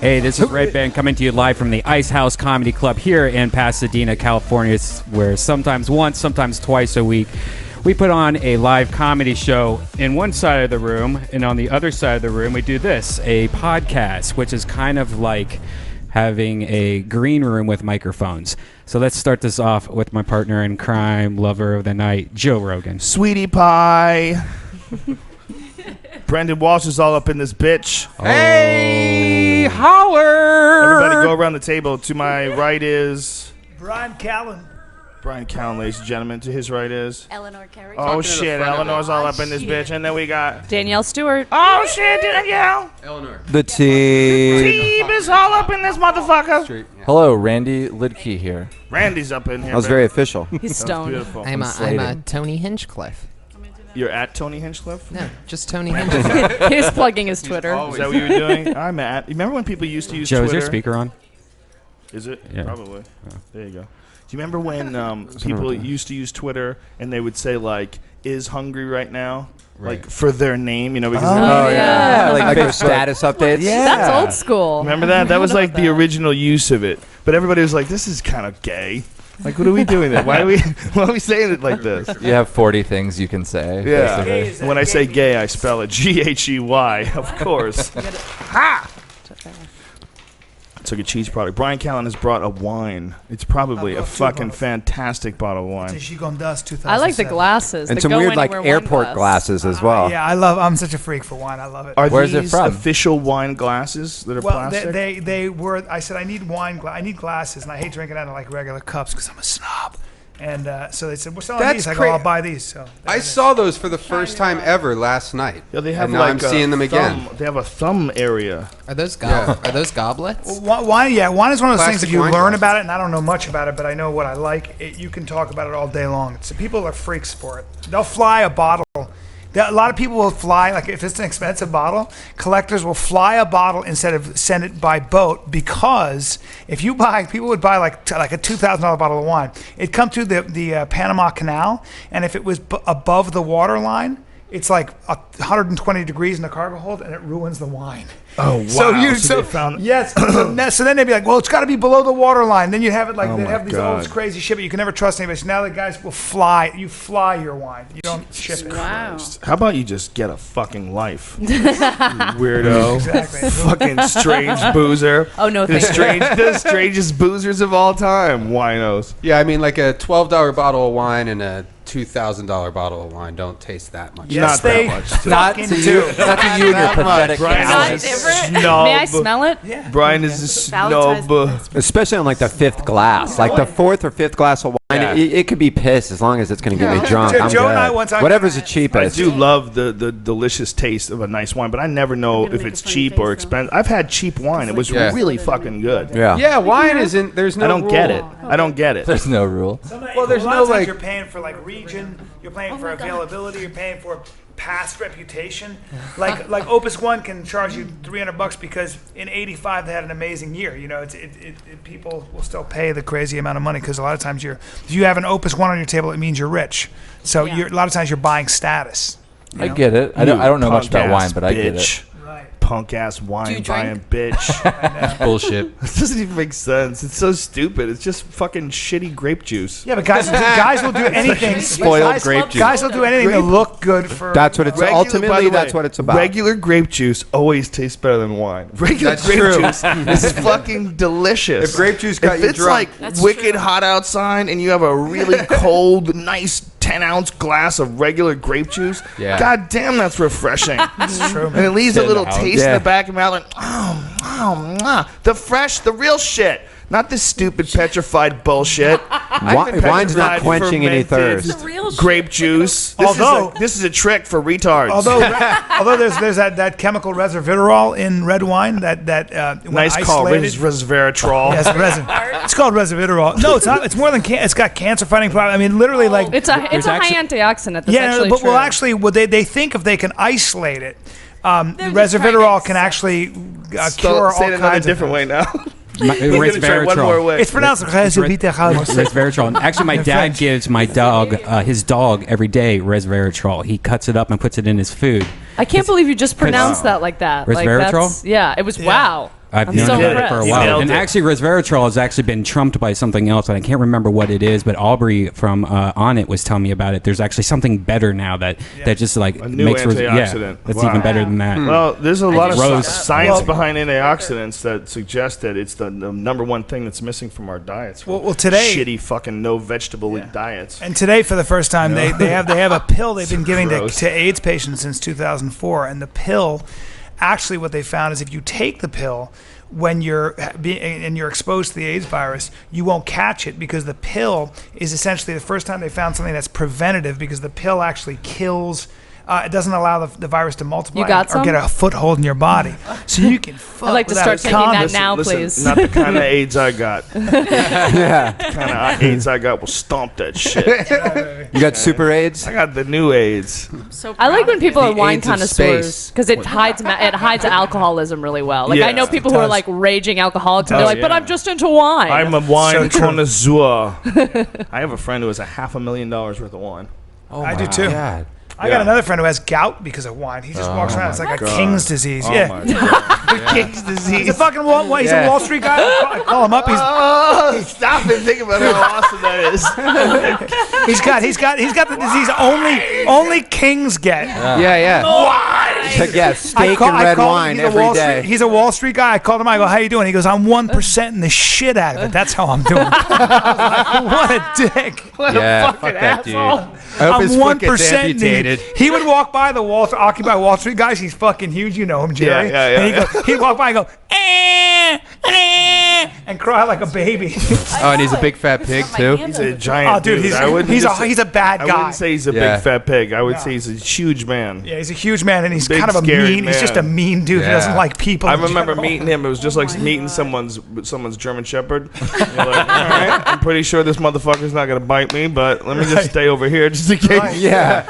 Hey, this is Redban coming to you live from the Ice House Comedy Club here in Pasadena, California, where sometimes once, sometimes twice a week, we put on a live comedy show in one side of the room, and on the other side of the room, we do this, a podcast, which is kind of like having a green room with microphones. So let's start this off with my partner in crime, lover of the night, Joe Rogan. Sweetie pie. Brendon Walsh is all up in this bitch. Hey, Howard! Everybody go around the table. To my right is... Callen. Bryan Callen, ladies and gentlemen. To his right is... Eleanor Kerrigan. Oh, shit. Eleanor's all up in this bitch. And then we got... Danielle Stewart. Oh, shit. Danielle. Eleanor. The team. Team is all up in this motherfucker. Hello, Randy Liedtke here. Randy's up in here. That was very official. He's stoned. Beautiful. I'm a Tony Hinchcliffe. You're at Tony Hinchcliffe? No, just Tony Hinchcliffe. He's plugging his Twitter. Is that what you were doing? I'm at... Remember when people used to use Joe, Twitter? is your speaker on? Is it? Yeah. Probably. Oh, there you go. Do you remember when people used to use Twitter and they would say, like, is hungry right now? Right. Like, for their name, you know? Because yeah. Like their status updates. Yeah. That's old school. Remember that? That was like the original use of it. But everybody was like, this is kind of gay. Like, what are we doing there? Why are we saying it like this? You have 40 things you can say. Yeah. basically. When I say gay, I spell it G-H-E-Y, of course. Ha! Took a cheese product. Bryan Callen has brought a wine. It's probably a fucking fantastic bottle of wine. Chigon Dust 2007. I like the glasses. And the some go weird, like, anywhere wine airport glass. glasses as well. Yeah, I'm such a freak for wine. I love it. Are Where's it these from? official wine glasses that are Well, plastic? they were. I said I need I need glasses, and I hate drinking out of like regular cups because I'm a snob. And so they said, we're selling That's these. I go, cra- I'll buy these. So I saw those for the first time ever last night. Yeah, they have and now like I'm seeing them again. They have a thumb area. Are those goblets? wine, yeah, wine is one of those things Plastic if you wine learn glasses. about it, and I don't know much about it, but I know what I like. You can talk about it all day long. So people are freaks for it. They'll fly a bottle. A lot of people will fly, like if it's an expensive bottle, collectors will fly a bottle instead of send it by boat, because if you buy, people would buy like a $2,000 bottle of wine. It'd come through the Panama Canal, and if it was above the water line, it's like 120 degrees in the cargo hold, and it ruins the wine. Oh, wow. So they found... Yes. So then they'd be like, well, it's got to be below the water line. Then you'd have it like, Oh they'd my have these God. old crazy shit, but you can never trust anybody. So now the guys will fly. You fly your wine. You don't ship it. Wow. How about you just get a fucking life, you weirdo? Exactly. Fucking strange boozer. Oh, no, The thank you. the strangest boozers of all time, winos. Yeah, I mean, like a $12 bottle of wine and a $2,000 bottle of wine don't taste that much. Yes, Not that they much. Not to you. Not to you and your pathetic Brian Not is a different. snob. May I smell it? Yeah. Brian is a Valentine's snob. Especially on like the fifth glass. Like the fourth or fifth glass of wine. Yeah. It could be piss as long as it's going to get me drunk. I'm Joe good. and I one time- Whatever's the I cheapest. do love the delicious taste of a nice wine, but I never know if it's cheap or expensive. I've had cheap wine. It was Yeah. really fucking good. Yeah. Yeah, wine isn't. There's no. I don't get it. rule. I don't get it. There's no rule. Well, there's a lot no, of times like- you're paying for like region, you're paying for availability, you're paying for past reputation. Like Opus One can charge you $300 because in '85 they had an amazing year. You know, people will still pay the crazy amount of money because a lot of times if you have an Opus One on your table, it means you're rich. So a lot of times you're buying status. I get it. I don't know much about wine, but I get it. Bitch. Right. Punk ass wine buying bitch. Bullshit. It doesn't even make sense. It's so stupid. It's just fucking shitty grape juice. Yeah, but guys will do anything. Spoiled grape juice. Guys will do anything to look good for. That's what it's By ultimately. the way, That's what it's about. Regular grape juice always tastes better than wine. Regular That's grape true. juice is fucking delicious. If grape juice got if you it's drunk. like That's wicked true. hot outside and you have a really cold, nice 10-ounce glass of regular grape juice, Yeah. god damn, that's refreshing. It's true. And it leaves a little taste in Yeah. the back of your mouth, like, the fresh, the real shit. Not this stupid petrified bullshit. Wine's not Petrified, quenching any fermented thirst. The real Grape shit. juice. Although- This is a trick for retards. Although there's that chemical resveratrol in red wine that when nice call, isolated- resveratrol. Yes, resin. It's called resveratrol. No, it's not. It's more than it's got cancer-fighting properties. I mean, literally, like It's a high antioxidant. That's yeah. actually But true. well, actually, they think if they can isolate it, They're just trying resveratrol to can accept actually cure Say all it another kinds different of way now. My, We're gonna try one more way. It's pronounced resveratrol. Resveratrol. Actually, my dad gives my dog, his dog, every day resveratrol. He cuts it up and puts it in his food. I can't believe you just pronounced that like that. Like Resveratrol? yeah, it was wow. I've I'm known so about it impressed. for a You while. nailed And it. actually, resveratrol has actually been trumped by something else, and I can't remember what it is. But Aubrey from On It was telling me about it. There's actually something better now that just like A new makes antioxidant. that's Wow. even better than that. Well, there's a lot of Rose. science behind antioxidants that suggest that it's the number one thing that's missing from our diets. Well, today- shitty fucking no vegetable diets. And today, for the first time, they have a pill they've been giving to gross. AIDS patients since 2004. And the pill, actually, what they found is if you take the pill when you're exposed to the AIDS virus, you won't catch it because the pill is essentially the first time they found something that's preventative because the pill actually kills. It doesn't allow the virus to multiply You got or some? get a foothold in your body, so you can fuck I'd like to without start a taking condom. that now, Listen, please. not the kind of AIDS I got. Yeah. The kind of AIDS I got will stomp that shit. You got super AIDS? I got the new AIDS. I like when people are The wine AIDS of connoisseurs space. because it hides alcoholism really well. Like Yeah, I know people it who are does. like raging alcoholics and they're does, like, but yeah. I'm just into wine. I'm a wine true. connoisseur. I have a friend who has $500,000 worth of wine. I do too. God. I got another friend who has gout because of wine. He just walks around. It's like a king's disease. Oh Yeah. my God. King's disease. He's a fucking he's a Wall Street guy. I call him up. Stop and think about how awesome that is. He's got the disease only kings get. Yeah. Yeah, steak and red wine every day. He's a Wall Street guy. I called him. I go, how you doing? He goes, I'm 1% in the shit out of it. That's how I'm doing. I was like, what a dick. Yeah, fuck that dude. I hope I'm his foot gets 1% in amputated. He would walk by the Occupy Wall Street guys. He's fucking huge. You know him, Jerry. Yeah. And he'd walk by and go, and cry like a baby. Oh, and he's a big fat pig too. He's a giant Oh, dude, dude. I wouldn't he's just say- a bad I guy. wouldn't say he's a Yeah. big fat pig. I would say he's a huge man. Yeah, he's a huge man, and he's Big, kind of a scary mean. He's just a man. mean dude who doesn't Yeah. like people. I in remember general. meeting him. It was just like meeting someone's German Shepherd. You're like, all right, I'm pretty sure this motherfucker's not gonna bite me, but let me just stay over here just in case. Yeah.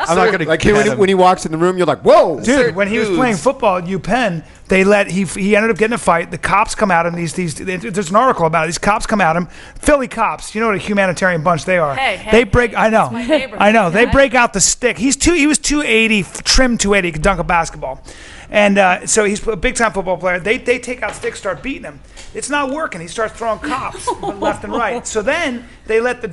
I'm not gonna like when he walks in the room. You're like, whoa, Dude, when he was dudes. playing football at UPenn, he ended up getting in a fight. The cops come at him. There's an article about it. These cops come at him. Philly cops. You know what a humanitarian bunch they are. They break. I know. I know. They break out the stick. He was 280, trim 280. He could dunk a basketball. And so he's a big-time football player. They take out sticks, start beating him. It's not working. He starts throwing cops left and right. So then they let a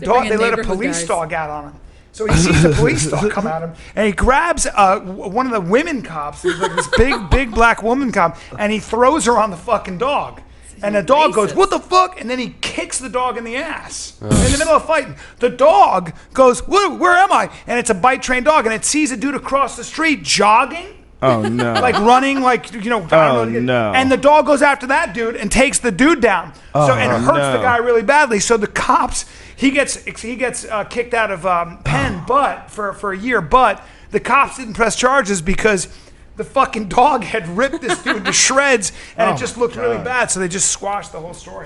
police dog out on him. So he sees a police dog come at him, and he grabs one of the women cops, who's like this big black woman cop, and he throws her on the fucking dog. And the dog goes, "What the fuck?" And then he kicks the dog in the ass in the middle of fighting. The dog goes, "Where am I?" And it's a bite-trained dog, and it sees a dude across the street jogging. Oh no! Like running, like I don't know. No! And the dog goes after that dude and takes the dude down. And it hurts the guy really badly. So the cops, he gets kicked out of Penn, but for a year. But the cops didn't press charges because the fucking dog had ripped this dude to shreds, and it just looked really bad. So they just squashed the whole story.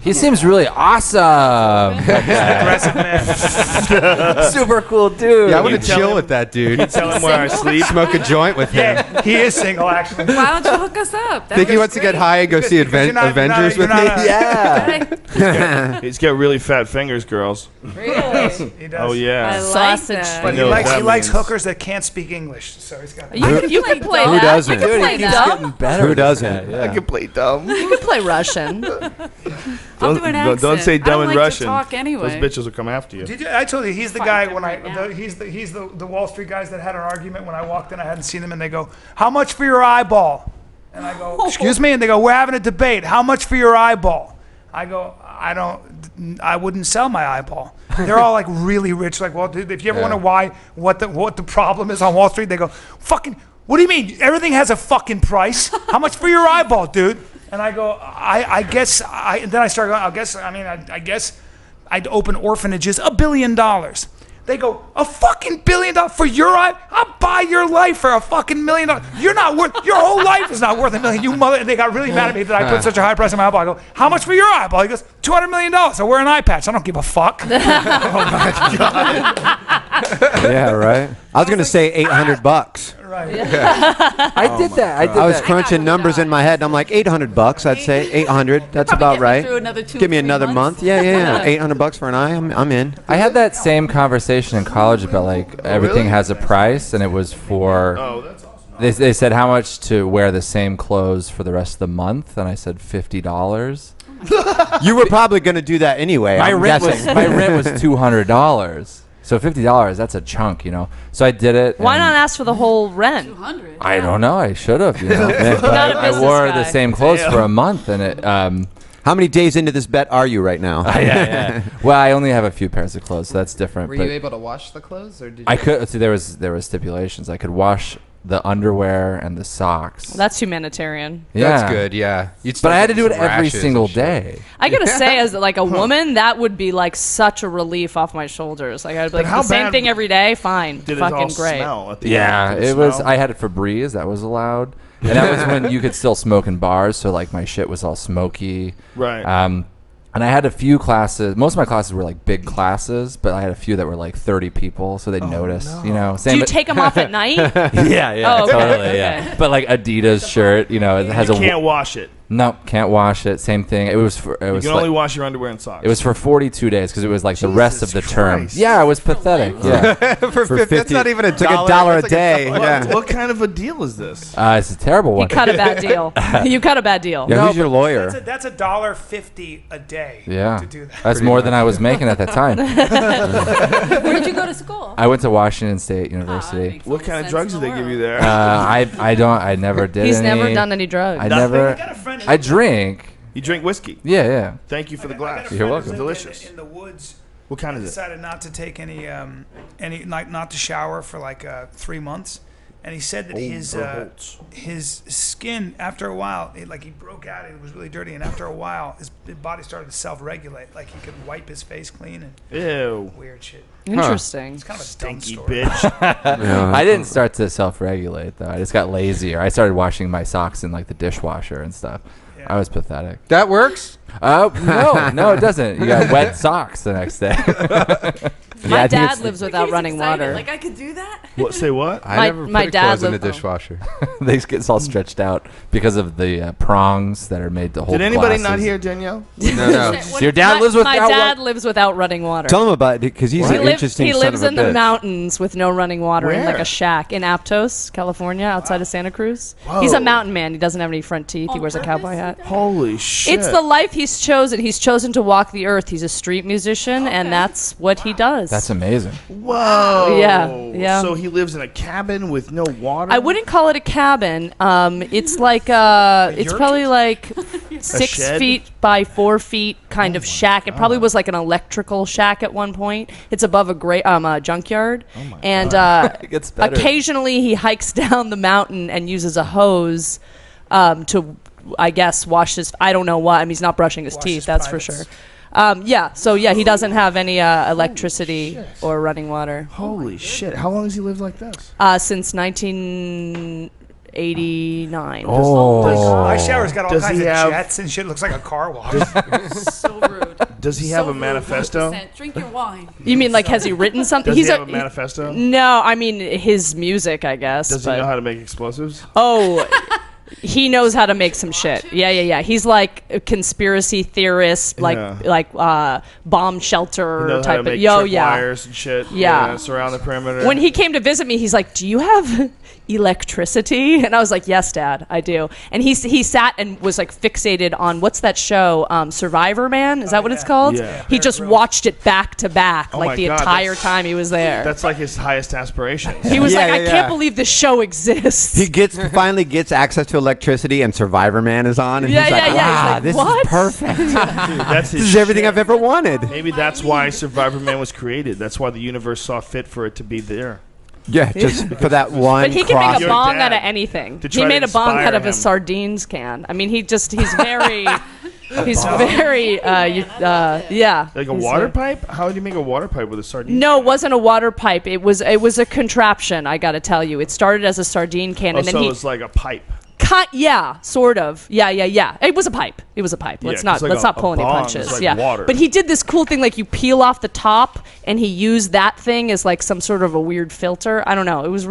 He seems really awesome. Aggressive man. Super cool dude. Yeah, I want to chill with that dude. Tell him where I sleep. Smoke a joint with him. Yeah, he is single actually. Why don't you hook us up? Think he wants to get high and go see Because you're not- Avengers you're with me? not a- Yeah. He's got really fat fingers, girls. Really? He does. Oh yeah. I like Sausage. that. But I he know what likes that likes means. hookers that can't speak English. So he's got. You could play Who that. doesn't? You could Dude, play Keeps that. getting better. Who doesn't? I can play dumb. You could play Russian. I'll do an accent. Don't say dumb I in like Russian. To talk anyway. Those bitches will come after you. I told you he's the guy when right now. he's the Wall Street guys that had an argument when I walked in. I hadn't seen them, and they go, "How much for your eyeball?" And I go, "Excuse me," and they go, "We're having a debate. How much for your eyeball?" I go, I wouldn't sell my eyeball. They're all like really rich. Like, well, dude, if you ever wonder why what the problem is on Wall Street, they go, "Fucking, what do you mean? Everything has a fucking price. How much for your eyeball, dude?" And I go, I guess. And then I start going, I guess I'd open orphanages, $1 billion. They go, $1 fucking billion for your eye? I'll buy your life for $1 fucking million. You're not worth. Your whole life is not worth $1 million. You mother. And they got really mad at me that I put such a high price on my eyeball. I go, how much for your eyeball? He goes, $200 million. I wear an eye patch. I don't give a fuck. Yeah, right. I was gonna say $800. Right. I did that. I was crunching numbers in my head, and I'm like, $800. I'd say 800. That's about right. Through another 2 Give me 3 another months. month. Yeah. $800 for an eye. I'm in. I had that same conversation in college about like everything has a price, and it was for They said how much to wear the same clothes for the rest of the month, and I said $50. You were probably going to do that anyway. My I'm rent guessing. was $200. So $50, that's a chunk, So I did it. Why and not ask for the whole rent? 200. I don't know. I should have. But Not a I business wore guy. the same clothes for a month, and it. How many days into this bet are you right now? Yeah. Well, I only have a few pairs of clothes, so that's different. Were but you able to wash the clothes, or did you? I could. See, there was stipulations. I could wash the underwear and the socks. That's humanitarian. Yeah. That's good. Yeah. You'd But start I had to do it getting some every rashes single and shit. day. I gotta say, as like a woman, that would be like such a relief off my shoulders. Like I'd be like, how the same bad thing every day, fine, Did fucking it all great. smell at the Yeah, end? Did it was. smell? I had it Febreze. That was allowed, and that was when you could still smoke in bars. So like my shit was all smoky. Right. And I had a few classes. Most of my classes were like big classes, but I had a few that were like 30 people, so they'd notice. Do Same. you take them off at night? yeah, Oh, okay, totally, okay. yeah. But like Adidas shirt, it has you a. can't wash it. No, can't wash it. Same thing. It was for. It You was can like, only wash your underwear and socks. It was for 42 days because it was like the rest of the term. Christ. Yeah, it was pathetic. Yeah, for 50, that's not even a It's like dollar. a dollar a It's like day. What, Yeah. what kind of a deal is this? it's a terrible You one. cut a bad deal. You cut a bad deal. Yeah, Who's your lawyer? That's $1.50 a day. Yeah, To do that. that's more than I was making at that time. Where did you go to school? I went to Washington State University. What kind of drugs did they give you there? I never did. He's any. never done any drugs. I Nothing? never. I got a friend who I lives- drink. You drink whiskey. Yeah. Thank you for the glass. You're welcome. Lived Delicious. in the woods. What kind is it? Decided not to take any not to shower for like 3 months, and he said that his skin after a while, he broke out. It was really dirty, and after a while, his body started to self-regulate. Like he could wipe his face clean and Ew. weird shit. Interesting. It's kind of a dumb Stinky story. bitch. I didn't start to self-regulate though. I just got lazier. I started washing my socks in like the dishwasher and stuff. Yeah. I was pathetic. That works. No, it doesn't. You got wet socks the next day. My I think dad it's- lives Like, without he's running excited. water. Like I could do that. What? Say what? I My- never my put dad clothes in the lived- dishwasher. They get all stretched out because of the prongs that are made to hold. Did anybody not glasses. hear Danielle? No. So your dad lives my without dad lives without running water. Tell him about it because he's He an lives, interesting he son lives of a in the bitch. mountains with no running water in like Where? a shack in Aptos, California, outside of Santa Cruz. He's a mountain man. He doesn't have any front teeth. He On wears a purpose? cowboy hat. Holy shit. It's the life he's chosen. He's chosen to walk the earth. He's a street musician, and that's what he does. That's amazing. Whoa. Yeah. So he lives in a cabin with no water? I wouldn't call it a cabin. It's like it's yurt? probably like 6 shed? feet by 4 feet kind of shack. It probably was like an electrical shack at one point. It's above a junkyard, and It gets better. occasionally he hikes down the mountain and uses a hose to, I guess, wash his. I don't know what. I mean, he's not brushing his Wash teeth. his That's for privates. sure. So he doesn't have any electricity or running water Holy shit. How long has he lived like this? since 1989. My shower's got all Does kinds he of have- jets and shit. Looks like a car wash. So rude. Does he have So a rude. manifesto? 100%. Drink your wine. You mean like has he written something? Does he have a manifesto? No, I mean his music, I guess. Does he but know how to make explosives? he knows how to make some shit. Yeah. He's like a conspiracy theorist, like bomb shelter He knows how to type of make wires and shit. Yeah. Surround the perimeter. When he came to visit me, he's like, "Do you have electricity?" And I was like, "Yes, Dad, I do." And he sat and was like fixated on what's that show, Survivor Man? Is that what it's called? Yeah. He just watched it back to back Oh like my the God, entire that's- time he was there. That's like his highest aspiration. He was like, Yeah, "I yeah. can't believe this show exists." He finally gets access to electricity, and Survivor Man is on, and Yeah, he's like, yeah, yeah. He's "Wow, like, this "What?" is perfect. Dude, that's his This is everything shit. I've ever wanted." Maybe that's why Survivor Man was created. That's why the universe saw fit for it to be there. Yeah, just for that one But he can make cross. a Your bong dad, out of anything. to He try to made a bong inspire out of a him. sardines can. I mean, he's very, yeah. Like a He's water pipe? How would you make a water pipe with a sardine? No, it wasn't a water pipe. It was a contraption. I got to tell you, it started as a sardine can, Oh, and then so he. it's like a pipe. Yeah, sort of. Yeah. It was a pipe. Let's not pull any punches. like water. But he did this cool thing, like you peel off the top, and he used that thing as like some sort of a weird filter. I don't know. It was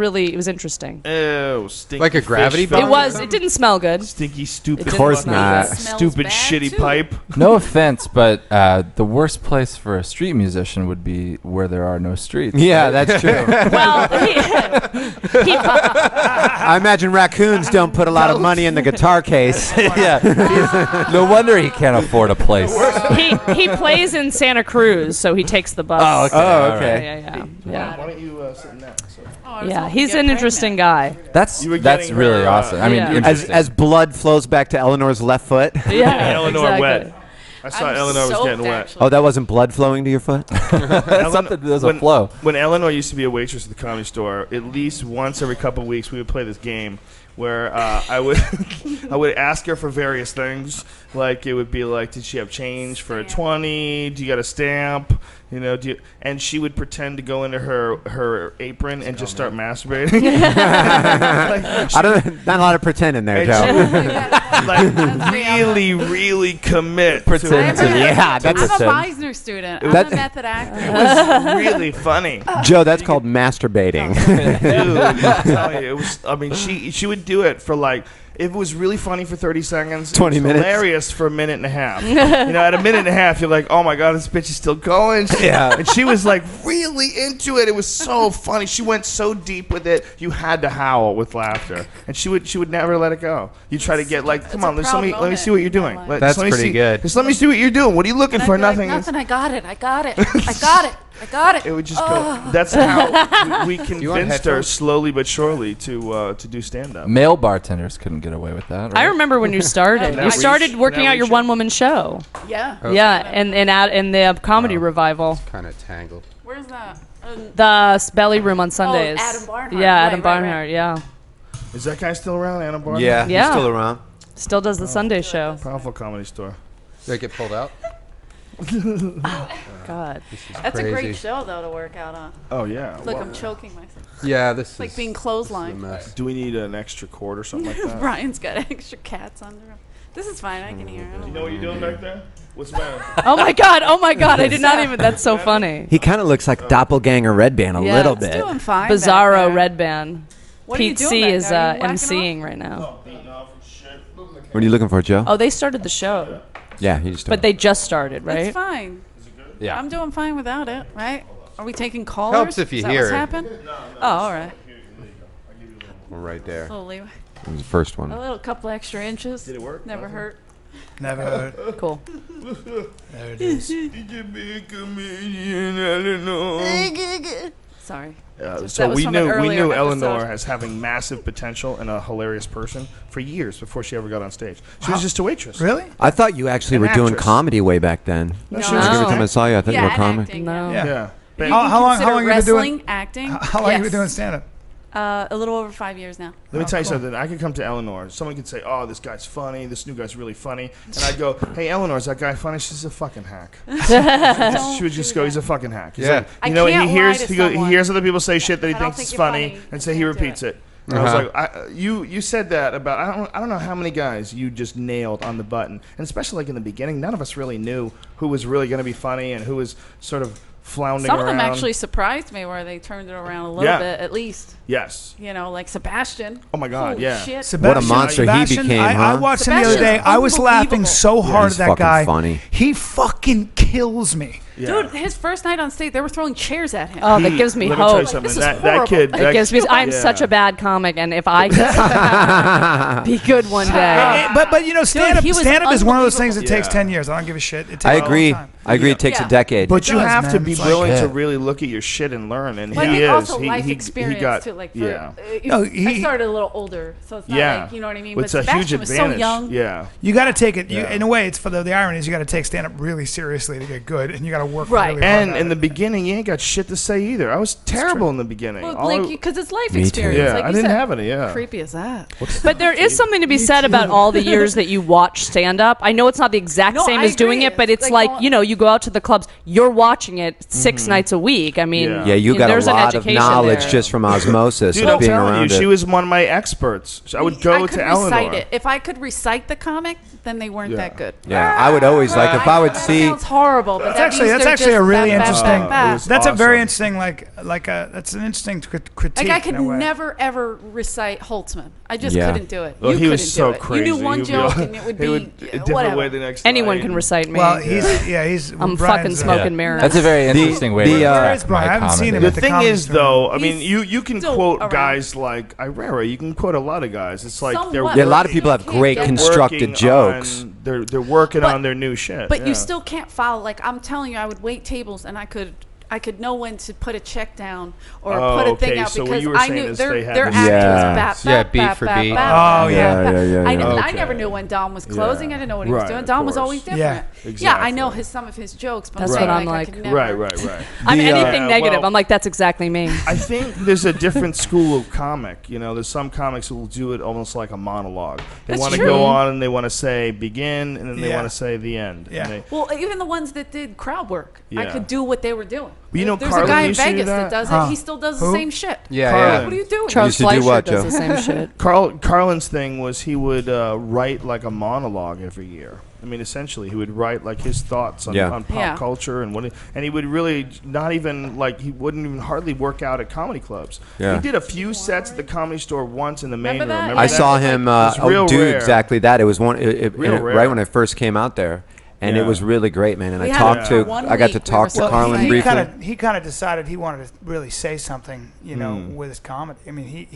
interesting. Ew, stinky Like a gravity fish belt? filter. It didn't smell good. Stinky, stupid. Of course not. Stupid, shitty pipe. No offense, but the worst place for a street musician would be where there are no streets. Yeah, that's true. Well, I imagine raccoons don't put a lot of money in the guitar case. Yeah. No wonder he can't afford a place. he plays in Santa Cruz, so he takes the bus. Oh, okay. Oh, okay. Yeah. Why don't you sit in that? So. Yeah, he's an interesting guy. That's You were that's getting really her, awesome. I mean, yeah. interesting. As blood flows back to Eleanor's left foot. Yeah, Eleanor exactly. wet. I saw Eleanor was getting wet. Oh, that wasn't blood flowing to your foot? Something, there's a flow. When Eleanor used to be a waitress at the Comedy Store, at least once every couple of weeks we would play this game where I would I would ask her for various things. Like it would be like, did she have change for a 20? Do you got a stamp? You know, and she would pretend to go into her apron and just start masturbating. Not a lot of pretend in there, And Joe. like really commit. Pretend to Yeah, that's I'm a a Meisner student. I'm That- a method actor. It was really funny. Joe, that's called masturbating. Dude, I'm telling you, it was. I mean, she would do it for like. If it was really funny for 30 seconds, 20 it was minutes. hilarious for a minute and a half. You know, at a minute and a half, you're like, oh my God, this bitch is still going. Yeah. And she was like really into it. It was so funny. She went so deep with it, you had to howl with laughter. And she would never let it go. You try to get like, come on, a let me proud see what you're doing. moment. That's let me pretty see- good. Just let me see what you're doing. What are you looking And for? I'd be like, Nothing. Nothing. I got it. I got it. I got it. It would just go. That's how we you want convinced her headphones? slowly but surely to do stand up. Male bartenders couldn't get away with that. Right? I remember when you started. Now You started reach- working now out your reach- one-woman show. Yeah. Yeah, and in the comedy revival. Kind of tangled. Where's that? The Belly Room on Sundays. Adam Barnhart. Yeah, Right, Adam right, Barnhart. right. Yeah, Is that guy still around, Anna Barnhart? Yeah, Yeah. he's still around. still does the Sunday show. Powerful Comedy Store. Did it get pulled out? God. That's a Crazy. great show, though, to work out on. Oh yeah. It's like Well, I'm choking myself. Yeah, this It's like is being a clotheslined. mess. do we need an extra cord or something like that? Brian's got extra cats under him. This is fine. I can hear him. You know what you're doing back there? What's the matter? Oh my God! I did not even. That's so funny. He kind of looks like Doppelganger Redban a Yeah. little It's bit. doing fine. Bizarro back there. Redban. What are you PeteeC doing back is there? Are you whacking emceeing off? right now. What are you looking for, Joe? Oh, they started the show, Yeah, he just. but they just started, right? It's fine. Yeah. I'm doing fine without it, right? Are we taking callers? Helps if you Is that hear what's it. happened? Oh, all right. We're right there. A little leeway. It was the first A one. little couple extra inches. Did it work? Never hurt. Never heard. Cool. There it is. You can be a comedian, Eleanor. Sorry. So that was we from an knew earlier Eleanor episode. as having massive potential and a hilarious person for years before she ever got on stage. She was just a waitress. Really? I thought you actually An were doing actress. comedy way back then. No. she was Like every No. time I saw you, I thought you Yeah, were and comic. acting. No. Yeah. Yeah. But How long Consider have you been doing? wrestling, acting? How long have you Yes. been doing stand up? A little over 5 years now. let me tell you cool. something. I could come to Eleanor. Someone could say, "Oh, this guy's funny. This new guy's really funny," and I'd go, "Hey, Eleanor, is that guy funny?" She's a fucking hack. She would just go, "He's a fucking hack." He's Yeah. like, I you know, and can't he hears lie to he, go, he someone. hears other people say shit that he I don't thinks think is you're funny, funny. and say You he can't do repeats it. it. And I was Uh-huh. like, you said that about I don't know how many guys you just nailed on the button, and especially like in the beginning, none of us really knew who was really going to be funny and who was sort of floundering Some of around. them actually surprised me where they turned it around a little Yeah. bit, at least. Yes. You know, like Sebastian. Oh my God. Holy yeah. shit. What a monster he Sebastian, became, I huh? watched him the other day. Sebastian's I was laughing unbelievable. so hard he's at that fucking guy. funny. He fucking kills me. Yeah. Dude, his first night on stage, they were throwing chairs at him. Oh, that gives me Let me tell you hope. something. This is That horrible. kid. It gives me. I'm yeah. such a bad comic, and if I could somehow be good one day. But you know, stand up he was is one of those things that unbelievable. takes Yeah. 10 years. I don't give a shit. It takes I a long agree. time. I agree. It takes Yeah. a decade. But you does, have to man. be It's willing like- to really look at your shit and learn, and But he is. also He, life he, experience he got. too. Like, for, yeah. No, I started a little older, so it's not Yeah. like, you know what I mean? It's But a huge Sebastian was advantage. so young. Yeah. You got to take it. Yeah. In a way, it's for the irony is you got to take stand up really seriously to get good, and you got to work Right. really hard. And at in it. the beginning, you ain't got shit to say either. I was terrible in the beginning. Well, All I- because it's life Me too. experience. yeah, like I you didn't said. have any. Yeah. Creepy as that. But there is something to be said about all the years that you watch stand up. I know it's not the exact No, same I as doing agree. it, but It's it's like like, going- you know, you you go out to the clubs, you're watching it 6 nights a week. I mean, Yeah. Yeah, you got a there's an lot of education knowledge there. just from osmosis Dude, of I'm being telling around you, it. she was one of my experts. I would go could to Eleanor. recite it. If I could recite the comic, then they weren't that good. Yeah, I would always like if I would That see. sounds horrible, but That's that means actually they're a really just interesting. It was That's a very awesome. interesting that's an interesting critique. Like I could in a way. never ever recite Holtzman. I just Yeah. couldn't do it. Well, you he was couldn't so do it. crazy. You knew one He'd be joke all- and it would he be would a different whatever. way the next Anyone night. can recite me. Well, he's. I'm Brian's, fucking smoking Yeah. mirrors. That's a very interesting way the, to where attack is Brian? I my haven't seen comedy. him The at the thing comedy is, store. though, I mean, He's you can still quote around. guys like Irera. You can quote a lot of guys. It's like they're Somewhat. Yeah, a lot of people have Can't great get- constructed working jokes. on- they're working But- on their new shit. But yeah. you still can't follow. Like I'm telling you, I would wait tables and I could know when to put a check down or Oh, put a thing okay, out so what because you were I saying knew is their they had their this- act Yeah. was bap, Yeah, bap, beat bap, for bap, beat. bap, Oh, bap, yeah. bap, bap. Yeah. I Okay. never knew when Dom was closing. Yeah. I didn't know what he was Right, doing. of Dom was course. always different. Yeah. Yeah, I Exactly. know some of his jokes, but That's I'm what saying, I'm I like. could never. Right. I'm The, anything Yeah, negative. well- I'm like, that's exactly me. I think there's a different school of comic. You know, there's some comics who will do it almost like a monologue. They That's want to true. go on and they want to say begin and then they Yeah. want to say the end. Yeah. And they- Well, even the ones that did crowd work, I Yeah. could do what they were doing. You know, There's a Carlin guy in used to do Vegas that? that does Huh. it. He still does the Who? same shit. Yeah, Carlin. yeah. What are you doing? Charles Used to do Fleischer what, does Joe? the same shit. Carlin's thing was he would write like a monologue every year. I mean, essentially, he would write like his thoughts on, Yeah. on pop Yeah. culture and and he would really not even like he wouldn't even hardly work out at comedy clubs. Yeah. He did a few sets at the Comedy Store once in the main Remember room. that? Remember I Yeah. saw him It's real do rare. exactly that. It was Real rare. right when I first came out there, and Yeah. it was really great, man. And We I had talked it to, for 1 I got to week. We talk were to so Carlin excited. briefly. He kind of decided he wanted to really say something, you know, with his comedy. I mean,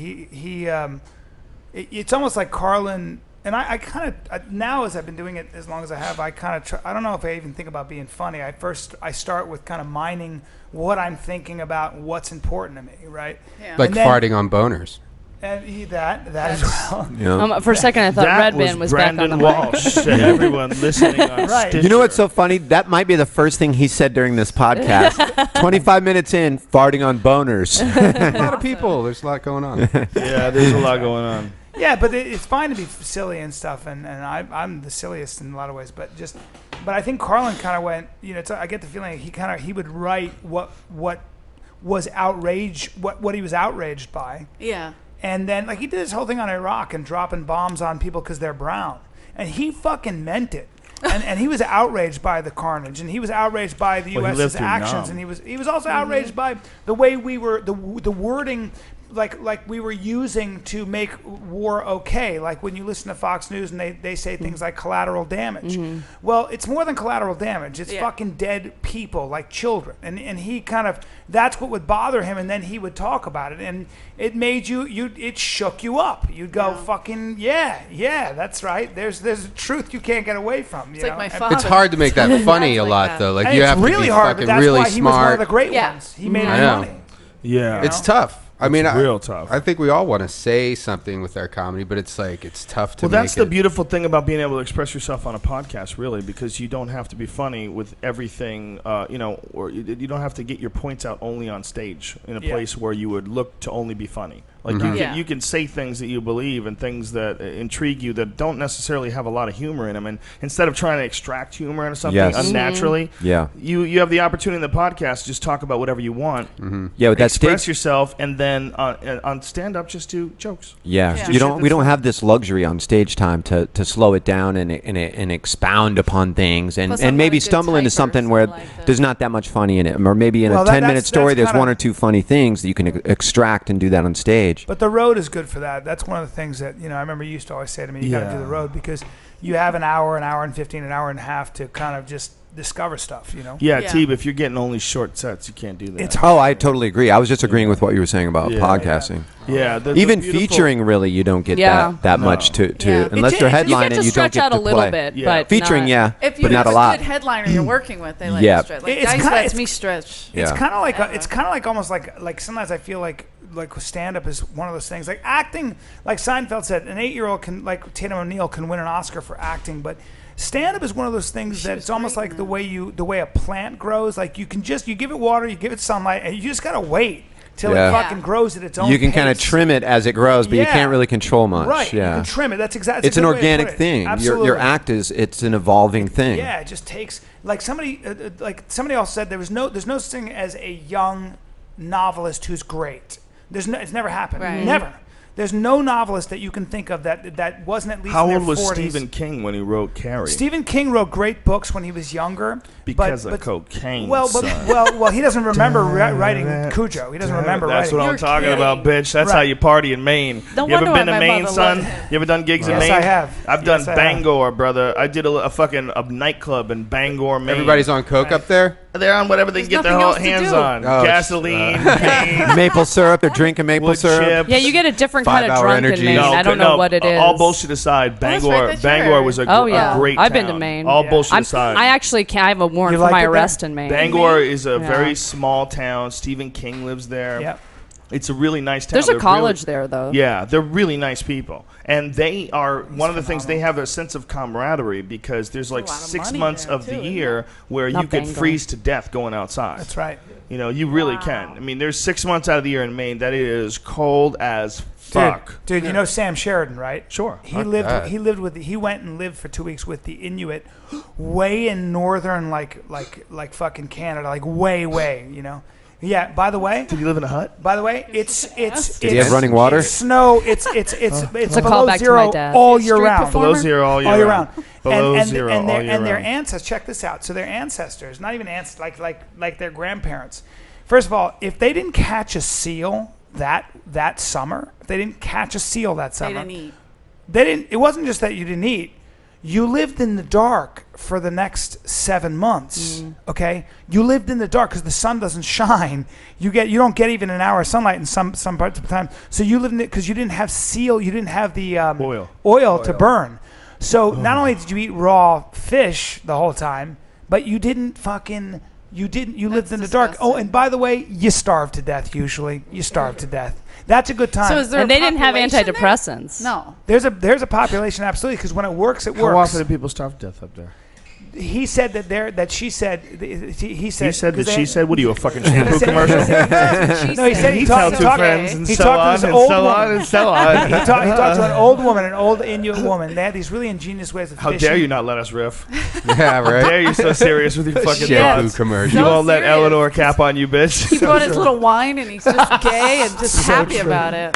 it's almost like Carlin. And I kind of now, as I've been doing it as long as I have, I kind of I don't know if I even think about being funny. I start with kind of mining what I'm thinking about, what's important to me, right? Yeah. Like And then- farting on boners. And that as well. You know? For a second, I thought that Redban was back on Brendon the mic. Walsh to everyone listening on Right. Stitcher. You know what's so funny? That might be the first thing he said during this podcast. 25 minutes in, farting on boners. A lot of people. There's a lot going on. Yeah, there's a lot going on. Yeah, but it's fine to be silly and stuff, and I'm the silliest in a lot of ways. But I think Carlin kind of went. You know, I get the feeling he would write what was outrage, what he was outraged by. Yeah. And then, like, he did this whole thing on Iraq and dropping bombs on people because they're brown. And he fucking meant it. And he was outraged by the carnage. And he was outraged by the Well, he lived U.S.'s through actions. Nam. And he was also outraged by the way we were, the wording, like we were using to make war okay. Like when you listen to Fox News and they say things like collateral damage. Well, it's more than collateral damage. It's fucking dead people, like children. And he kind of, that's what would bother him. And then he would talk about it. And it made it shook you up. You'd go, fucking, yeah, that's right. There's a truth you can't get away from. It's you like know? my And- father. It's hard to make that funny a Like lot, that. though. Like and you it's have really to be hard, but fucking that's really why he was one of smart. the great Yeah. ones. He made I it know. funny. Yeah. It's tough. I mean, real tough. I think we all want to say something with our comedy, but it's like it's tough to. Well, that's make the beautiful thing about being able to express yourself on a podcast, really, because you don't have to be funny with everything, or you don't have to get your points out only on stage in a place where you would look to only be funny. Like you can say things that you believe and things that intrigue you that don't necessarily have a lot of humor in them. And instead of trying to extract humor into something unnaturally, you have the opportunity in the podcast to just talk about whatever you want. Yeah, with that express stage. yourself, and then on stand up, just do jokes. Yeah, Yeah. you don't. We don't have this luxury on stage time to slow it down and expound upon things and, Plus, and I'm maybe not a good stumble into typer, something so where I like that. there's not that much funny in it, or maybe in Well, a that- 10-minute that's story there's kinda- one or two funny things that you can extract and do that on stage. But the road is good for that. That's one of the things that, I remember you used to always say to me, you got to do the road because you have an hour and 15, an hour and a half to kind of just discover stuff, Yeah, Yeah. Teeb, if you're getting only short sets, you can't do that. It's Oh, I totally agree. I was just agreeing with what you were saying about Yeah. podcasting. Yeah, the Even beautiful- featuring, really, you don't get Yeah. that No. much to Yeah. unless It you're takes- You headlining. get to You don't stretch get out a to little play. bit, Yeah. but Featuring, not- yeah, If you but have not a a lot. good headliner you're working with, they let Yeah. you stretch. Like, It's Dice kinda- lets it's- me stretch. Yeah. It's kind of like almost like sometimes I feel like stand up is one of those things. Like acting, like Seinfeld said, an 8-year-old can, like Tatum O'Neal, can win an Oscar for acting, but stand up is one of those things that it's almost like the way a plant grows. Like you give it water, you give it sunlight, and you just gotta wait till it fucking grows at its own You can pace. kind of trim it as it grows, but you can't really control much. Right. Yeah. You can trim it. That's exactly. It's an organic thing. Your act it's an evolving thing. Yeah, it just takes like somebody else said there's no such thing as a young novelist who's great. It's never happened. Right. Never. There's no novelist that you can think of that wasn't at least How in their old was 40s. Stephen King when he wrote Carrie? Stephen King wrote great books when he was younger. Because of cocaine. Well, son. well, he doesn't remember writing Cujo. He doesn't remember That's writing. what I'm talking about, bitch. That's how you party in Maine. No you ever wonder been to why my Maine, mother son? loved You ever done gigs in Yes, Maine? I have. I've done Yes, I have. Bangor, brother. I did a nightclub in Bangor, Maine. Everybody's on coke up there. They're on whatever they can get their nothing else to hands do. on. Oh, Gasoline, paint, Maple syrup. They're drinking maple wood syrup. chips. Yeah, you get a different kind of 5-hour drunk energy. in Maine. I don't know what it is. All bullshit aside, that's Bangor, right, that's Bangor right. was a great I've been to town. Maine. All Yeah. bullshit I'm, aside. I actually can't. I have a warrant You for liked my it there? arrest in Maine. Bangor is a Yeah. very small town. Stephen King lives there. Yep. It's a really nice town. There's a They're college really- there, though. Yeah, they're really nice people. And they are, one of the things, they have a sense of camaraderie because there's like a lot of 6 money months there, of the too, isn't year where Not you could Bangor. freeze to death going outside. That's right. You know, you really can. I mean, there's 6 months out of the year in Maine that is cold as fuck. Dude, you know Sam Sheridan, right? Sure. He went and lived for 2 weeks with the Inuit way in northern like fucking Canada, like way, you know. Yeah, by the way, Did you live in a hut? it's Did he have running water? snow. It's a below callback to zero my dad. all year Street round. performer? Below zero all year All year round. round. Below zero all year and their round. ancestors. Check this out. So their ancestors, not even ancestors, like their grandparents. First of all, if they didn't catch a seal that summer, if they didn't catch a seal that They summer, didn't eat. It wasn't just that you didn't eat. You lived in the dark for the next 7 months. Okay, you lived in the dark because the sun doesn't shine. You don't get even an hour of sunlight in some parts of the time. So you lived in it because you didn't have seal. You didn't have the oil to burn. So not only did you eat raw fish the whole time, but you didn't fucking. You lived in the dark. Oh, and by the way, you starved to death. Usually, you starved to death. That's a good time. So is there And a they didn't have population there? antidepressants. No. There's a population, absolutely, because when it works, it How works. often do people starve to death up there? He said that she said he said. He said that 'cause she they- said, what are you, a fucking he shampoo said- commercial? No, he said he Tell talked two to friends and he so talked to on this and old so on woman. and so on. He talked to an old woman, an old Inuit woman. They had these really ingenious ways of How fishing. dare you not let us riff? Yeah, How right. dare you so serious with your fucking Shampoo thoughts? commercial. You So won't let serious. Eleanor cap on you, bitch. He brought his little wine and he's just gay and just happy true. about it.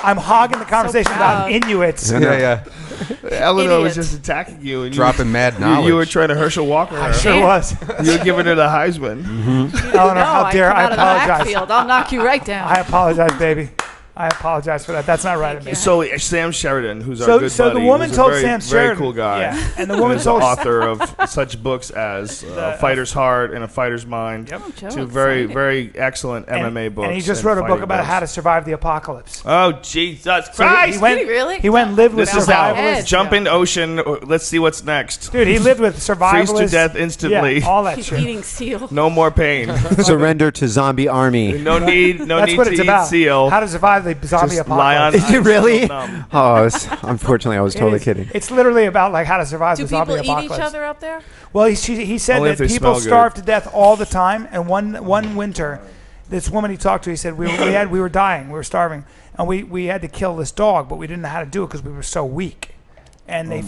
I'm hogging the conversation about proud. Inuits. Yeah. Eleanor was Idiot. just attacking you. And Dropping mad you knowledge. were trying to Herschel Walker her. I sure was. You were giving her the Heisman. Eleanor, No, how dare come I out of the apologize. backfield. I'll knock you right down. I apologize, baby. I apologize for that. That's not right of me. So Sam Sheridan, who's our good So buddy, the woman who's told a very, Sam very Sheridan, cool guy. Yeah, and the woman Who's the told author of such books as Fighter's Heart and A Fighter's Mind. Yep. Joe, Two very, exciting. very excellent MMA books. and he just wrote a book fighting about books. how to survive the apocalypse. Oh, Jesus So Christ! he went. Did he really? He went and lived with This is how. survivalists. Jump in ocean. Let's see what's next. Dude, he lived with survivalists. Freeze to death instantly. Yeah, all that He's shit. eating seal. No more pain. Surrender to zombie army. No need. No That's need what to it's eat about. seal. How to survive the zombie Just lie on. apocalypse. Is it really? So numb. Oh, unfortunately, I was totally kidding. It's literally about like how to survive Do the zombie people eat apocalypse. each other up there? Well, he said Only if that they people smell good. starve to death all the time. And one winter, this woman he talked to, he said we were dying, we were starving, and we had to kill this dog, but we didn't know how to do it because we were so weak. And they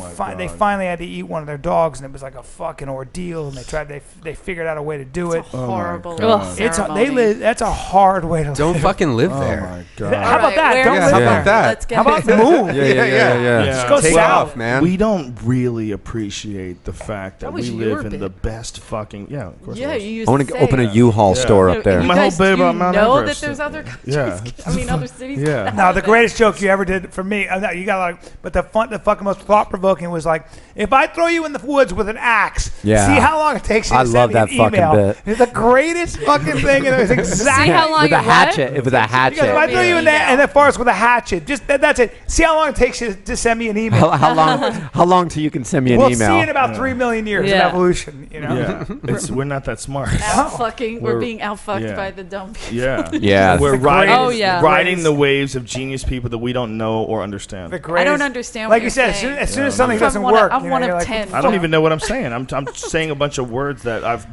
finally had to eat one of their dogs, and it was like a fucking ordeal. And they figured out a way to do it. It's a horrible God. ceremony. That's a hard way to Don't live. fucking live Oh there. my God. How about that? Where Don't is live how it? about that? Let's get How about it. move? Yeah. Just go Take south. off, man. We don't really appreciate the fact that That was we your live in bit. the best fucking of course. Yeah, it was. you used I want to to say open a it. U-Haul store up there. You My whole guys, bit do about you Mount know Everest. that there's other countries? Yeah. Other cities? Yeah. No, the greatest joke you ever did for me. No, you got like, but the fucking most thought provoking was like, if I throw you in the woods with an axe, Yeah. see how long it takes you to I send love me that an fucking email. bit. It's the greatest fucking thing. And it was exactly. See how long with a it what? hatchet. With a Because if hatchet. I throw you in the forest with a hatchet, that's it. See how long it takes you to send me an email. How long till you can send me an We'll email? see in about 3 million years Yeah. of evolution. You know. Yeah. We're not that smart. We're being outfucked yeah. by the dumb people. Yeah. Yeah. We're riding, Oh, yeah. riding the waves of genius people that we don't know or understand. The greatest, I don't understand Like what you said, you're saying. as soon as something I'm doesn't one of- work, I'm you know, one you're of like, 10. I don't even know what I'm saying. I'm saying a bunch of words that I've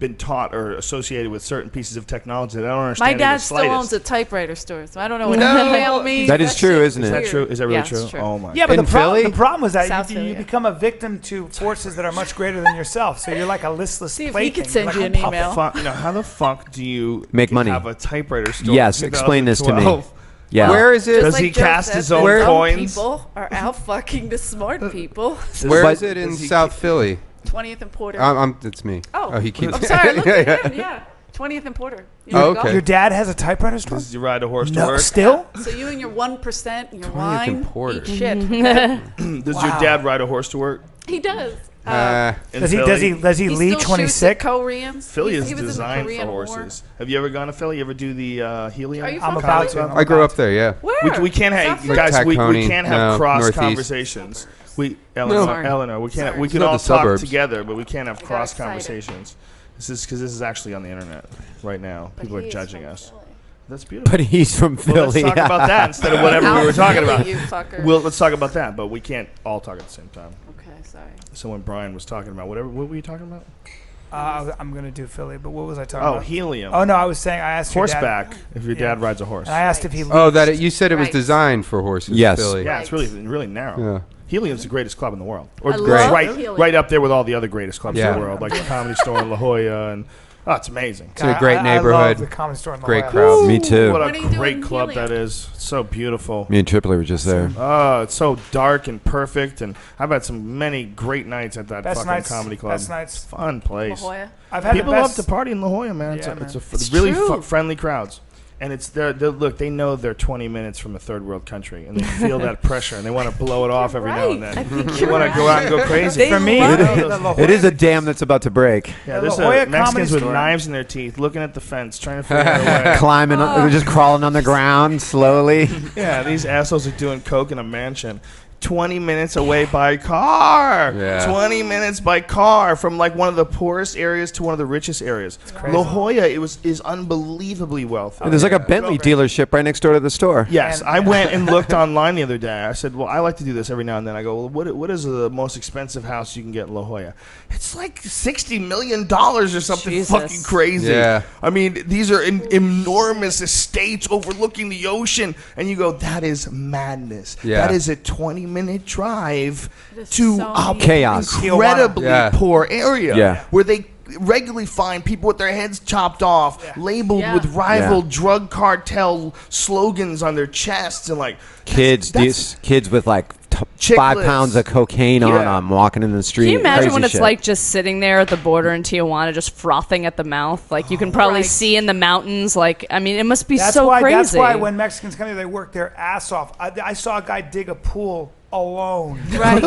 been taught or associated with certain pieces of technology that I don't understand. My dad in the still slightest. owns a typewriter store, so I don't know what email means. That is true, isn't Is it? that true? Is that really Yeah, true? it's true. Oh my. Yeah, but In the Philly? problem is that South you Philly, yeah. become a victim to forces that are much greater than yourself. So you're like a listless See if plaything. he could send Like, you an How email. how the fuck do you Make money. have a typewriter store? Yes, in explain this to me. 2012? Yeah. Where is it? Does Just he like Joe cast said, his the own dumb coins? People are out fucking the smart people. Where But- is it in Does he South keep- Philly? 20th and Porter. It's me. Oh, he keeps. I'm sorry. Look at Yeah. him. Yeah, 20th and Porter. You Oh, wanna go? okay. Your dad has a typewriter store? Does he ride a horse to No, work? still? So you and your 1% and your 20th wine and Porter. eat shit. Does your dad ride a horse to work? He does. In Does he Philly? lead still 26? shoots at Koreans. Philly He is was in the designed for Korean War. horses. Have you ever gone to Philly? You ever do the helium? Are you I'm from about Philly? to. I grew up there. Yeah. Where? We can't have South Philly? guys. We Tacony, can't have no, cross northeast. conversations. Eleanor, Sorry. Eleanor, we can't. Sorry. We It's can not all the talk suburbs. together, but we can't have cross excited. conversations. This is because this is actually on the internet right now. But People are he is judging from us. Philly. That's beautiful. But he's from Philly. Well, let's talk about that instead of whatever we were talking about. You fucker. Let's talk about that, but we can't all talk at the same time. Okay, sorry. So when Bryan was talking about what were you talking about? I'm going to do Philly, but what was I talking Oh, about? helium. Oh, no, I was saying I asked your dad. Horseback. If your dad rides a horse. And I asked if he leads. Oh, that you said it was Right. designed for horses. Yes. Philly. Yeah, it's really narrow. Yeah. Helium's the greatest club in the world, or I it's love right, Helium. right up there with all the other greatest clubs in Yeah. the world, like the Comedy Store in La Jolla, and it's amazing. It's a great I love neighborhood. the Comedy Store in La Great Jolla. crowd. Me too. What When a are you great doing club Helium? that is. So beautiful. Me and Tripoli were just there. Oh, it's so dark and perfect, and I've had many great nights at that Best fucking nights. comedy club. Best nights. Fun La place. Jolla. I've had People the love best. to party in La Jolla, man. Yeah, It's really true. friendly crowds. And it's look, they know they're 20 minutes from a third world country, and they feel that pressure, and they want to blow it off every now and Right. then. I think They you're want to go out and go crazy. They For me, love the it. La Jolla- It is a dam that's about to break. Yeah, The there's La Jolla Mexicans Comedy with Store. knives in their teeth, looking at the fence, trying to figure out a way. Climbing, just crawling on the ground slowly. Yeah, these assholes are doing coke in a mansion. 20 minutes away by car. Yeah. 20 minutes by car from like one of the poorest areas to one of the richest areas. La Jolla is unbelievably wealthy. There's like a Bentley dealership right next door to the store. Yes, And- I went and looked online the other day. I said, well, I like to do this every now and then. I go, well, what is the most expensive house you can get in La Jolla? It's like $60 million or something Jesus. fucking crazy. Yeah. I mean, these are enormous estates overlooking the ocean. And you go, that is madness. Yeah. That is a 20-minute drive It is to so a neat. Chaos. incredibly Yeah. poor area Yeah. where they regularly find people with their heads chopped off, labeled Yeah. with rival Yeah. drug cartel slogans on their chests, and like Kids, that's- kids with like Chicklets. 5 pounds of cocaine on Yeah. them, walking in the street. Can you imagine Crazy what it's shit. like just sitting there at the border in Tijuana, just frothing at the mouth? Like you can probably Right. see in the mountains. Like I mean, it must be That's so why. crazy. That's why when Mexicans come here, they work their ass off. I saw a guy dig a pool alone. Right.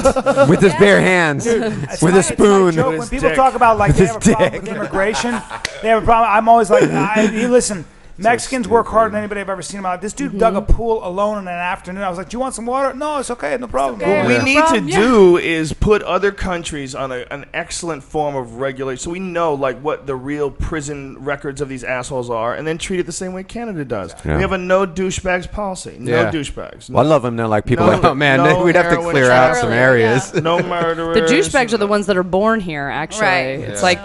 With his bare hands, with a It's my spoon. joke. With When his people dick. talk about like they have a his problem with immigration, they have a problem. I'm always like, you listen. Mexicans work harder than anybody I've ever seen in my life. This dude dug a pool alone in an afternoon. I was like, "Do you want some water?" No, it's okay, no problem. okay. What we Yeah. need to Problem, yeah. do is put other countries on an excellent form of regulation, so we know like what the real prison records of these assholes are, and then treat it the same way Canada does. Yeah. We have a no douchebags policy. No Yeah. douchebags. Well, I love them. They're like people. No. like, Oh man, No we'd have to heroin clear out some trafficking. areas. No murderers. the douchebags are the ones that are born here. Actually, Right. it's Yeah. like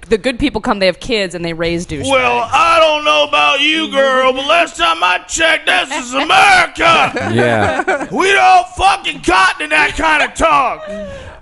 the good people come. They have kids and they raise douchebags. Well, I don't know about you, girl, but last time I checked, this is America. yeah. We don't fucking cotton to that kind of talk.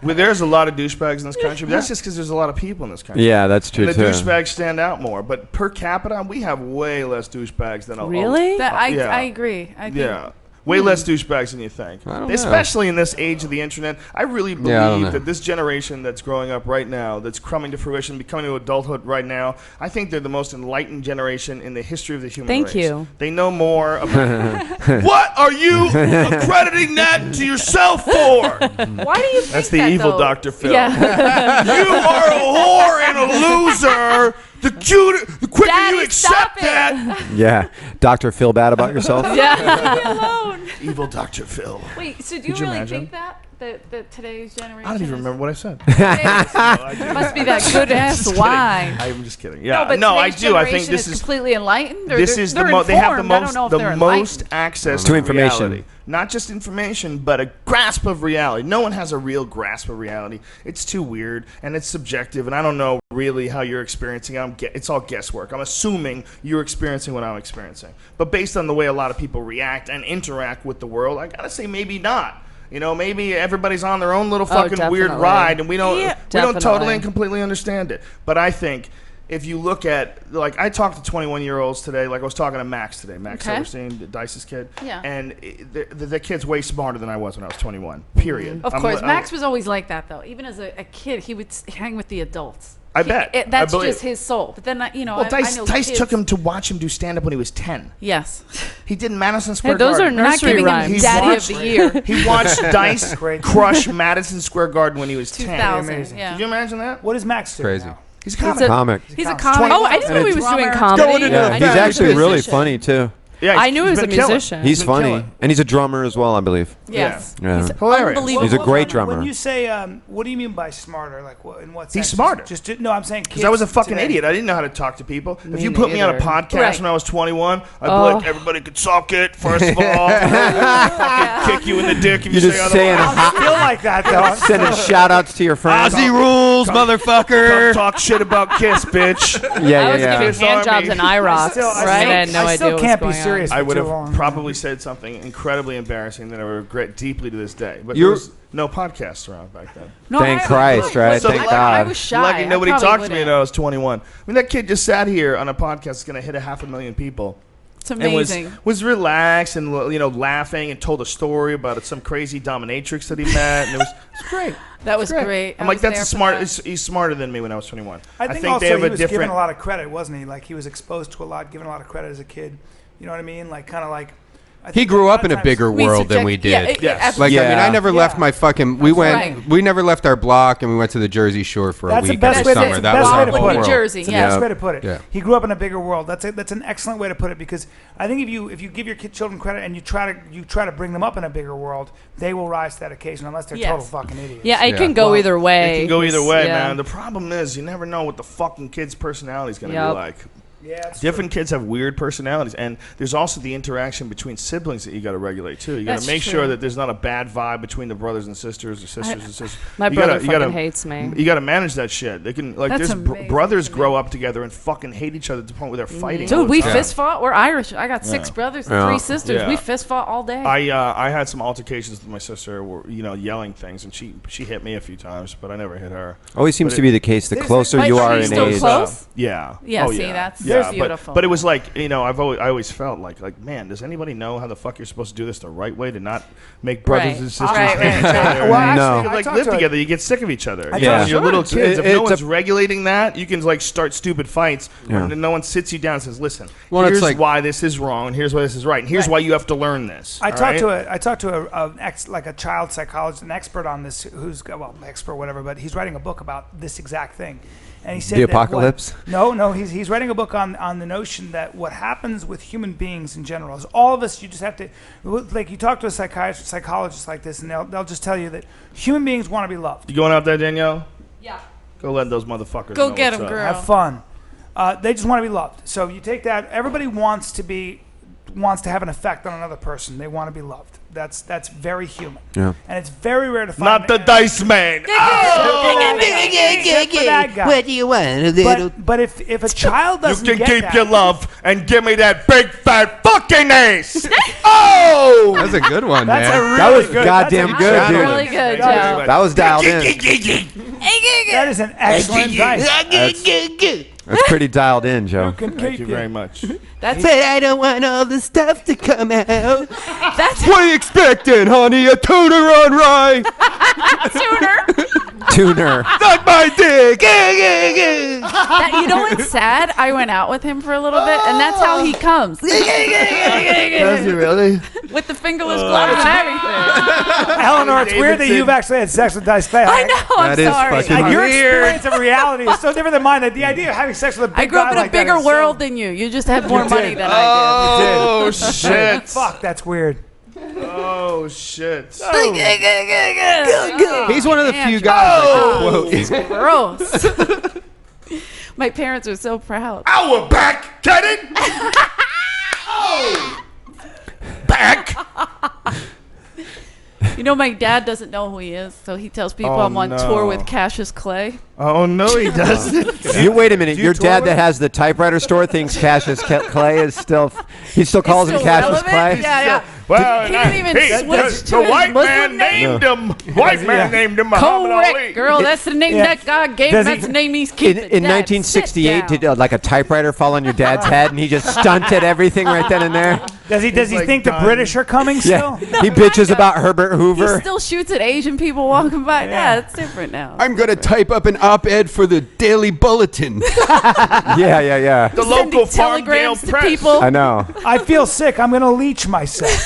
Well, there's a lot of douchebags in this country, but that's just because there's a lot of people in this country. Yeah, that's true And the too. douchebags stand out more, but per capita, we have way less douchebags than Really? That Yeah. I agree. I think Yeah. Way less douchebags than you think. I don't know. Especially in this age of the internet. I really Yeah, I don't believe know. that this generation that's growing up right now, that's coming to fruition, becoming to adulthood right now, I think they're the most enlightened generation in the history of the human Thank race. you. They know more about... What are you accrediting that to yourself for? Why do you think That's the that, evil though? Dr. Phil. yeah. You are a whore and a loser. The quicker Daddy, you accept stop it. that. Yeah. Dr. Feel bad about yourself? yeah. Leave me alone. Evil Dr. Phil. Wait, so do you Could you really imagine? think that? that today's generation. I don't even is- remember what I said. Must be that good ass wine. I'm just kidding. Yeah, but I today's do. I think generation this is completely enlightened. Or this they're, is they're they have the informed. I don't know if they're most enlightened. access To information. reality. Not just information, but a grasp of reality. No one has a real grasp of reality. It's too weird and it's subjective, and I don't know really how you're experiencing it. It's all guesswork. I'm assuming you're experiencing what I'm experiencing, but based on the way a lot of people react and interact with the world, I gotta say maybe not. You know, maybe everybody's on their own little fucking weird definitely. ride, and we don't Definitely. totally and completely understand it. But I think if you look at, like, I talked to 21-year-olds today. Like, I was talking to Max today. Max Okay. Silverstein, Dice's kid. Yeah. And the kid's way smarter than I was when I was 21. Period. Of course, Max was always like that, though. Even as a kid, he would hang with the adults. I bet. That's I believe. just his soul. But then, you know, Well, I know Dice kids. took him to watch him do stand-up when he was 10. Yes. He did Madison Square Hey, those are Garden. Not nursery giving him rhymes. Daddy of the Year. He watched Dice Great. crush Madison Square Garden when he was 10. 2000. Amazing. Yeah. Could you imagine that? What does Max do Crazy. now? He's a comic. Comic. He's a He's comic. Oh, I didn't know he was doing Drummer. comedy. Going into Yeah, the I he's know he was actually a really musician. funny too. Yeah, I knew he was been a killing. musician. He's been funny, killing. and he's a drummer as well, I believe. Yes. Yeah. He's Hilarious. unbelievable. He's a great drummer. When you say, what do you mean by smarter? Like, in what sense? He's smarter. No, I'm saying Because I was a kids fucking today. idiot. I didn't know how to talk to people. If Me you put me on a neither. podcast Right. when I was 21, I'd be Oh. like, everybody could suck it, first of all. Fucking kick you in the dick if you You're say just saying otherwise. I feel like that, though. sending shout outs to your friends. Ozzy rules, Come motherfucker. talk shit about Kiss, bitch. Yeah, I was yeah, giving yeah. Kiss Army. hand jobs and eye rocks. Right? I had no I idea still what can't be was going serious. on. I for would too have long. probably said something incredibly embarrassing that I regret deeply to this day. But there You're- was no podcasts around back then. No, Thank I- Christ, right? So Thank lucky- I God. was shy. Lucky I nobody probably talked to me wouldn't. when I was 21. I mean, that kid just sat here on a podcast that's going to hit 500,000 people. It's And amazing. was relaxed and laughing and told a story about some crazy dominatrix that he met, and it was great. That was great. I'm I like, was that's there a for smart. that. He's smarter than me when I was 21. I think they also have he a was given different. a lot of credit, wasn't he? Like he was exposed to a lot, given a lot of credit as a kid. You know what I mean? Like kind of like. I He think grew lot up of in a times- bigger world than we did. Yes. Like, I mean, Yeah. I never left Yeah. my fucking. right. We never left our block, and we went to the Jersey Shore for That's a the week best every way to- summer. that's That the was best our way to whole put it. world. New Jersey, It's the yeah. best way to put it. Yeah. He grew up in a bigger world. That's an excellent way to put it because I think if you give your children credit and you try to bring them up in a bigger world, they will rise to that occasion unless they're Yes. total fucking idiots. Yeah, it Yeah. can go either way. It can go either way, Yeah. man. The problem is you never know what the fucking kid's personality is going to Yep. be like. Yeah, it's Different kids have weird personalities, and there's also the interaction between siblings that you got to regulate too. You got That's to make true. sure that there's not a bad vibe between the brothers and sisters, or sisters and sisters. My You brother gotta- you fucking gotta- hates me. You got to manage that shit. They can like That's there's amazing brothers to me. grow up together and fucking hate each other to the point where they're fighting. all Dude, the we time. fist fought. We're Irish. I got 6 brothers and Yeah. 3 sisters. Yeah. We fist fought all day. I had some altercations with my sister, where, yelling things, and she hit me a few times, but I never hit her. Always seems But to be the case. The There's- closer But you are are you in still age. close? Yeah. Yeah, Oh, see, yeah. that's yeah, beautiful. But it was like I always felt like man, does anybody know how the fuck you're supposed to do this the right way to not make brothers Right. and sisters Right, hate each right, other? Well, and actually, No. I like talked live to a- together, you get sick of each other. Yeah. When you're little kids. If It's no a- one's regulating that, you can like start stupid fights. Yeah. When no one sits you down and says, "Listen, Well, it's here's like- why this is wrong, and here's why this is right, and here's why you have to learn this." I all talked right? to a child psychologist, an expert on this, who's expert whatever, but he's writing a book about this exact thing, and he said The that what- apocalypse? No, he's writing a book on the notion that what happens with human beings in general is all of us. You just have to, like, you talk to a psychologist like this, and they'll just tell you that human beings want to be loved. You going out there, Danielle? Yeah. Go let those motherfuckers Go know get what's 'em, up. girl. Have fun. They just want to be loved. So you take that. Everybody wants to have an effect on another person. They want to be loved. That's very human. Yeah. And it's very rare to find. Not the dice man. Except for that guy. What do you want? But if a child You doesn't can get keep that, your love and give me that big fat fucking ace. Oh! That's a good one, that's a man. really That was good. goddamn that's good, dude. Really good, Thank you very Joe. much. That was dialed in. That is an excellent dice. That's pretty dialed in, Joe. Thank you very much. That's But I don't want all the stuff to come out. that's What are you expecting, honey? A tuner on rye? Tuner. Suck my dick. that, you know what's sad? I went out with him for a little bit, and that's how he comes Does he really? with the fingerless gloves and everything. Eleanor, it's weird that Davidson. you've actually had sex with Dice Faye. I know. I'm That is sorry. fucking Like, your Weird. experience of reality is so different than mine. That the idea of having sex with a big I grew up guy in a like that bigger is so- world than you. You just have more money than I Oh shit! Fuck, that's weird. Oh shit. He's one of the few guys that can quote. Gross. My parents are so proud. Our back, Teddy. Oh, back. You know, my dad doesn't know who he is, so he tells people I'm on tour with Cassius Clay. Oh no, he doesn't. You wait a minute. Your dad that has the typewriter store thinks Cassius Clay is still. He still calls him still Cassius relevant? Clay. Yeah. Well, He didn't even switch to the his white Muslim man name? named him. White man named him Muhammad Ali. Correct, girl. That's the name that God gave him. That's the name he's keeping. In 1968, did like a typewriter fall on your dad's head, and he just stunted everything right then and there? Does he like think the done. British are coming still? Yeah, he bitches about Herbert He Hoover. still shoots at Asian people walking by. Yeah, it's different now. I'm going to type up an op-ed for the Daily Bulletin. Yeah. The local Farmdale telegrams to Press. people. I know. I feel sick. I'm gonna leech myself.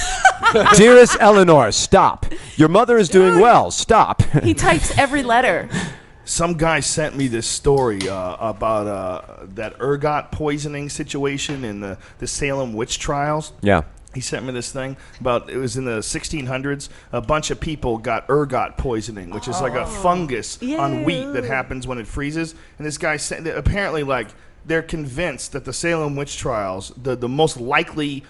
Dearest Eleanor, stop. Your mother is doing well. Stop. He types every letter. Some guy sent me this story about that ergot poisoning situation in the Salem witch trials. Yeah. He sent me this thing about, it was in the 1600s. A bunch of people got ergot poisoning, which is like a fungus on wheat that happens when it freezes. And this guy said that apparently, like, they're convinced that the Salem witch trials, the most likely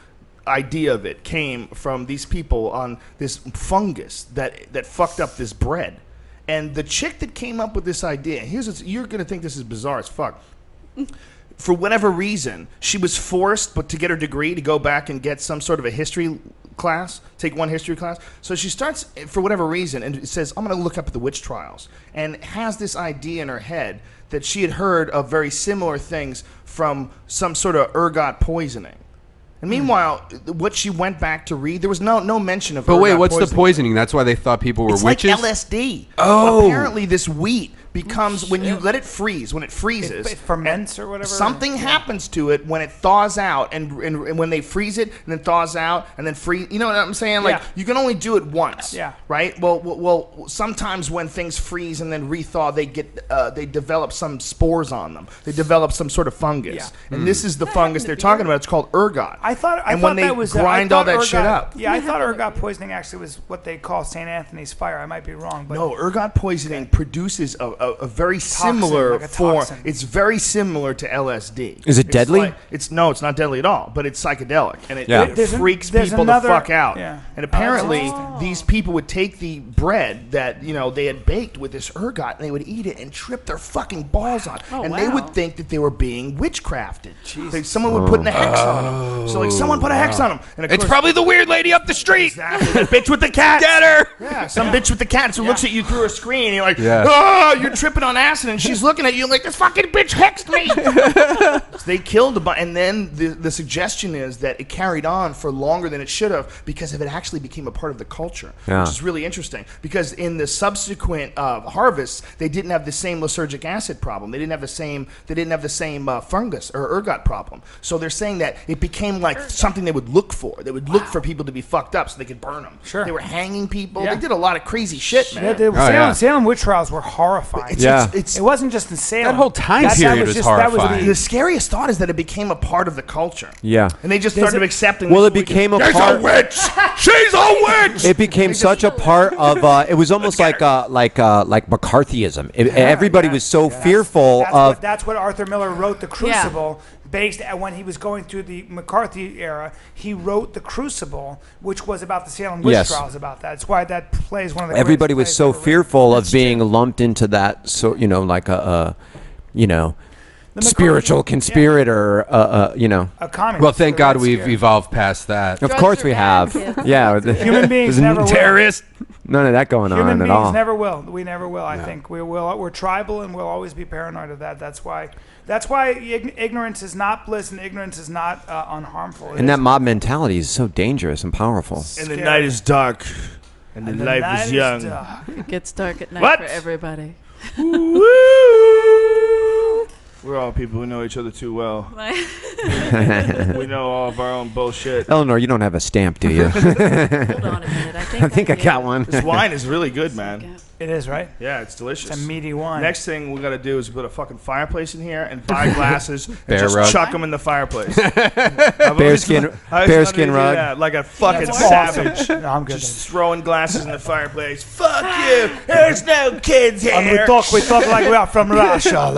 idea of it came from these people on this fungus that fucked up this bread. And the chick that came up with this idea, you're going to think this is bizarre as fuck. For whatever reason, she was forced, but to get her degree, to go back and get some sort of a history class, take one history class. So she starts, for whatever reason, and it says, I'm going to look up at the witch trials, and has this idea in her head that she had heard of very similar things from some sort of ergot poisoning. And meanwhile, what she went back to read, there was no mention of. But wait, ergot what's poisoning. the poisoning? That's why they thought people were It's witches? like LSD. Oh. Apparently this wheat becomes, when you let it freeze, when it freezes. It ferments or whatever. Something happens to it when it thaws out, and when they freeze it, and then thaws out, and then freeze. You know what I'm saying? Like, you can only do it once. Yeah. Right? Well, sometimes when things freeze and then rethaw, they develop some spores on them. They develop some sort of fungus. Yeah. And this is the fungus they're talking about. It's called ergot. I thought when they that was grind I all thought that shit up. Yeah, I thought ergot poisoning actually was what they call St. Anthony's fire. I might be wrong, but No, ergot poisoning produces a very similar like a form. toxin. It's very similar to LSD. Is it deadly? It's not deadly at all, but it's psychedelic, and it There's freaks there's people another- the fuck out. yeah. And apparently, Oh. these people would take the bread that they had baked with this ergot, and they would eat it and trip their fucking balls on, and they would think that they were being witchcrafted. Like someone would put a hex on them. So like someone put a hex on them, and of It's course, probably the weird lady up the street. exactly, that bitch with the cat. Get her! Yeah, some bitch with the cat who looks at you through a screen, and you're like, Yeah. oh, you're tripping on acid, and she's looking at you like, this fucking bitch hexed me. So they killed a bunch, and then the suggestion is that it carried on for longer than it should have because it actually became a part of the culture, Yeah. which is really interesting. Because in the subsequent harvests, they didn't have the same lysergic acid problem. They didn't have the same fungus or ergot problem. So they're saying that it became like something they would look for. They would look for people to be fucked up so they could burn them. Sure. They were hanging people. Yeah. They did a lot of crazy shit, man. Salem witch trials were horrifying. It's It wasn't just in Salem. That whole time period was that horrifying. the scariest thought is that it became a part of the culture. Yeah. And they just started accepting. Well, this it became a There's part. a witch. She's a witch. It became such a part of. It was almost like McCarthyism. Everybody was so fearful of. That's what Arthur Miller wrote, The Crucible, based at when he was going through the McCarthy era. He wrote The Crucible, which was about the Salem witch trials. About that. That's why that plays one of the. Everybody was greatest so plays ever fearful written. of being lumped into that. So like spiritual conspirator. A communist. Well, thank God we've scary. evolved past that. Of course we have. Yeah. Human beings never will. Terrorist. None of that going Human on at beings all. never will. We never will. I think we will. We're tribal, and we'll always be paranoid of that. That's why ignorance is not bliss, and ignorance is not unharmful. And that mob mentality is so dangerous and powerful. And the night is dark, and the life night is young. dark. It gets dark at night What? for everybody. Woo! We're all people who know each other too well. We know all of our own bullshit. Eleanor, you don't have a stamp, do you? Hold on a minute. I think I got one. This wine is really good, man. It is, right? Yeah, it's delicious. It's a meaty wine. Next thing we got to do is put a fucking fireplace in here and buy glasses and Bear just rug. chuck them in the fireplace. Bearskin rug. That, like a fucking That's savage. awesome. No, I'm good. Just throwing glasses in the fireplace. Fuck you. There's no kids here. And we talk like we are from Russia.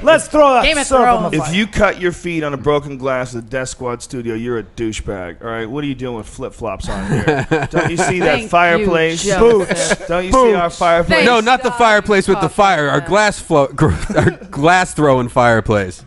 Let's throw that Game of syrup on the Thrones. fire. If you cut your feet on a broken glass at the Death Squad studio, you're a douchebag. All right, what are you doing with flip flops on here? Don't you see that Thank you, fireplace? Joseph. Don't you see our fireplace? Thanks. No, not the God, fireplace with the fuck fire. Our that. our glass throwing fireplace.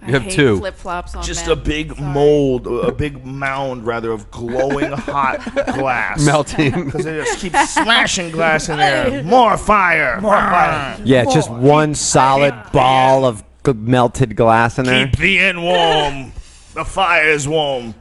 You have two. Flip flops on Just men. a big Sorry. mold, a big mound rather of glowing hot glass. Melting. Because they just keep smashing glass in there. More fire. More fire. Yeah, just one solid ball of melted glass in there. Keep the inn warm. The fire is warm.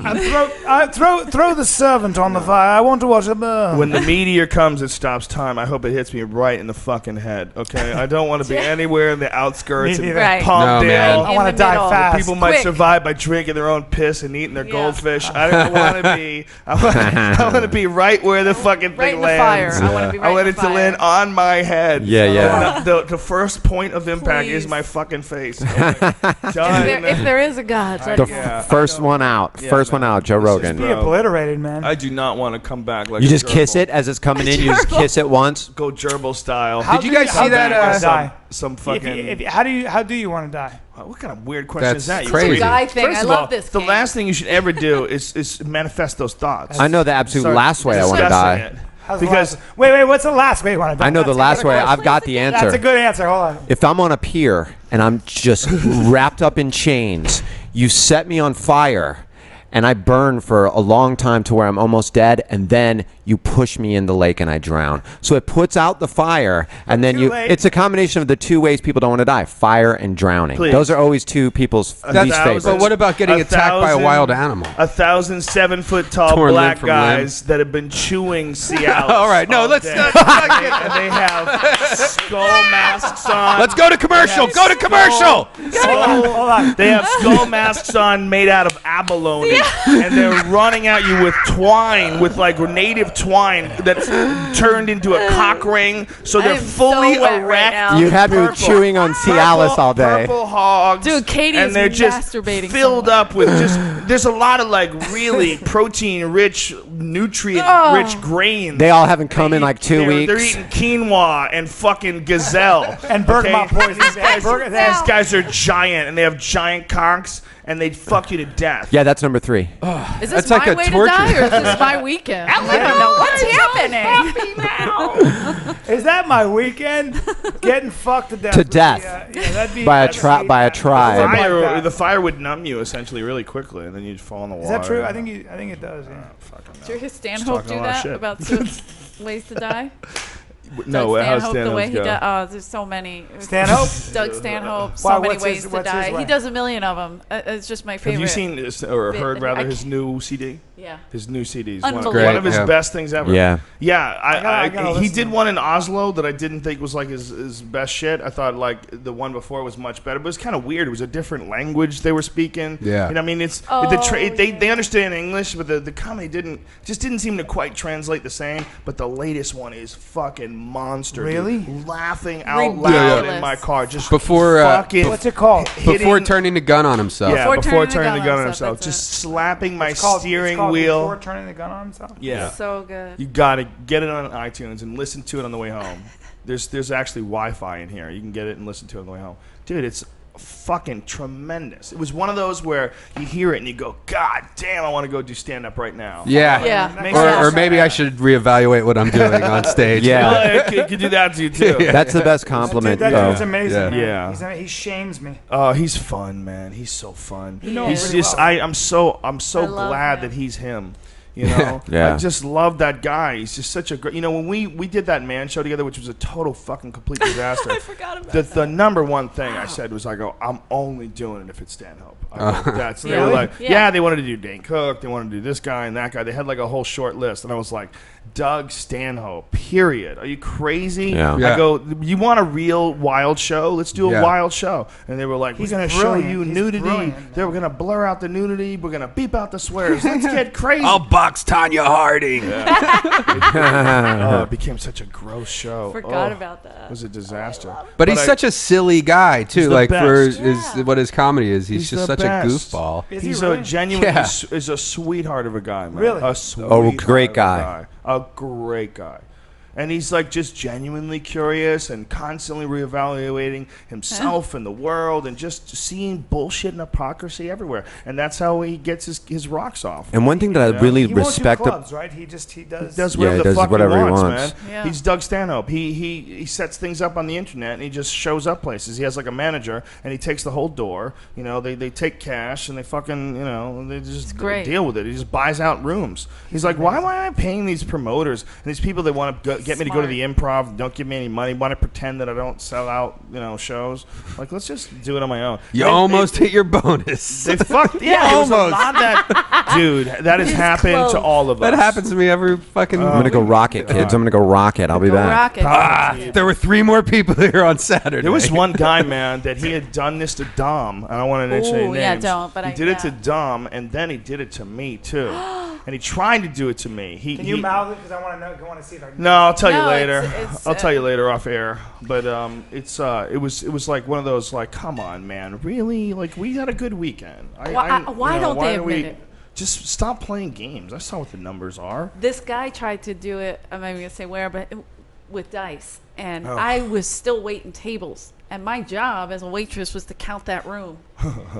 And throw the servant on the fire. I want to watch it burn. When the meteor comes, it stops time. I hope it hits me right in the fucking head. Okay, I don't want to be anywhere in the outskirts Me of neither. Right. Palmdale. No, man. I want to the die middle. fast. People might Quick. survive by drinking their own piss and eating their Yeah. goldfish. I don't want to be. I want to be right where the fucking Right thing in the fire. lands. I want to be right I want in it the to fire. land on my head. Yeah. The first point of impact is Please. my fucking face. If there is a God, let The it go. first one out. Yeah, First one man. out, Joe This is Rogan. Be Bro. obliterated, man. I do not want to come back like You a just kiss gerbil. it as it's coming in. You just kiss it once. Go gerbil style. How Did you do guys how see do that, you wanna some- die? Some If fucking. you- how do you want to die? What kind of weird question is That's that? crazy. It's a guy thing. First I of love all, this the game. last thing you should ever do is manifest those thoughts. I know the absolute Start last way I want to discussing die. it. How's the Because last- wait, what's the last way you want to die? I know the That's a last good way. question. I've got the That's a answer. good answer. Hold on. If I'm on a pier and I'm just wrapped up in chains, you set me on fire, and I burn for a long time to where I'm almost dead, and then you push me in the lake and I drown. So it puts out the fire, and then Too late. it's a combination of the two ways people don't want to die: fire and drowning. Please. Those are always two people's least thousand- favorites. But what about getting attacked by a wild animal? 1,000 7-foot-tall Torn limb black from guys that have been chewing Cialis. All right, no, let's not. And they have skull masks on. Let's go to commercial. Go to commercial. Hold on. They have skull masks on made out of abalone, and they're running at you with twine, with like native twine that's turned into a cock ring, so I they're am fully so wet right erect. now. You had me Purple. chewing on Cialis all day. Purple hogs. Dude, Katie and is they're just masturbating filled somewhere. up with just. There's a lot of like really protein-rich, nutrient-rich grains. They all haven't come in like 2 They're weeks. eating quinoa and fucking gazelle. And bergamot poison. These guys are giant, and they have giant cocks, and they fuck you to death. Yeah, that's number 3. Is this That's my like a way torture. to die, or is this my weekend? I don't know what's happening. Is that my weekend? Getting fucked to death. To death. That'd be, By a that'd tribe. be- By a The tribe. fire, the fire would numb you essentially really quickly, and then you'd fall in the water. Is that true? I think it does. Yeah. Fucking Did you hear Just Stanhope talking do a lot of that shit. about certain ways to die? no. Doug How's Stanhope, the way Stanhope's he go? does. Oh, there's so many. Stanhope? Doug Stanhope. So Why, many what's ways his- to what's his die. way? He does a million of them. It's just my favorite. Have you seen this, or bit heard that rather I his can't- new CD? Yeah. His new CD is Unbelievable. one of his Great, yeah. best things ever. Yeah. Yeah, I gotta he listen did to one in Oslo that I didn't think was like his best shit. I thought like the one before was much better, but it was kind of weird. It was a different language they were speaking. Yeah. You know, I mean, it's Oh, they understand English, but the comedy didn't seem to quite translate the same. But the latest one is fucking monster. dude. Really? Laughing out loud Ridiculous. in my car, just Before, fucking What's it called? Before hitting- turning the gun on himself. Yeah, before turning the turning gun the gun on on himself, himself, that's just slapping my It's called steering Before wheel. turning the gun on himself. Yeah. So good. You gotta get it on iTunes and listen to it on the way home. There's actually Wi-Fi in here. You can get it and listen to it on the way home. Dude, it's fucking tremendous. It was one of those where you hear it and you go, God damn, I want to go do stand-up right now. Yeah. Yeah. Makes Or sense. maybe I should reevaluate what I'm doing on stage. Yeah. Well, it could do that to you too. That's the best compliment. Dude, though. that's amazing. Yeah. Man. Yeah. He shames me. Oh, he's fun, man. He's so fun. know He's him pretty just well. I'm so I love glad him. that he's him. You know, Yeah. I just love that guy. He's just such a great. You know, when we did that Man show together, which was a total fucking complete disaster. I forgot about that. The number one thing I said was, I go, I'm only doing it if it's Stanhope. I go, That's they were Really? like, Yeah. yeah, they wanted to do Dane Cook, they wanted to do this guy and that guy. They had like a whole short list, and I was like, Doug Stanhope. Period. Are you crazy? Yeah. Yeah. I go, you want a real wild show? Let's do a Yeah. wild show. And they were like, He's we're gonna show brilliant. you He's nudity. brilliant, They were gonna blur out the nudity. We're gonna beep out the swears. Let's get crazy. I'll buy box Tanya Harding. It became such a gross show. Forgot about that. It was a disaster. But he's such a silly guy too. He's the Like for best. what his comedy is, he's just the such best. a goofball. Is he He's really? a genuine. Yeah. He's a sweetheart of a guy, man. Really? A sweetheart great of guy. A great guy. And he's like just genuinely curious and constantly reevaluating himself and the world and just seeing bullshit and hypocrisy everywhere. And that's how he gets his rocks off. And one thing that I really He won't respect do clubs, right? He does. He does Yeah, whatever he the does fuck whatever he he wants, wants. man. Yeah. He's Doug Stanhope. He sets things up on the internet and he just shows up places. He has like a manager and he takes the whole door. You know, they take cash and they fucking, you know, they just great. deal with it. He just buys out rooms. He's like, why am I paying these promoters and these people that want to get me to go to the improv, don't give me any money, want to pretend that I don't sell out, you know, shows? Like, let's just do it on my own. You almost hit your bonus. They fucked. Yeah, there was a almost. lot that, dude. That has happened to all of us. That happens to me every fucking. I'm gonna go rock it, kids. I'm gonna go rock it. I'll be Go back. Rocket. There were 3 more people here on Saturday. There was one guy, man, that he had done this to Dom. I don't want to mention any Ooh, names. yeah, don't, but he I- did it to yeah. Dom, and then he did it to me too. And he tried to do it to me. Can you mouth it? Because I want to know. I want to see if I can. No, I'll tell you No, later. it's, I'll tell you later off air. But it was like one of those like, come on, man, really? Like we had a good weekend. Why don't they admit it? Just stop playing games. I saw what the numbers are. This guy tried to do it. I'm not even gonna say where, but with dice, and I was still waiting tables. And my job as a waitress was to count that room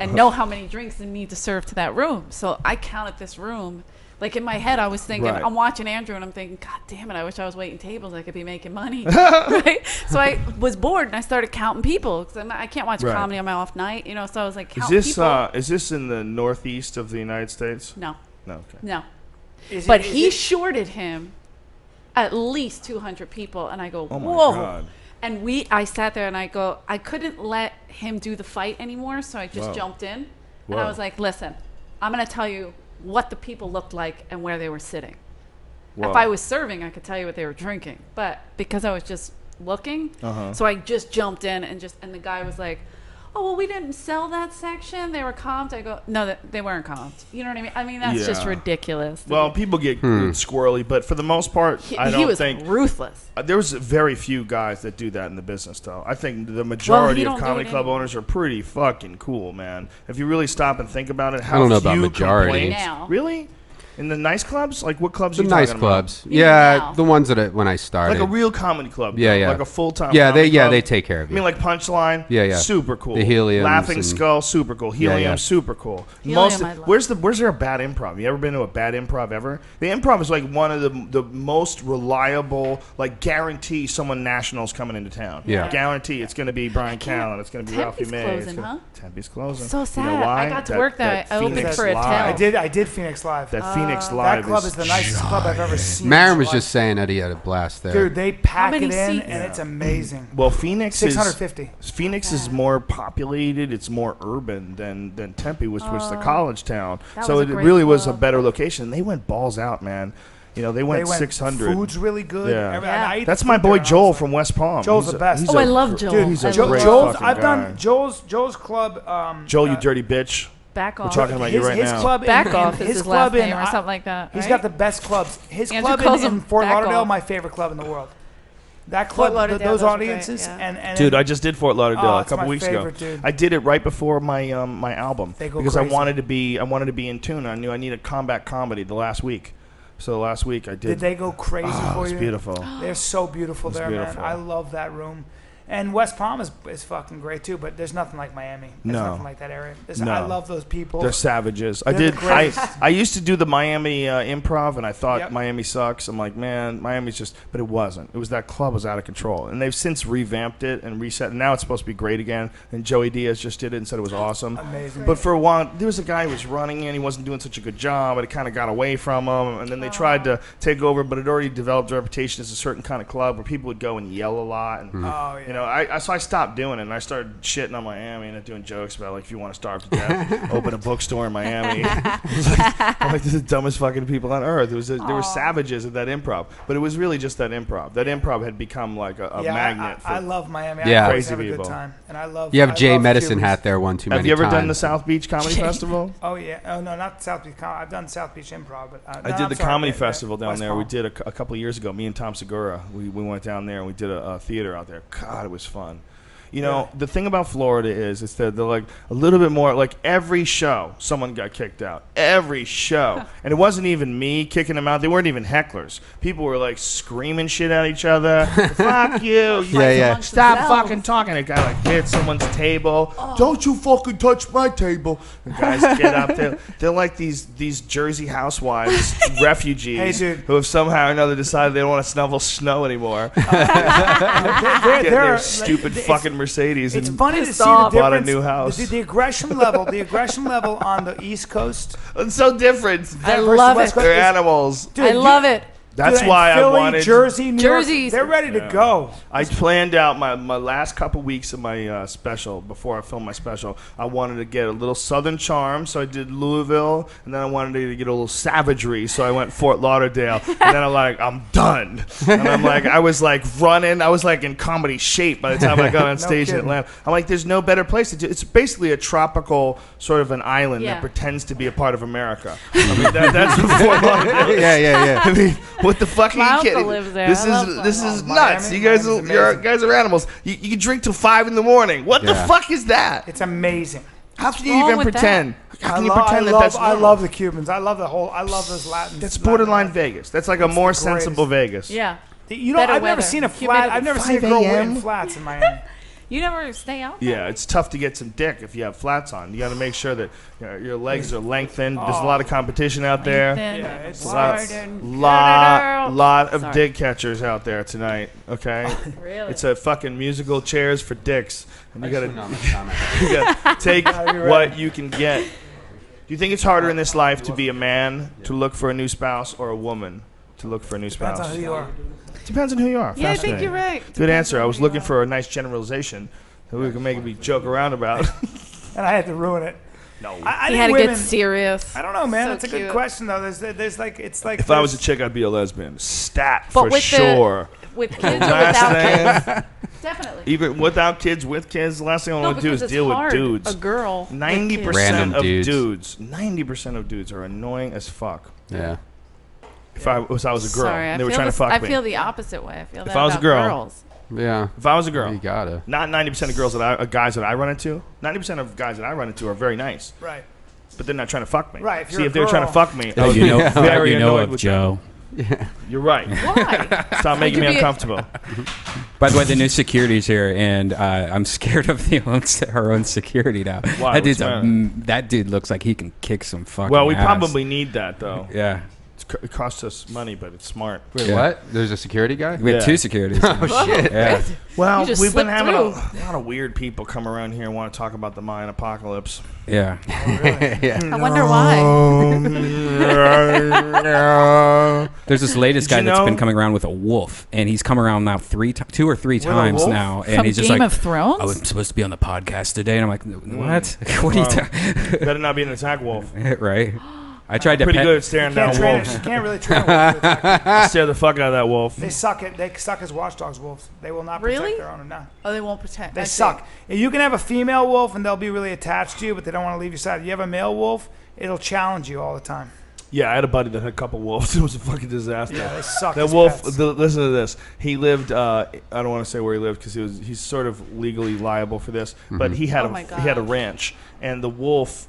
and know how many drinks they need to serve to that room. So I counted this room. Like in my head, I was thinking, Right. I'm watching Andrew, and I'm thinking, God damn it, I wish I was waiting tables. I could be making money, right? So I was bored, and I started counting people because I can't watch Right. comedy on my off night, you know. So I was like, Is counting people. this in the northeast of the United States? No, No. Okay. no. Is But it- is he it- shorted him at least 200 people, and I go, Oh my whoa. God. And I sat there and I go, I couldn't let him do the fight anymore, so I just Whoa. jumped in. And Whoa. I was like, listen, I'm going to tell you what the people looked like and where they were sitting. Whoa. If I was serving, I could tell you what they were drinking. But because I was just looking, so I just jumped in and the guy was like, oh, well, we didn't sell that section. They were comped. I go, no, they weren't comped. You know what I mean? I mean, that's just Yeah. ridiculous. Well, people get squirrely, but for the most part, I he don't was think ruthless. there was very few guys that do that in the business, though. I think the majority don't of do comedy it club anymore. owners are pretty fucking cool, man. If you really stop and think about it, how don't know about few majority. complaints- Now. Really? In the nice clubs? Like what clubs The are you nice talking clubs. Even Yeah, now. the ones that when I started. Like a real comedy club. Yeah, though, yeah. Like a full-time Yeah, comedy club. they take care of I you. mean, like Punchline. Yeah, yeah. Super cool. The Heliums Laughing and- Skull, super cool. Helium, yeah. super cool. Helium, I love. Where's there a bad improv? You ever been to a bad improv ever? The improv is like one of the most reliable, like guarantee someone national's coming into town. Yeah. Guarantee it's going to be Brian Callen. It's going to be Ralphie Tempe's May. closing, huh? Tempe's closing. So You know sad. why? I got to work there. I opened Phoenix for a Live. tell. I did Phoenix Live. That Phoenix That Live club is the nicest club I've ever seen. Marin in was my just life. saying that he had a blast there. Dude, they pack many it in, seats? and it's amazing. Well, Phoenix is 650. Phoenix is more populated. It's more urban than Tempe, which was the college town. That So was it a great really was a club. better location. They went balls out, man. You know, they went 600. Food's really good. Yeah. I eat That's the my food boy there, and I Joel was from West Palm. Joel's He's the best. he's Oh, I love Joel. Dude, he's a I like, love great Joel's. fucking I've guy. done Joel's club. Joel, you dirty bitch. Back We're off. talking about you right his now. club. Back in, off is his his club last in, name or something like that. He's right? got the best clubs. His Andrew club calls in him Fort Back Lauderdale, Off. my favorite club in the world. That Fort club, Lauderdale, those those are great, audiences, yeah. and Dude, I just did Fort Lauderdale Oh, a it's couple my weeks favorite, ago. dude. I did it right before my my album They go because crazy. I wanted to be in tune. I knew I needed combat comedy the last week. So last week I did. Did they go crazy Oh, for it's you? beautiful. They're so beautiful It's there, beautiful. man. I love that room. And West Palm is fucking great too, but there's nothing like Miami. There's No. nothing like that area. No. I love those people. They're savages. They're the greatest. I used to do the Miami improv, and I thought Yep. Miami sucks. I'm like, man, Miami's just, but it wasn't. It was that club was out of control, and they've since revamped it and reset. And now it's supposed to be great again. And Joey Diaz just did it and said it was awesome. Amazing. But for a while, there was a guy who was running and he wasn't doing such a good job, but it kind of got away from him. And then they tried to take over, but it already developed a reputation as a certain kind of club where people would go and yell a lot. And, Oh yeah. You know, so I stopped doing it, and I started shitting on Miami and doing jokes about, like, if you want to starve to death, open a bookstore in Miami. I'm like, this is the dumbest fucking people on earth. There were savages at that improv, but it was really just that improv. That improv had become like a magnet. I love Miami. Yeah. I always Crazy have a people. good time, and I love. You have I Jay love Medicine Cubans. hat there one too many Have you ever times. done the South Beach Comedy Festival? Oh yeah. Oh no, not South Beach. I've done South Beach Improv, but I did the comedy festival down there. We did a couple of years ago. Me and Tom Segura. We went down there and we did a theater out there. God, it was fun. You know, the thing about Florida is that they're like a little bit more like every show someone got kicked out. Every show. And it wasn't even me kicking them out. They weren't even hecklers. People were like screaming shit at each other. Fuck you. Stop fucking talking. A guy like hit someone's table. Don't you fucking touch my table. The guys get up there. They're like these Jersey housewives, refugees, who have somehow or another decided they don't want to snuffle snow anymore. Get their stupid fucking Mercedes. It's and funny to see the bought a difference. new house. The aggression level on the East Coast. It's so different. I love it. They're animals. Dude, I love it. That's Dude, why Philly, I wanted Jersey, New York, Jerseys. they're ready to go. I planned out my last couple weeks of my special. Before I filmed my special, I wanted to get a little Southern charm, so I did Louisville, and then I wanted to get a little savagery, so I went Fort Lauderdale, and then I'm like, I'm done. And I'm like, I was like running, I was like in comedy shape by the time I got on stage in Atlanta. I'm like, there's no better place to do. It's basically a tropical sort of an island that pretends to be a part of America. I mean, that's what Fort Lauderdale is. Yeah. I mean, what the fuck are you kidding? Lives there. This I is nuts. You guys are animals. You can drink till 5 in the morning. What the fuck is that? It's amazing. How can you even pretend? How can you pretend that's I normal? love the Cubans. I love those Latins. That's borderline Vegas. That's like a more sensible Vegas. Yeah. You know, Better I've never weather. seen a Humidity. flat. I've never seen a 5 girl a.m.? wearing flats in Miami. You never stay out there? Yeah, it's tough to get some dick if you have flats on. You got to make sure that your legs are lengthened. There's a lot of competition out there. Yeah, it's Lot of dick catchers out there tonight. Okay, Really? it's a fucking musical chairs for dicks, and you gotta take what you can get. Do you think it's harder in this life to be a man to look for a new spouse or a woman to look for a new spouse? Depends on who you are. Depends on who you are. Yeah, I think you're right. Good answer. I was looking for a nice generalization that we can maybe joke around about. And I had to ruin it. No. I He think had to women, get serious. I don't know, man. So It's a good cute. question though. There's like it's like. If I was a chick, I'd be a lesbian. Stat But for with sure. With kids or Last without thing, kids? Definitely. even without kids, with kids, the last thing I No, want to do because is it's deal with hard. dudes. A girl. 90% Random of dudes. 90% of dudes are annoying as fuck. Yeah. If I was a girl, Sorry, and they were trying to fuck I me. feel the opposite way. I feel that If I was a about girl- girls. Yeah. If I was a girl, You gotta. not 90% of guys that I run into. 90% of guys that I run into are very nice, right. but they're not trying to fuck me. Right, if See, you're if a they were trying to girl- fuck me, I That would you be know, very that you know annoyed of with Joe. them. You're right. Why? Stop making me could be- uncomfortable. By the way, the new security's here, and I'm scared of her own security now. Why? That dude's What's the matter? that dude looks like he can kick some fucking Well, we ass. probably need that though. Yeah. It costs us money, but it's smart. Wait, Yeah. what? There's a security guy? We have Yeah. 2 securities. Oh, shit. Yeah. Well, You just we've been slipped having through. a lot of weird people come around here and want to talk about the Mayan apocalypse. Yeah. Yeah. I wonder why. There's this latest Did guy you that's been know- coming around with a wolf, and he's come around now 2 or 3 a times wolf? now, and From he's just Game like, of Thrones? "I was supposed to be on the podcast today," and I'm like, "What? What are you talking?" Better not be an attack wolf. Right? I tried to Pretty pet. good at staring down Can't train it. wolves. You can't really train a wolf to attack. I'll stare the fuck out of that wolf. They suck as watchdogs. Wolves. They will not protect Really? their own. No. Oh, they won't protect. They I see. suck. You can have a female wolf and they'll be really attached to you, but they don't want to leave your side. You have a male wolf, it'll challenge you all the time. Yeah, I had a buddy that had a couple wolves. It was a fucking disaster. Yeah, they suck. That as wolf. pets. Listen to this. He lived. I don't want to say where he lived because he's sort of legally liable for this. But he had Oh my he had a God. ranch, and the wolf.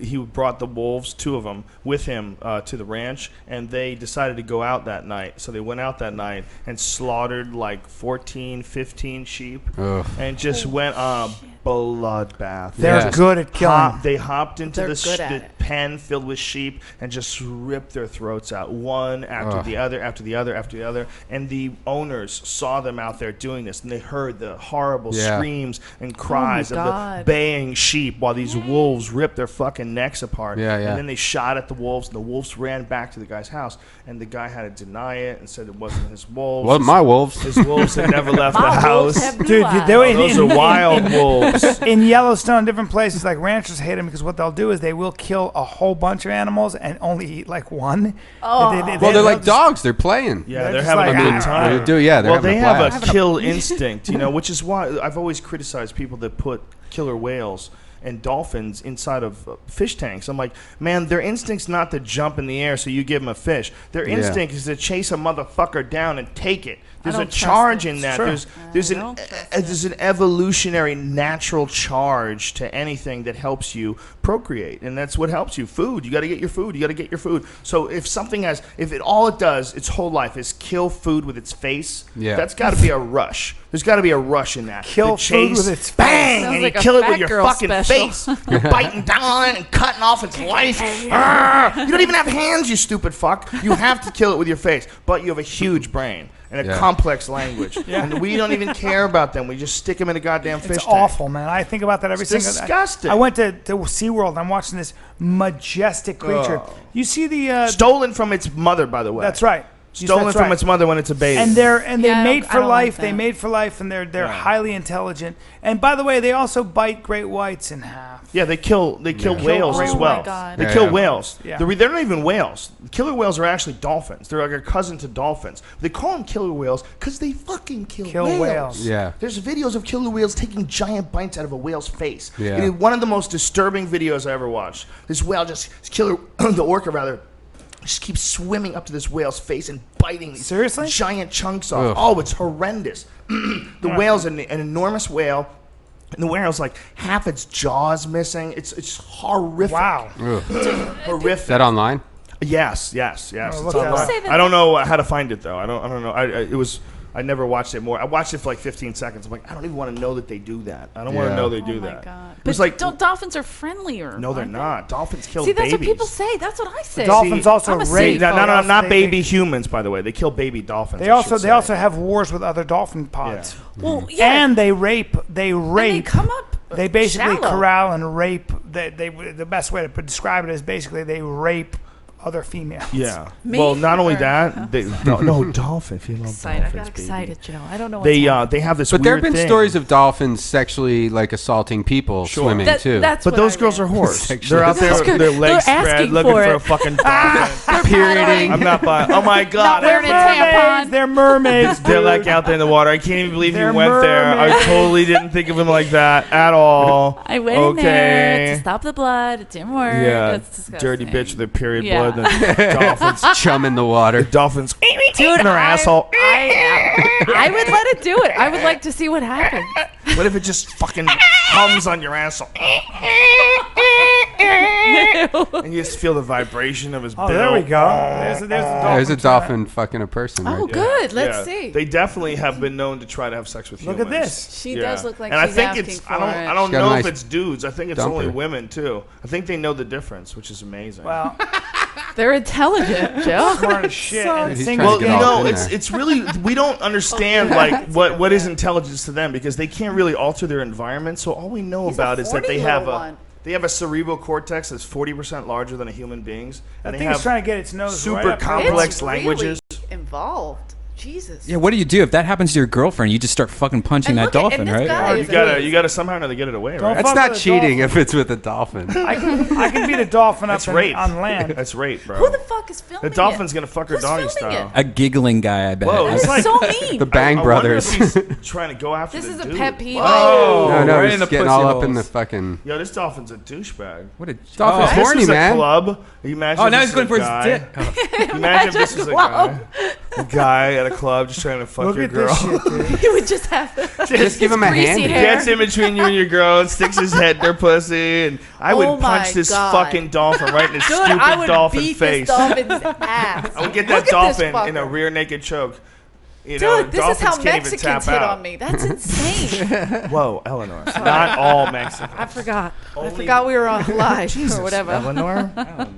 He brought the wolves, 2 of them, with him to the ranch, and they decided to go out that night. So they went out that night and slaughtered like 14, 15 sheep, Ugh. and just went on a bloodbath. They're Yeah. good at killing. They hopped into They're the good at the it. pen filled with sheep and just rip their throats out, one after the other, after the other, after the other. And the owners saw them out there doing this, and they heard the horrible screams and cries of the baying sheep while these wolves ripped their fucking necks apart. And then they shot at the wolves, and the wolves ran back to the guy's house, and the guy had to deny it and said it wasn't his wolves. Wasn't my wolves. His wolves had never left the house. Dude, those are wild wolves. In Yellowstone, different places, like ranchers hate them because what they'll do is they will kill a whole bunch of animals and only eat like one. They're like dogs. They're playing. Yeah, they're having a good time. They have a kill instinct, which is why I've always criticized people that put killer whales and dolphins inside of fish tanks. I'm like, man, their instinct's not to jump in the air so you give them a fish. Their instinct is to chase a motherfucker down and take it. There's a charge in that. There's an evolutionary natural charge to anything that helps you procreate, and that's what helps you. Food. You got to get your food. You got to get your food. So if something has, all it does its whole life is kill food with its face, that's got to be a rush. There's got to be a rush in that. Kill food with its face. Bang, and you kill it with your fucking face. You're biting down on it and cutting off its life. You don't even have hands, you stupid fuck. You have to kill it with your face, but you have a huge brain and a complex language. And we don't even care about them. We just stick them in a goddamn fish tank. It's awful, man. I think about that every single day. It's disgusting. I went to SeaWorld, and I'm watching this majestic creature. You see the... stolen from its mother, by the way. That's right. Stolen from its mother when it's a baby. And they mate for life. They mate for life, and they're highly intelligent. And by the way, they also bite great whites in half. Yeah, they kill whales as well. They kill whales. They're not even whales. Killer whales are actually dolphins. They're like a cousin to dolphins. They call them killer whales because they fucking kill whales. Yeah. There's videos of killer whales taking giant bites out of a whale's face. Yeah. It is one of the most disturbing videos I ever watched. This whale the orca rather, just keeps swimming up to this whale's face and biting these giant chunks off. Oh, it's horrendous. The whale's an enormous whale, and the whale's like half its jaw's missing. It's horrific. Wow. Horrific. Is that online? Yes. It's look online. I don't know how to find it though. I don't know. I never watched it more. I watched it for like 15 seconds. I'm like, I don't even want to know that they do that. I don't want to know they do that. God. But like, dolphins are friendlier. No, they're not. Dolphins kill See, babies. that's what people say. That's what I say. Dolphins also rape. Not baby humans, by the way. They kill baby dolphins. They also have wars with other dolphin pods. Yeah. Well, yeah. And they rape. And they come up. They basically shallow. corral and rape. The best way to describe it is basically they rape other females. Yeah. Well, not only that, dolphin, female dolphins. I got excited, Joe. I don't know. They have this. But there have weird been thing. stories of dolphins sexually assaulting people swimming too. But those girls are whores. They're out there with their legs spread, looking for a fucking dolphin. Perioding. I'm not buying. Oh my god. Not wearing a tampon. They're mermaids. They're like out there in the water. I can't even believe you went there. I totally didn't think of them like that at all. I went in there to stop the blood. It didn't work. Yeah. That's disgusting. Dirty bitch with their period blood. And dolphins chum in the water. Dolphins Dude, in her asshole. I would let it do it. I would like to see what happens. What if it just fucking hums on your asshole? And you just feel the vibration of his bill. There we go. There's a dolphin fucking a person. Oh, right good. Let's see. They definitely have been known to try to have sex with humans. Look at this. She does look like and she's I think asking for I don't She's got know a if nice it's dudes. I think it's only women too. I think they know the difference, which is amazing. Well, they're intelligent, Joe. smart as shit. And He's single trying to get all in it's really we don't understand like what is intelligence to them because they can't really alter their environment. So all we know about is that they have a cerebral cortex that's 40% larger than a human being's. And That they thing's have trying to get its nose super right up complex It's languages. Really involved. Jesus. Yeah, what do you do if that happens to your girlfriend? You just start fucking punching that dolphin, right? You gotta somehow or another get it away, right? That's not cheating if it's with a dolphin. I can beat a dolphin up That's rape. on land. That's rape, bro. Who the fuck is filming The dolphin's it? gonna fuck her Who's doggy filming style. A giggling guy, I bet. Whoa, it's like So mean. The Bang I Brothers. wonder if he's trying to go after This the is a dude. pet peeve. Whoa. No, right he's in the getting pussy all up in holes. the fucking. Yo, this dolphin's a douchebag. What a Dolphin's This horny, is a man. club. You imagine now this he's going is for a his guy. dick. You imagine if this is a guy at a club just trying to fuck Look your at girl. this shit, dude. You would just have Just give him a greasy hand. hair. Gets in between you and your girl and sticks his head in their pussy. And I would Oh my punch this God. fucking dolphin right in his Dude, stupid I would dolphin beat face. this dolphin's ass. I would get Look that at this dolphin in a fucker. rear naked choke. You know, Dude, this is how dolphins can't even Mexicans tap hit out. on me. That's insane. Whoa, Eleanor. Not all Mexicans. I forgot. I Only- forgot we were on live or whatever. Eleanor? I don't know.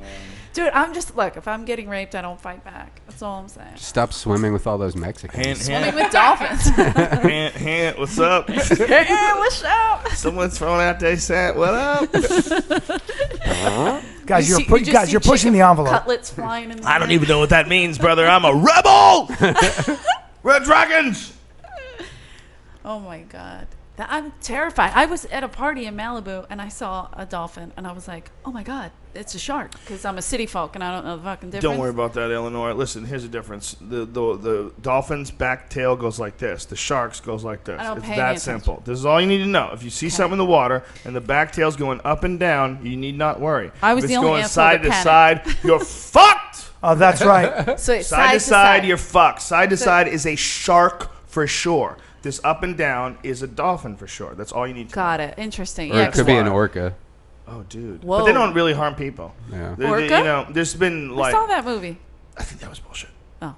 Dude, I'm just look. If I'm getting raped, I don't fight back. That's all I'm saying. Stop swimming with all those Mexicans. Swimming with dolphins. What's up? Hey, what's up? Someone's throwing out their set. What up? Guys, You you're see- you just see you're pushing chicken the envelope. Cutlets flying in the I don't air. even know what that means, brother. I'm a rebel. Red Dragons. Oh my god. I'm terrified. I was at a party in Malibu and I saw a dolphin and I was like, oh my god, it's a shark because I'm a city folk and I don't know the fucking difference. Don't worry about that, Eleanor. Listen, here's the difference. The dolphin's back tail goes like this. The shark's goes like this. I don't It's pay that any simple. This is all you need to know. If you see something in the water and the back tail's going up and down, you need not worry. I was if the it's only going asshole side that to side, you're fucked. Oh, that's right. So it's Side to side, you're fucked. Side to side is a shark for sure. This up and down is a dolphin for sure. That's all you need to Got it. Interesting. Or Yeah. it could be an why. orca. Oh, dude. Whoa. But they don't really harm people. Yeah. Orca? You know, there's been I like. saw that movie. I think that was bullshit. Oh.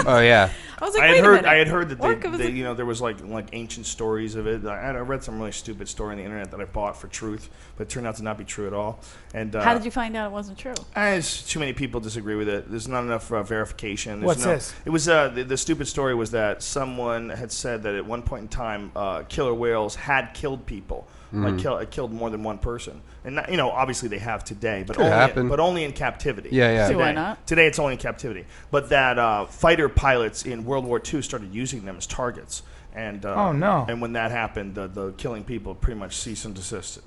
Oh yeah. I was like, I wait had a heard. minute. I had heard that Orca was they a- you know, there was like ancient stories of it. I read some really stupid story on the internet that I bought for truth, but it turned out to not be true at all. And How did you find out it wasn't true? Too many people disagree with it. There's not enough verification. What's this? It was the stupid story was that someone had said that at one point in time, killer whales had killed people, killed more than one person, and not, obviously they have today, but Could happen. only in captivity. Yeah, yeah. See, why Today. not? Today it's only in captivity. But that fighter pilots in World War II started using them as targets. And Oh, no. And when that happened, the killing people pretty much ceased and desisted.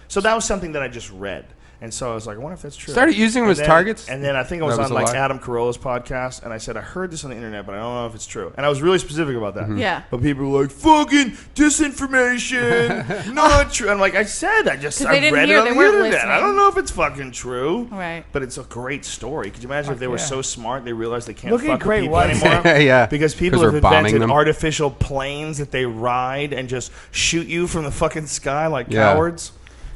So that was something that I just read. And so I was like, I wonder if that's true. Started using them And as targets? And then I think I was That was on a like lie? Adam Carolla's podcast, and I said, I heard this on the internet, but I don't know if it's true. And I was really specific about that. Yeah. But people were like, fucking disinformation, not true. I'm like, I said, I 'Cause they didn't read hear, it on they the weren't internet. listening. I don't know if it's fucking true. Right. But it's a great story. Could you imagine if they were yeah. so smart they realized they can't Look at fuck with Great people White. anymore? Yeah. Because people 'Cause have we're bombing invented them. artificial planes that they ride and just shoot you from the fucking sky like Yeah. cowards.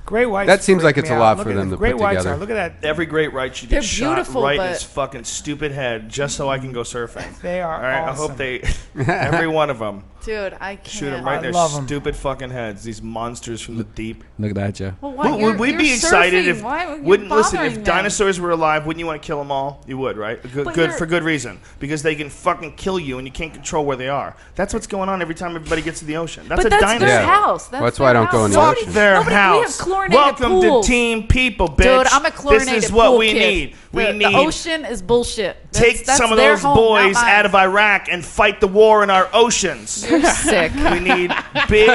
Great whites. That seems freak like it's me a out. lot Look for at them the to great put whites together. Are. Look at that. Every great right should They're get shot beautiful, right in but- his fucking stupid head just so I can go surfing. They are All right, I awesome. hope they, every one of them, Dude, I can't. shoot them right in their love 'em. stupid fucking heads. These monsters from the deep. Look at that, Joe. Well, why? Would we You're be excited surfing. if Why are you wouldn't listen bothering if them? dinosaurs were alive? Wouldn't you want to kill them all? You would, right? Good, But good you're- for good reason because they can fucking kill you and you can't control where they are. That's what's going on every time everybody gets to the ocean. That's But a that's dinosaur. their Yeah. house. That's why I don't go in the Fuck ocean. their Nobody- house. we have chlorinated Welcome pools. to Team People, bitch. Dude, I'm a chlorinated This is what pool we kid. need. We The need ocean is bullshit. take That's some of their those home, boys not mine. out of Iraq and fight the war in our oceans. You're sick. We need big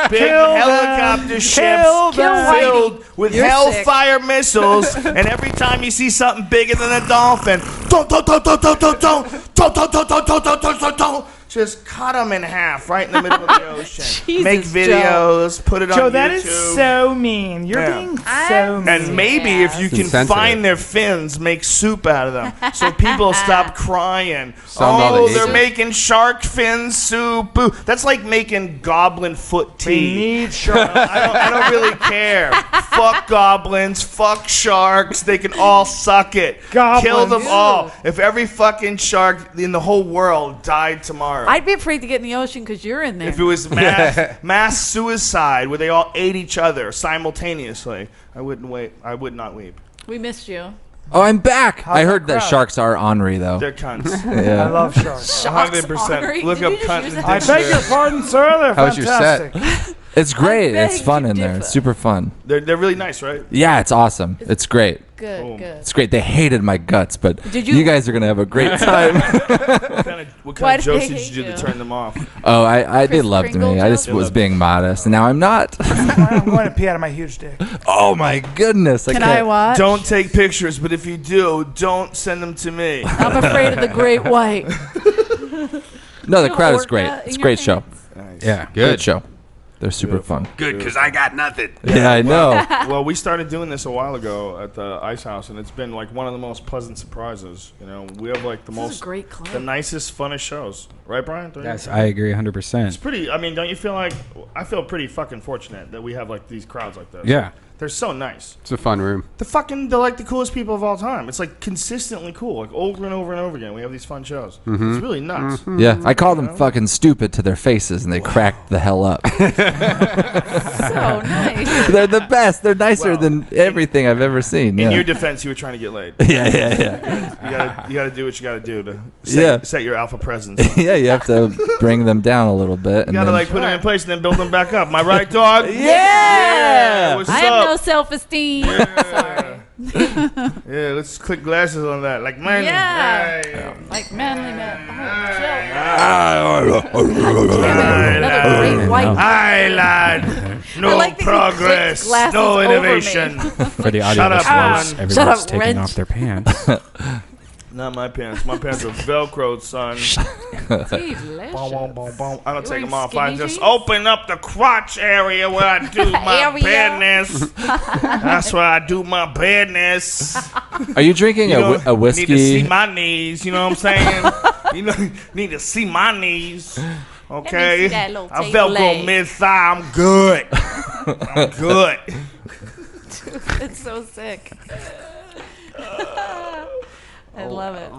helicopter ships Kill them. filled with You're hellfire missiles, and every time you see something bigger than a dolphin, just cut them in half right in the middle of the ocean. Jesus, Make videos, put it on Joe, YouTube. that is so mean. You're Yeah. being I'm so mean. And maybe if you It's can insensitive. find their fins, make soup out of them, so people stop crying. Sound all Oh, the they're Asian. making shark fin soup. Boo. That's like making goblin foot We tea. need shark. I don't really care. Fuck goblins. Fuck sharks. They can all suck it. Goblins. Kill them Ew. all. If every fucking shark in the whole world died tomorrow. I'd be afraid to get in the ocean because you're in there. If it was mass suicide where they all ate each other simultaneously, I wouldn't wait. I would not weep. We missed you. Oh, I'm back. How's I that heard that crowd? sharks are ornery, though. They're cunts. Yeah. I love sharks. 100%. Sorry. Look Did up you just cunt use in the that? I beg your pardon, sir. They're How was your set? fantastic. It's great. I It's beg fun you in there. differ. It's super fun. They're really nice, right? Yeah, it's awesome. It's great. Good, Boom. good. It's great. They hated my guts, but Did you you- guys are going to have a great time. What Why kind of do they jokes did hate you do to you? turn them off? Oh, they Chris loved Kringle me. I just joke? was being modest, and now I'm not. I'm going to pee out of my huge dick. Oh my goodness! Can can't. I watch? Don't take pictures, but if you do, don't send them to me. I'm afraid of the great white. No, the You crowd is orca great. in It's a your great show. Nice. Yeah, Good. show. They're super fun. Good, because I got nothing. Yeah, I know. Well, we started doing this a while ago at the Ice House, and it's been like one of the most pleasant surprises. You know, we have like the This is most, a great club. the nicest, funnest shows, right, Brian? Don't you Yes, think? I agree It's 100%. pretty. I mean, don't you feel like I feel pretty fucking fortunate that we have like these crowds like this? Yeah. They're so nice. It's a fun room. They're like the coolest people of all time. It's like consistently cool, like over and over and over again. We have these fun shows. Mm-hmm. It's really nuts. Mm-hmm. Yeah, I call them fucking stupid to their faces, and they crack the hell up. So nice. They're the best. They're nicer than everything I've ever seen. In Yeah. your defense, you were trying to get laid. Yeah. You gotta do what you gotta do to set your alpha presence. Yeah, you have to bring them down a little bit. You gotta like put them in place and then build them back up. Am I right, dog? Yeah. What's I up? have no self-esteem. Sorry. Yeah, let's click glasses on that. Like man. Yeah. Like manly man. Another great white. Aye, lad. No like that you progress. click glasses No over innovation. For the audio Shut up, listeners, woman. everyone's Shut up, taking wrench. off their pants. Not my pants. My pants are Velcroed, son. Delicious. Boom, boom, boom, boom. I don't take wearing them off. I skinny just jeans? open up the crotch area where I do my Area. business. That's where I do my business. Are you drinking a whiskey? You need to see my knees. You know what I'm saying? You need to see my knees. Okay? see that little I table Velcro leg. mid-thigh. I'm good. I'm good. It's so sick. I love it.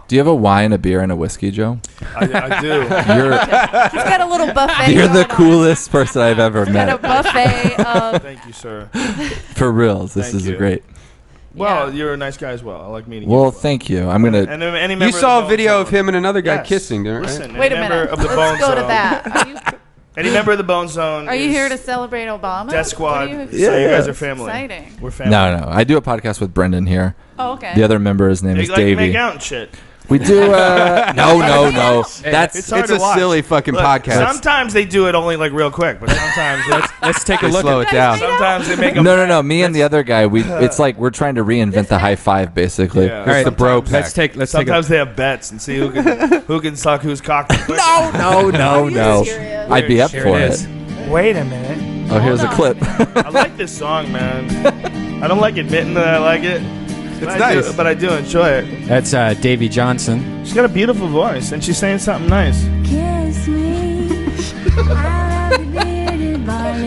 Do you have a wine, a beer, and a whiskey, Joe? I do. He's got a little buffet. You're the going on. coolest person I've ever He's got a met. buffet of. Thank you, sir. For reals, this Thank is you. great. Well, Yeah. you're a nice guy as well. I like meeting you. Well, thank you. I'm gonna. And then any member You of the saw a Bone video of Zone. him and another guy Yes. kissing, didn't you? Listen, Wait a any member minute. of the Let's Bone go to Zone. that. Any member of the Bone Zone. Are you is here to celebrate Obama? Death Squad. What are So you- you guys are family. Exciting. We're family. No. I do a podcast with Brendon here. Oh, okay. The other member, his name They is like Davey. make out and shit. We do. No. That's It's hard It's to a watch. silly fucking Look, podcast. Sometimes they do it only like real quick, but sometimes Let's take a They look slow at it down. sometimes they make them. No. Me and the other guy. It's like we're trying to reinvent the high five, basically. Yeah. It's the bro Let's pack. take a Sometimes they have bets and see who can suck whose cock. No. serious? I'd be up Here for it it. is. Wait a minute. Oh, here's a Hold clip. I like this song, man. I don't like admitting that I like it. It's I nice. do, but I do enjoy it. That's Davy Johnson. She's got a beautiful voice, and she's saying something nice. Kiss me. I love the bearded barley.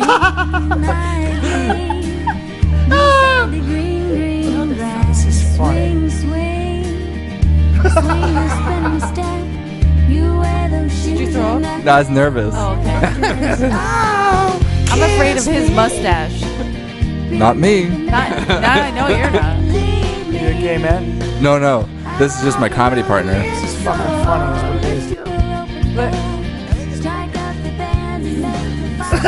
My the green grass. This is funny. Swing. Swing the spinning step. You wear those shoes. Did you throw up? and No, I was nervous. Oh, okay. Oh, I'm afraid of his mustache. Not me. Not, I know you're not. You a gay man? No. This is just my comedy partner. This is fucking funny. Is what it is. But strike up the band and make the fire.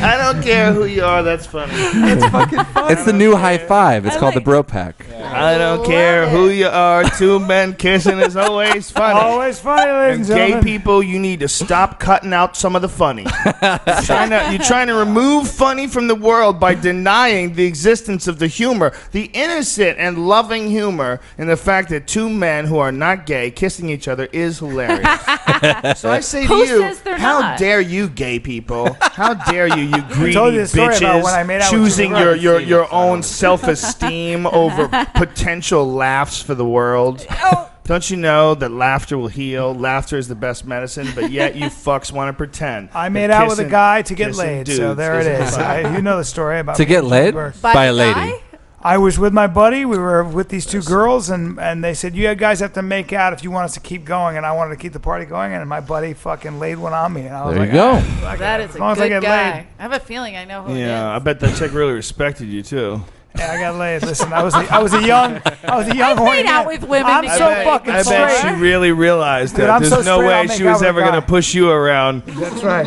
I don't care who you are. That's funny. It's the new high five. It's I called the like- Bro Pack. I don't care who you are. Two men kissing is always funny. Always funny, ladies And and gay gentlemen. people, you need to stop cutting out some of the funny. You're trying to remove funny from the world by denying the existence of the humor, the innocent and loving humor, and the fact that two men who are not gay kissing each other is hilarious. So I say to Who you, says they're how not? dare you, gay people? How dare you greedy told you the story about when I bitches, made out with choosing your your own self-esteem over potential laughs for the world? Don't you know that laughter will heal? Laughter is the best medicine, but yet you fucks want to pretend. I that made out with a kissing- guy to get kissing laid, so dudes there it isn't is. fun. You know the story about To me get and laid? Birth. By a the lady. guy? I was with my buddy. We were with these two girls, and they said, you guys have to make out if you want us to keep going. And I wanted to keep the party going, and my buddy fucking laid one on me. And I was There like, you go. That is as a long as I good get guy. laid. I have a feeling I know who Yeah, I it is. bet that chick really respected you too. Yeah, I got laid. Listen, I was a young horny made out man. with women I'm to so get laid. fucking I bet straight. she really realized Dude, that I'm there's so no straight, I'll way make she out was with a ever going to guy. push you around. That's right.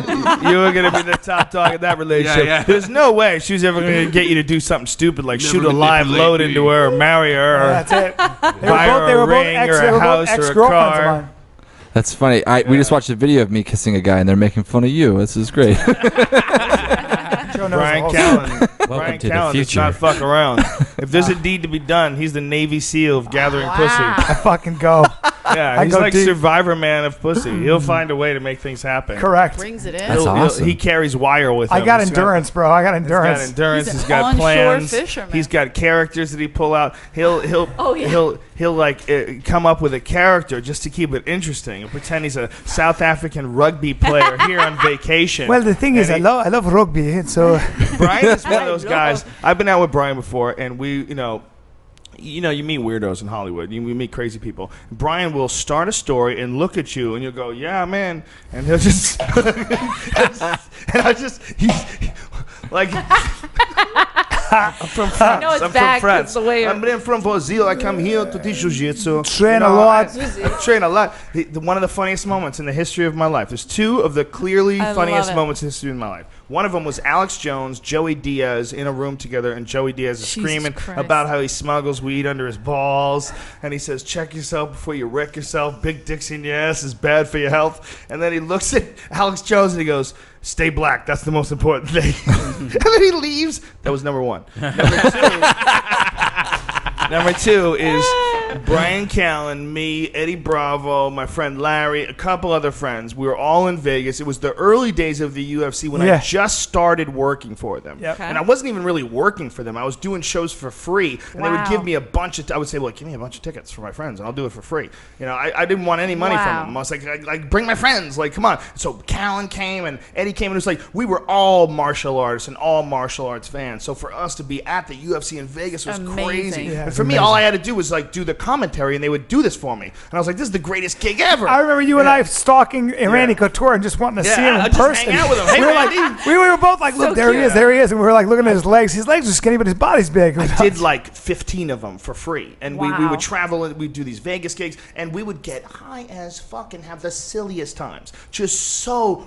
You were going to be the top dog in that relationship. Yeah. There's no way she was ever going to get you to do something stupid like Never shoot a live manipulate load me. into her or marry her. Or That's it. buy her a ring or a house or a ex-girlfriends of car. mine. That's funny. We just watched a video of me kissing a guy, and they're making fun of you. This is great. Joe knows Brian the whole Callen. Welcome Brian to the Callen does future. not fuck around. If there's a deed to be done, he's the Navy SEAL of gathering pussy. I fucking go. Yeah, I he's go like deep. Survivor Man of pussy. He'll find a way to make things happen. Correct. Brings it in. That's awesome. He carries wire with him. I got He's endurance, bro. I got endurance. He's got endurance. He's an He's got onshore plans. fisherman. He's got characters that he pull out. He'll Oh, yeah. he'll like come up with a character just to keep it interesting and pretend he's a South African rugby player here on vacation. Well, the thing is, I love rugby, so Bryan is one of those guys. I've been out with Bryan before, and we, you meet weirdos in Hollywood. We meet crazy people. Bryan will start a story and look at you, and you'll go, "Yeah, man," and he'll just, he's like. I'm from France. know it's I'm bad from 'cause France. the way you're- I'm from Brazil. I come here to teach jiu-jitsu. train a lot. Train a lot. One of the funniest moments in the history of my life. There's two of the clearly I funniest love it. moments in the history of my life. One of them was Alex Jones, Joey Diaz in a room together, and Joey Diaz is Jesus screaming Christ. about how he smuggles weed under his balls, and he says, "Check yourself before you wreck yourself. Big dicks in your ass is bad for your health." And then he looks at Alex Jones and he goes, "Stay black. That's the most important thing." And then he leaves. That was number one. Number two is Bryan Callen, me, Eddie Bravo, my friend Larry, a couple other friends. We were all in Vegas. It was the early days of the UFC when I just started working for them. Yep. Okay. And I wasn't even really working for them. I was doing shows for free. And they would Wow. give me a bunch of... I would say, well, give me a bunch of tickets for my friends, and I'll do it for free. I didn't want any money from Wow. them. I was like, bring my friends. Like, come on. So Callen came, and Eddie came, and it was like, we were all martial artists and all martial arts fans. So for us to be at the UFC in Vegas was Amazing. crazy. Yeah, And for me, all I had to do was like do the commentary, and they would do this for me. And I was like, this is the greatest gig ever. I remember you and I stalking Randy Couture and just wanting to see him in I'd just person. hang out with him. Hey, we, were Randy. like, we were both like, look, So there he cute. is, there he is. And we were like looking at his legs. His legs are skinny, but his body's big. I did like 15 of them for free. And we Wow. would travel, and we'd do these Vegas gigs, and we would get high as fuck and have the silliest times. Just so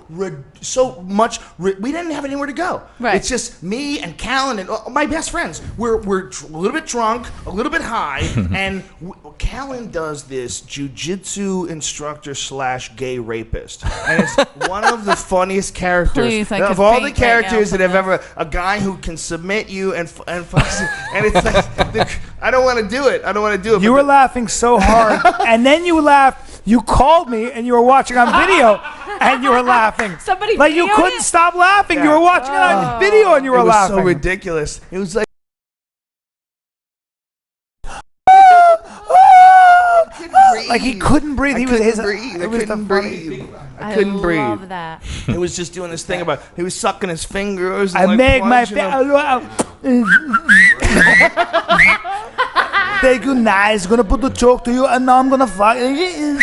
much. We didn't have anywhere to go. Right. It's just me and Callen and my best friends. We're a little bit drunk, a little bit high, and Callen does this jiu-jitsu instructor / gay rapist. And it's one of the funniest characters. Please, I of could all faint the right now characters from that have that. ever... A guy who can submit you and it's like... I don't want to do it. You were laughing so hard, and then you laughed. You called me, and you were watching on video, and you were laughing. Somebody like you videoed couldn't it? stop laughing. Yeah. You were watching it on video, and you were It was laughing. so ridiculous. It was like... Like he couldn't breathe. He was his. It was the funny. I couldn't breathe. love that. He was just doing this thing about he was sucking his fingers. And I like make my plunging them. Thank you, nice. Gonna put the choke to you, and now I'm gonna fuck. And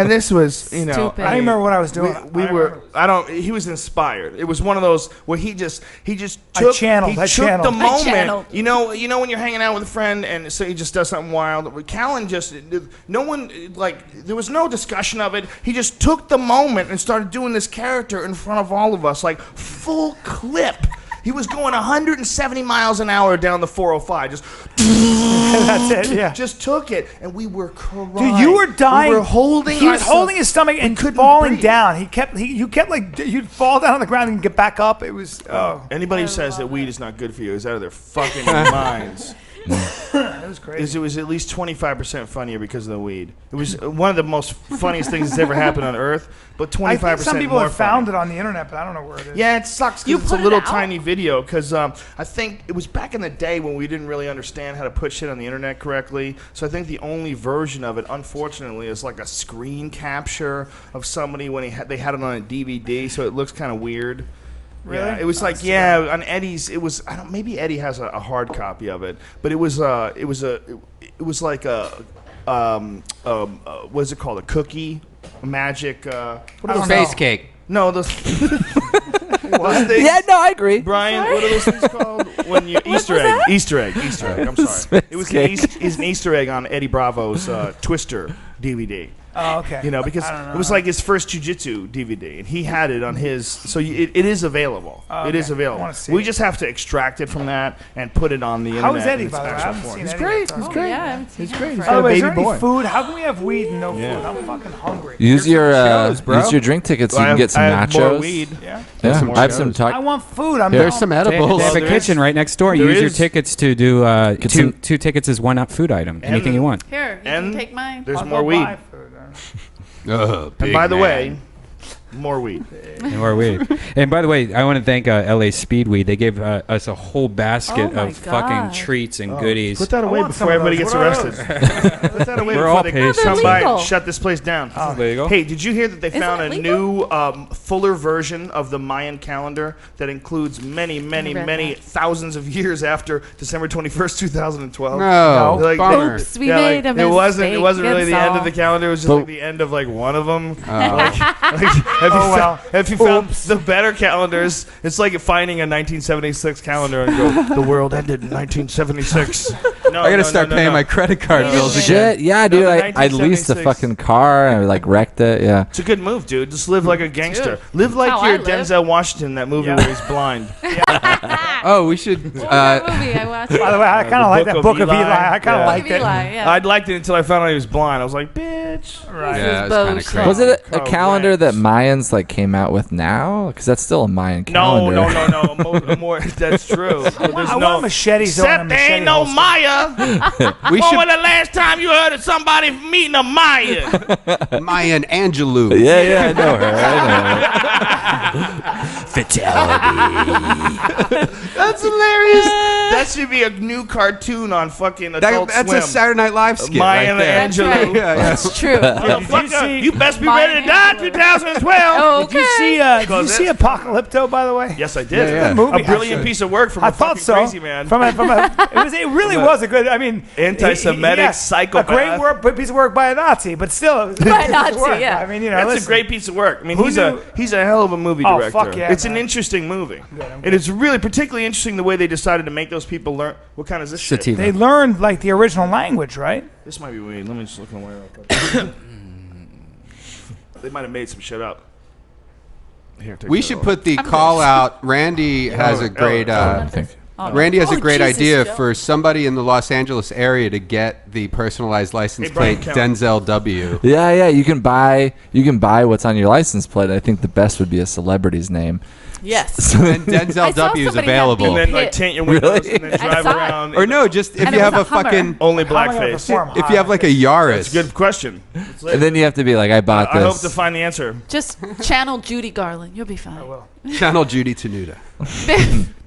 this was, Stupid. I remember what I was doing. He was inspired. It was one of those where he just I took, channeled, he I took channeled. the I moment. channeled. You know when you're hanging out with a friend and so he just does something wild. Callen just, no one, like, there was no discussion of it. He just took the moment and started doing this character in front of all of us, like full clip. He was going 170 miles an hour down the 405. Just That's it. Yeah. just took it, and we were crying. Dude, you were dying. We were holding. He was ourselves. holding his stomach and couldn't falling breathe. down. You kept like you'd fall down on the ground and get back up. It was Anybody who says that weed is not good for you is out of their fucking minds. it was crazy. It was at least 25% funnier because of the weed. It was one of the most funniest things that's ever happened on Earth, but 25% I think some people more have found funny. it on the internet, but I don't know where it is. Yeah, it sucks You because it's a put it little out? tiny video. Because I think it was back in the day when we didn't really understand how to put shit on the internet correctly. So I think the only version of it, unfortunately, is like a screen capture of somebody when they had it on a DVD. So it looks kind of weird. Really? Yeah, it was like on Eddie's. It was maybe Eddie has a hard copy of it, but it was like what is it called? A cookie, a magic. What are those? Space cake. No, those. Those things, Yeah, no, I agree. Brian, what are those things called? When you Easter egg. I'm sorry. It was an Easter egg on Eddie Bravo's Twister DVD. Oh, okay. You know, because I don't know. it was like his first jiu-jitsu DVD, and he had it on his. So it is available. Oh, It is okay. I available. wanna see We it. just have to extract it from that and put it on the internet. How is Eddie, in its by the way? I actual haven't form. seen He's Eddie great. yet. He's Oh, great. yeah, I haven't seen He's him great. He's forever. got By a the way, is baby there boy. any food? How can we have weed and no Yeah. food? I'm fucking hungry. Use your shows, bro. use your drink tickets. So I you can have- get some I have nachos. more weed. Yeah. Yeah, more I have some. shows. I want food. I'm There's some They edibles. have a there kitchen is- right next door. there Use your is- tickets to do Get two some- two tickets is one food item. Anything you want. Here, you And can take mine. There's I'll more go weed. buy food. Oh, And by the way, more weed. More weed. And by the way, I want to thank LA Speedweed. They gave us a whole basket Oh my of fucking God. treats and Oh, goodies. Put that away want before some of everybody gets those. What are arrested. Put that away We're before all they patient. come They're by legal. and shut this place down. Legal. Hey, did you hear that they Isn't found it a legal? new fuller version of the Mayan calendar that includes many, many, read many that. thousands of years after December 21st, 2012? No, Like, bummer. Oops, we made a It wasn't really mistake, the end of it's the calendar. It was just But- like the end of like one of them. Oh. If you found the better calendars, it's like finding a 1976 calendar and go, the world ended in 1976. No, I gotta start paying my credit card Wait a bills minute. again. Shit, yeah, dude. No, I leased a 1976. fucking car and I like wrecked it. Yeah. It's a good move, dude. Just live like a gangster. Dude, Live like how you're I live. Denzel Washington, that movie where he's blind. Oh, we should. What was that movie I watched? By the way, I kind of like that Book of Eli. I kind of Yeah. liked it. Eli, yeah. I'd liked it until I found out he was blind. I was like, bitch. Right. Yeah, This it's is kind of bullshit. crazy. Was it a Correct. calendar that Mayans like came out with now? Because that's still a Mayan No, calendar. no. More, that's true. But there's I no want machetes. though, and a Except there ain't machete no holster. Maya. We When should was the last time you heard of somebody meeting a Maya? Mayan Angelou. Yeah, I know her. I know her. Fatality. That's hilarious. That should be a new cartoon on fucking Adult That's Swim. a Saturday Night Live skit Maya right and there. That's Angelou. right. Yeah, yeah. That's true. Motherfucker, see- you best be Maya ready to die in Angelou. 2012. Oh, Did you okay. see? Did you Because see Apocalypto? By the way. Yes, I did. Yeah, yeah. Movie, A brilliant actually. piece of work from I a thought fucking so. crazy man. It really was a good. I mean, Anti-Semitic psychopath. A great piece of work by a Nazi, but still, it was a By a good piece of Nazi, work. yeah. I mean, you know, That's listen, a great piece of work. I mean, Who he's knew- a hell of a movie Oh, director. fuck yeah, it's an man. interesting movie. I'm And good. it's really particularly interesting the way they decided to make those people learn. What kind is this shit? Sativa. They learned like the original language, right? This might be weird. Let me just look away real quick. They might have made some shit up. Here, take We that should off. put the call out. Randy has a great. I think. Randy has a Oh, great Jesus, idea Joe. for somebody in the Los Angeles area to get the personalized license Hey, Bryan, plate count. Denzel W. Yeah. You can buy what's on your license plate. I think the best would be a celebrity's name. Yes. And Denzel I saw W is somebody have available. And then like Hit. tint your windows Really? and then I drive saw it. around. Or no, just if And you it have was a a Hummer. fucking. Only How am I gonna blackface. perform? If you have like a Yaris. That's a good question. And then you have to be like, I bought I this. hope to find the answer. Just channel Judy Garland. You'll be fine. Channel Judy Tenuta.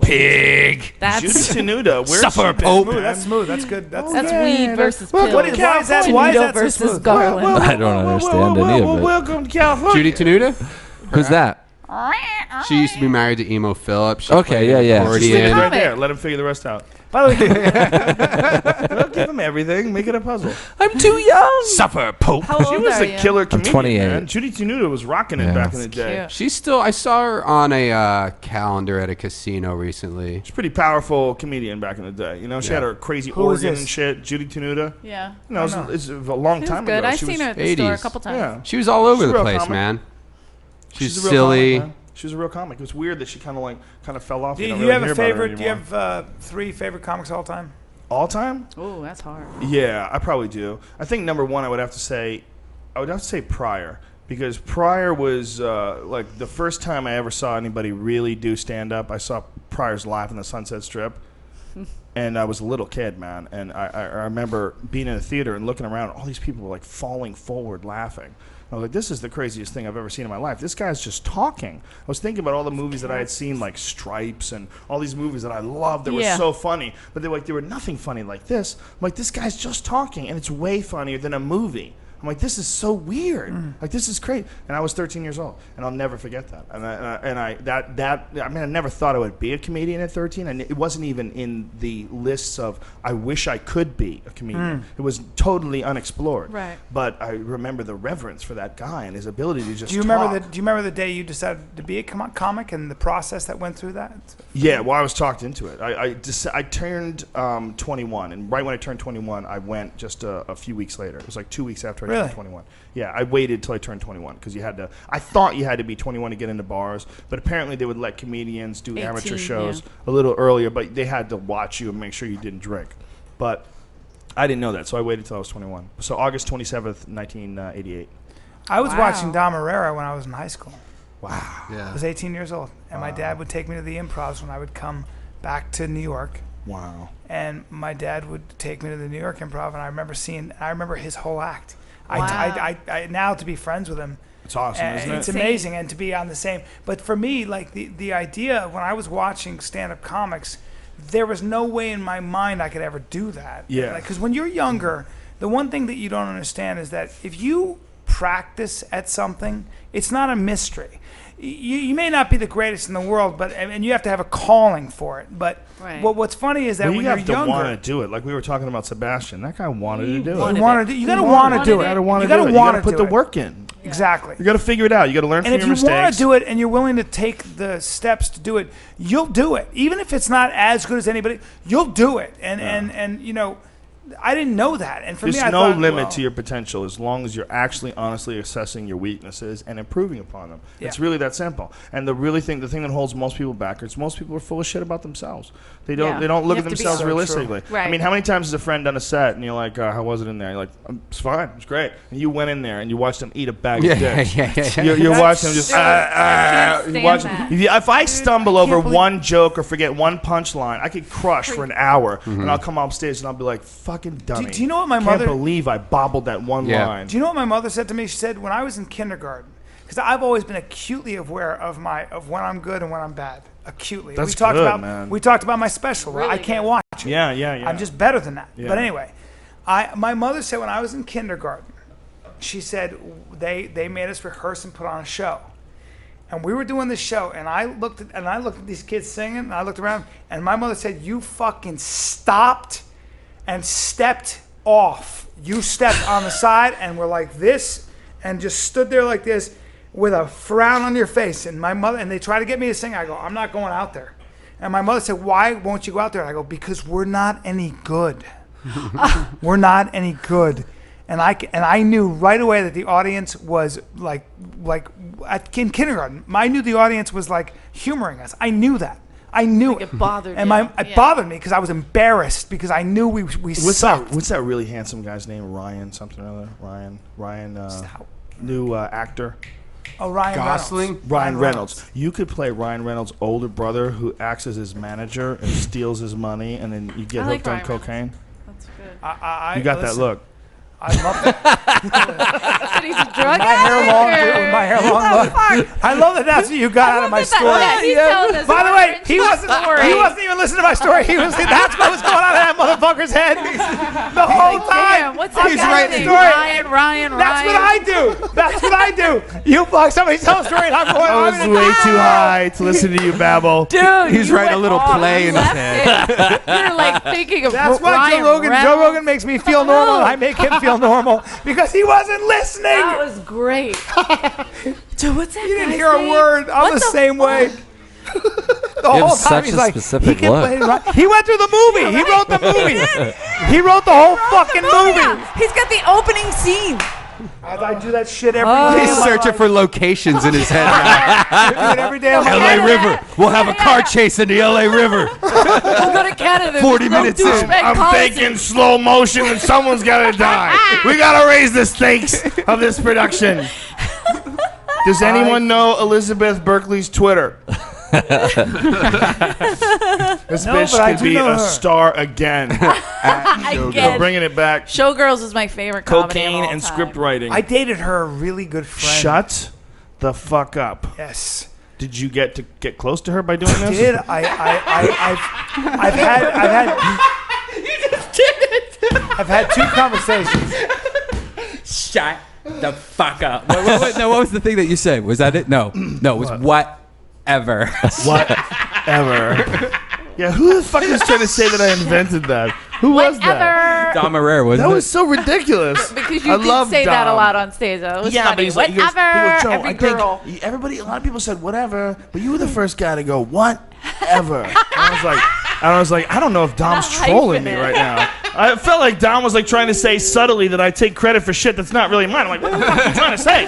Pig. That's Judy Tenuta. Where's Suffer she been, Pope. man? That's smooth. That's good. That's weed versus Well, pills. what is- why is that- why is Tenuta that so versus smooth? Garland. I don't understand any of it. Welcome to California. Judy Tenuta? Who's that? She used to be married to Emo Phillips. She Okay, played yeah. Just leave it accordion. right there. Let him figure the rest out. By the way, Don't give him everything. Make it a puzzle. I'm too young. Suffer Pope. How old She was are a you? killer comedian. 28. Man. Judy Tenuta was rocking it Yeah. back in the day. Cute. She's still. I saw her on a calendar at a casino recently. She's a pretty powerful comedian back in the day. You know, she had her crazy Who is organ this? and shit. Judy Tenuta. Yeah. You know, it's a long She was time good. ago. I've She seen was- her at the store a 80s. couple times. Yeah. She was all over She's a the real place, comic. man. She's a real silly. comic, man. She was a real comic. It was weird that she kind of fell off. do don't you really have hear a about her favorite? Do you anymore. have 3 favorite comics of all time? All time? Oh, that's hard. Yeah, I probably do. I think number one, I would have to say Pryor, because Pryor was like the first time I ever saw anybody really do stand up. I saw Pryor's live in the Sunset Strip, and I was a little kid, man. And I remember being in the theater and looking around. All these people were like falling forward, laughing. I was like, this is the craziest thing I've ever seen in my life. This guy's just talking. I was thinking about all the movies that I had seen, like Stripes and all these movies that I loved that were Yeah. so funny. But they were nothing funny like this. I'm like, this guy's just talking, and it's way funnier than a movie. I'm like, this is so weird. Like, this is crazy. And I was 13 years old, and I'll never forget that. I mean, I never thought I would be a comedian at 13, and it wasn't even in the lists of I wish I could be a comedian. It was totally unexplored. Right. But I remember the reverence for that guy and his ability to just Do you remember talk. the Do you remember the day you decided to be a comic and the process that went through that? Yeah, well, I was talked into it. I turned 21, and right when I turned 21, I went just a few weeks later. It was like 2 weeks after I Really? turned 21. Yeah, I waited till I turned 21 because I thought you had to be 21 to get into bars, but apparently they would let comedians do 18, amateur shows yeah. a little earlier, but they had to watch you and make sure you didn't drink. But I didn't know that, so I waited till I was 21. So August 27th, 1988. I was Wow. watching Dom Herrera when I was in high school. Wow. I Yeah. was 18 years old, and my dad would take me to the improvs when I would come back to New York. Wow. And my dad would take me to the New York Improv, and I remember his whole act. Wow. I now to be friends with him, It's awesome, and isn't it's it? amazing, and to be on the same. But for me, like the idea when I was watching stand-up comics, there was no way in my mind I could ever do that. Yeah. Because when you're younger, the one thing that you don't understand is that if you practice at something, it's not a mystery. You may not be the greatest in the world, but and you have to have a calling for it. But Right. what's funny is that Well, when you you're have to younger, want to do it. Like we were talking about Sebastian. That guy wanted to do it. you got to want to do it. You gotta want to do it. You gotta You want gotta to put do the it. work in. Exactly. You got to figure it out. You got to learn And from if your you mistakes. want to do it and you're willing to take the steps to do it, you'll do it. Even if it's not as good as anybody, you'll do it. And you know, I didn't know that. And for There's me, I no thought, limit well, to your potential as long as you're actually honestly assessing your weaknesses and improving upon them. Yeah. It's really that simple. And the thing that holds most people back is most people are full of shit about themselves. They don't Yeah. look You at have to be themselves so realistically. true. Right. I mean, how many times has a friend done a set and you're like, how was it in there? You're like, it's fine, it's great. And you went in there and you watched them eat a bag of dicks. You're watching them just. can't you watch- stand if I stumble over believe- one joke or forget one punchline, I could crush for an hour, and I'll come off stage and I'll be like, fucking dummy. Do you know what my Can't mother? believe I bobbled that one Yeah. line. Do you know what my mother said to me? She said when I was in kindergarten, because I've always been acutely aware of when I'm good and when I'm bad. Acutely. That's we talked good, about man. We talked about my special. Really I can't good. watch it. Yeah. I'm just better than that. Yeah. But anyway, my mother said when I was in kindergarten, she said they made us rehearse and put on a show. And we were doing this show, and I looked at these kids singing, and I looked around, and my mother said, "You fucking stopped and stepped off. You stepped on the side and were like this, and just stood there like this with a frown on your face." And my mother, and they tried to get me to sing. I go, "I'm not going out there." And my mother said, "Why won't you go out there?" And I go, "Because we're not any good. We're not any good." And I knew right away that the audience was like in kindergarten. I knew the audience was like humoring us. I knew that. I knew It bothered and you. it bothered me because I was embarrassed because I knew we sucked. What's that really handsome guy's name? Ryan something or other. Ryan. New actor. Oh, Ryan Gosling? Reynolds. Ryan Reynolds. You could play Ryan Reynolds' older brother who acts as his manager and steals his money, and then you get I like hooked on Ryan Reynolds. cocaine. That's good. You got that listen, look. I love that. But he's a drug My hair long, addict. dude. My hair long look. I love that. That's what you got out of my story. Yeah, he's telling us By the a way, he origin wasn't story. even listening to my story. That's what was going on in that motherfucker's head the whole time. Damn, what's I'm that just guy's writing name? the story. Ryan. That's what I do. That's what I do. You fuck somebody tell a story and I'm going I was way too high to listen to you babble. Dude, He's you writing a went little off play in his left head. it. You're like thinking of That's why Ryan Joe Rogan Reynolds. makes me feel normal and I make him feel normal because he wasn't listening. That was great. Dude, what's that? You didn't guy's hear a name? word. I'm What the same fuck? way. The have whole time such he's a like, specific he kept look. playing- He went through the movie. He wrote the movie. He wrote the whole fucking movie. He's got the opening scene. I do that shit every Oh. day. He's of my searching life. for locations in his head now. I do it every day of my LA life. River. We'll have a car chase in the LA River. We'll go to Canada. 40 minutes in. I'm thinking slow motion and someone's got to die. We got to raise the stakes of this production. Does anyone know Elizabeth Berkley's Twitter? This No, bitch but I could do be know a her. star again. We're Again. bringing it back. Showgirls is my favorite comedy of Cocaine all and time. script writing. I dated her really good friend. Shut the fuck up. Yes. Did you get close to her by doing this? Did I've had two conversations. Shut the fuck up. Wait, no, what was the thing that you said? Was that it? No, it was whatever. Whatever. Yeah, who the fuck is trying to say that I invented that? Who was that? Whatever. Dom Herrera, wasn't That it? was so ridiculous. Because you I did love say that a Dom. lot on stage. Though. It was Yeah, funny. but he's like, Whatever. Joe, Every I girl. think a lot of people said whatever, but you were the first guy to go whatever. And I was like, I don't know if Dom's Not trolling me hyphen it. right now. I felt like Don was like trying to say subtly that I take credit for shit that's not really mine. I'm like, what the fuck are you trying to say?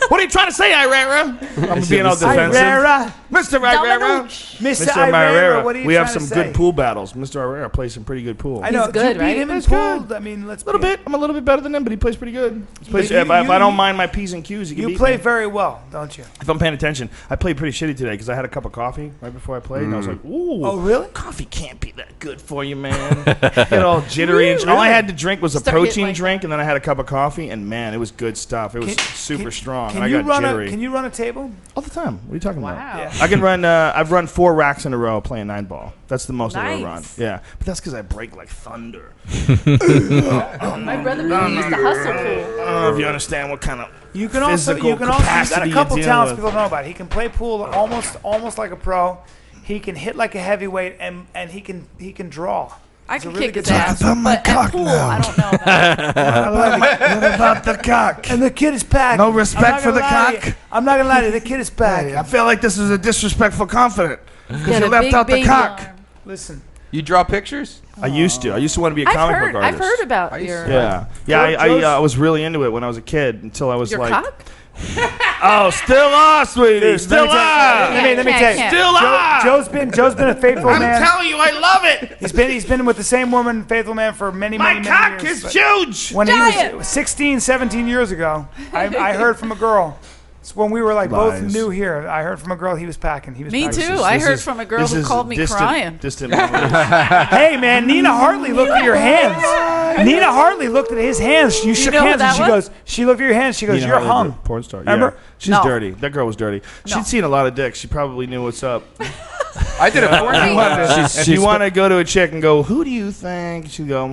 What are you trying to say, Irera? I'm being all defensive. Irera. Mr. Irera. Mr. Irera, what are you We have trying some to say? good pool battles. Mr. Irera plays some pretty good pool. I know. He's good, Did you beat right? him in He's pool? good. I mean, let's A little bit. I'm a little bit better than him, but he plays pretty good. He plays, you- if I you- don't mind my P's and Q's, he can You beat play me. very well, don't you? If I'm paying attention. I played pretty shitty today because I had a cup of coffee right before I played, and I was like, ooh. Oh, really? Coffee can't be that good for you, man. Get all jittery. And all I had to drink was a Start getting protein like drink, and then I had a cup of coffee, and man, it was good stuff. It was super strong. Can I you got run jittery. Can you run a table? all the time. What are you talking about? Wow. I can run. I've run 4 racks in a row playing 9-ball. That's the most I've ever run. Nice. Yeah, but that's because I break like thunder. My brother used to hustle pool. I don't know if you understand what kind of You can also physical you can also you got capacity a couple you deal talents with. people don't know about. He can play pool almost like a pro. He can hit like a heavyweight and he can draw. I He's a can really kick good his ass, Talk about my but at cock pool, now. I don't know about it. What about the cock? And the kid is packed. No respect for the cock? I'm not gonna lie to you. The kid is packed. Hey, I feel like this is a disrespectful confident because Got you a left big out the baby cock. arm. Listen, You draw pictures? I used to. I used to want to be a comic book I've artist. heard about I used your to- Yeah, Joe's- I was really into it when I was a kid until I was your like, cock. oh, still us, sweetie, Dude, still let me tell you- us. let me tell you. Can't. Still us. Joe's been a faithful I'm man. telling you, I love it. He's been with the same woman, faithful man, for many My many cock years. is but huge. When Giant. he was 16, 17 years ago, I heard from a girl. It's when we were like both Lies. new here. I heard from a girl he was packing. He was Me packing. too. I heard from a girl who called me crying. Distant memories. Hey man, Nina Hartley looked at your hands. Nina Hartley looked at his hands. You shook know who hands and that she was? goes. She looked at your hands. She goes, Nina "You're Hartley, hung." the porn star. Remember? Yeah. She's No. dirty. That girl was dirty. No. She'd seen a lot of dicks. She probably knew what's up. I did a porno. If you want to go to a chick and go, who do you think? She'd go,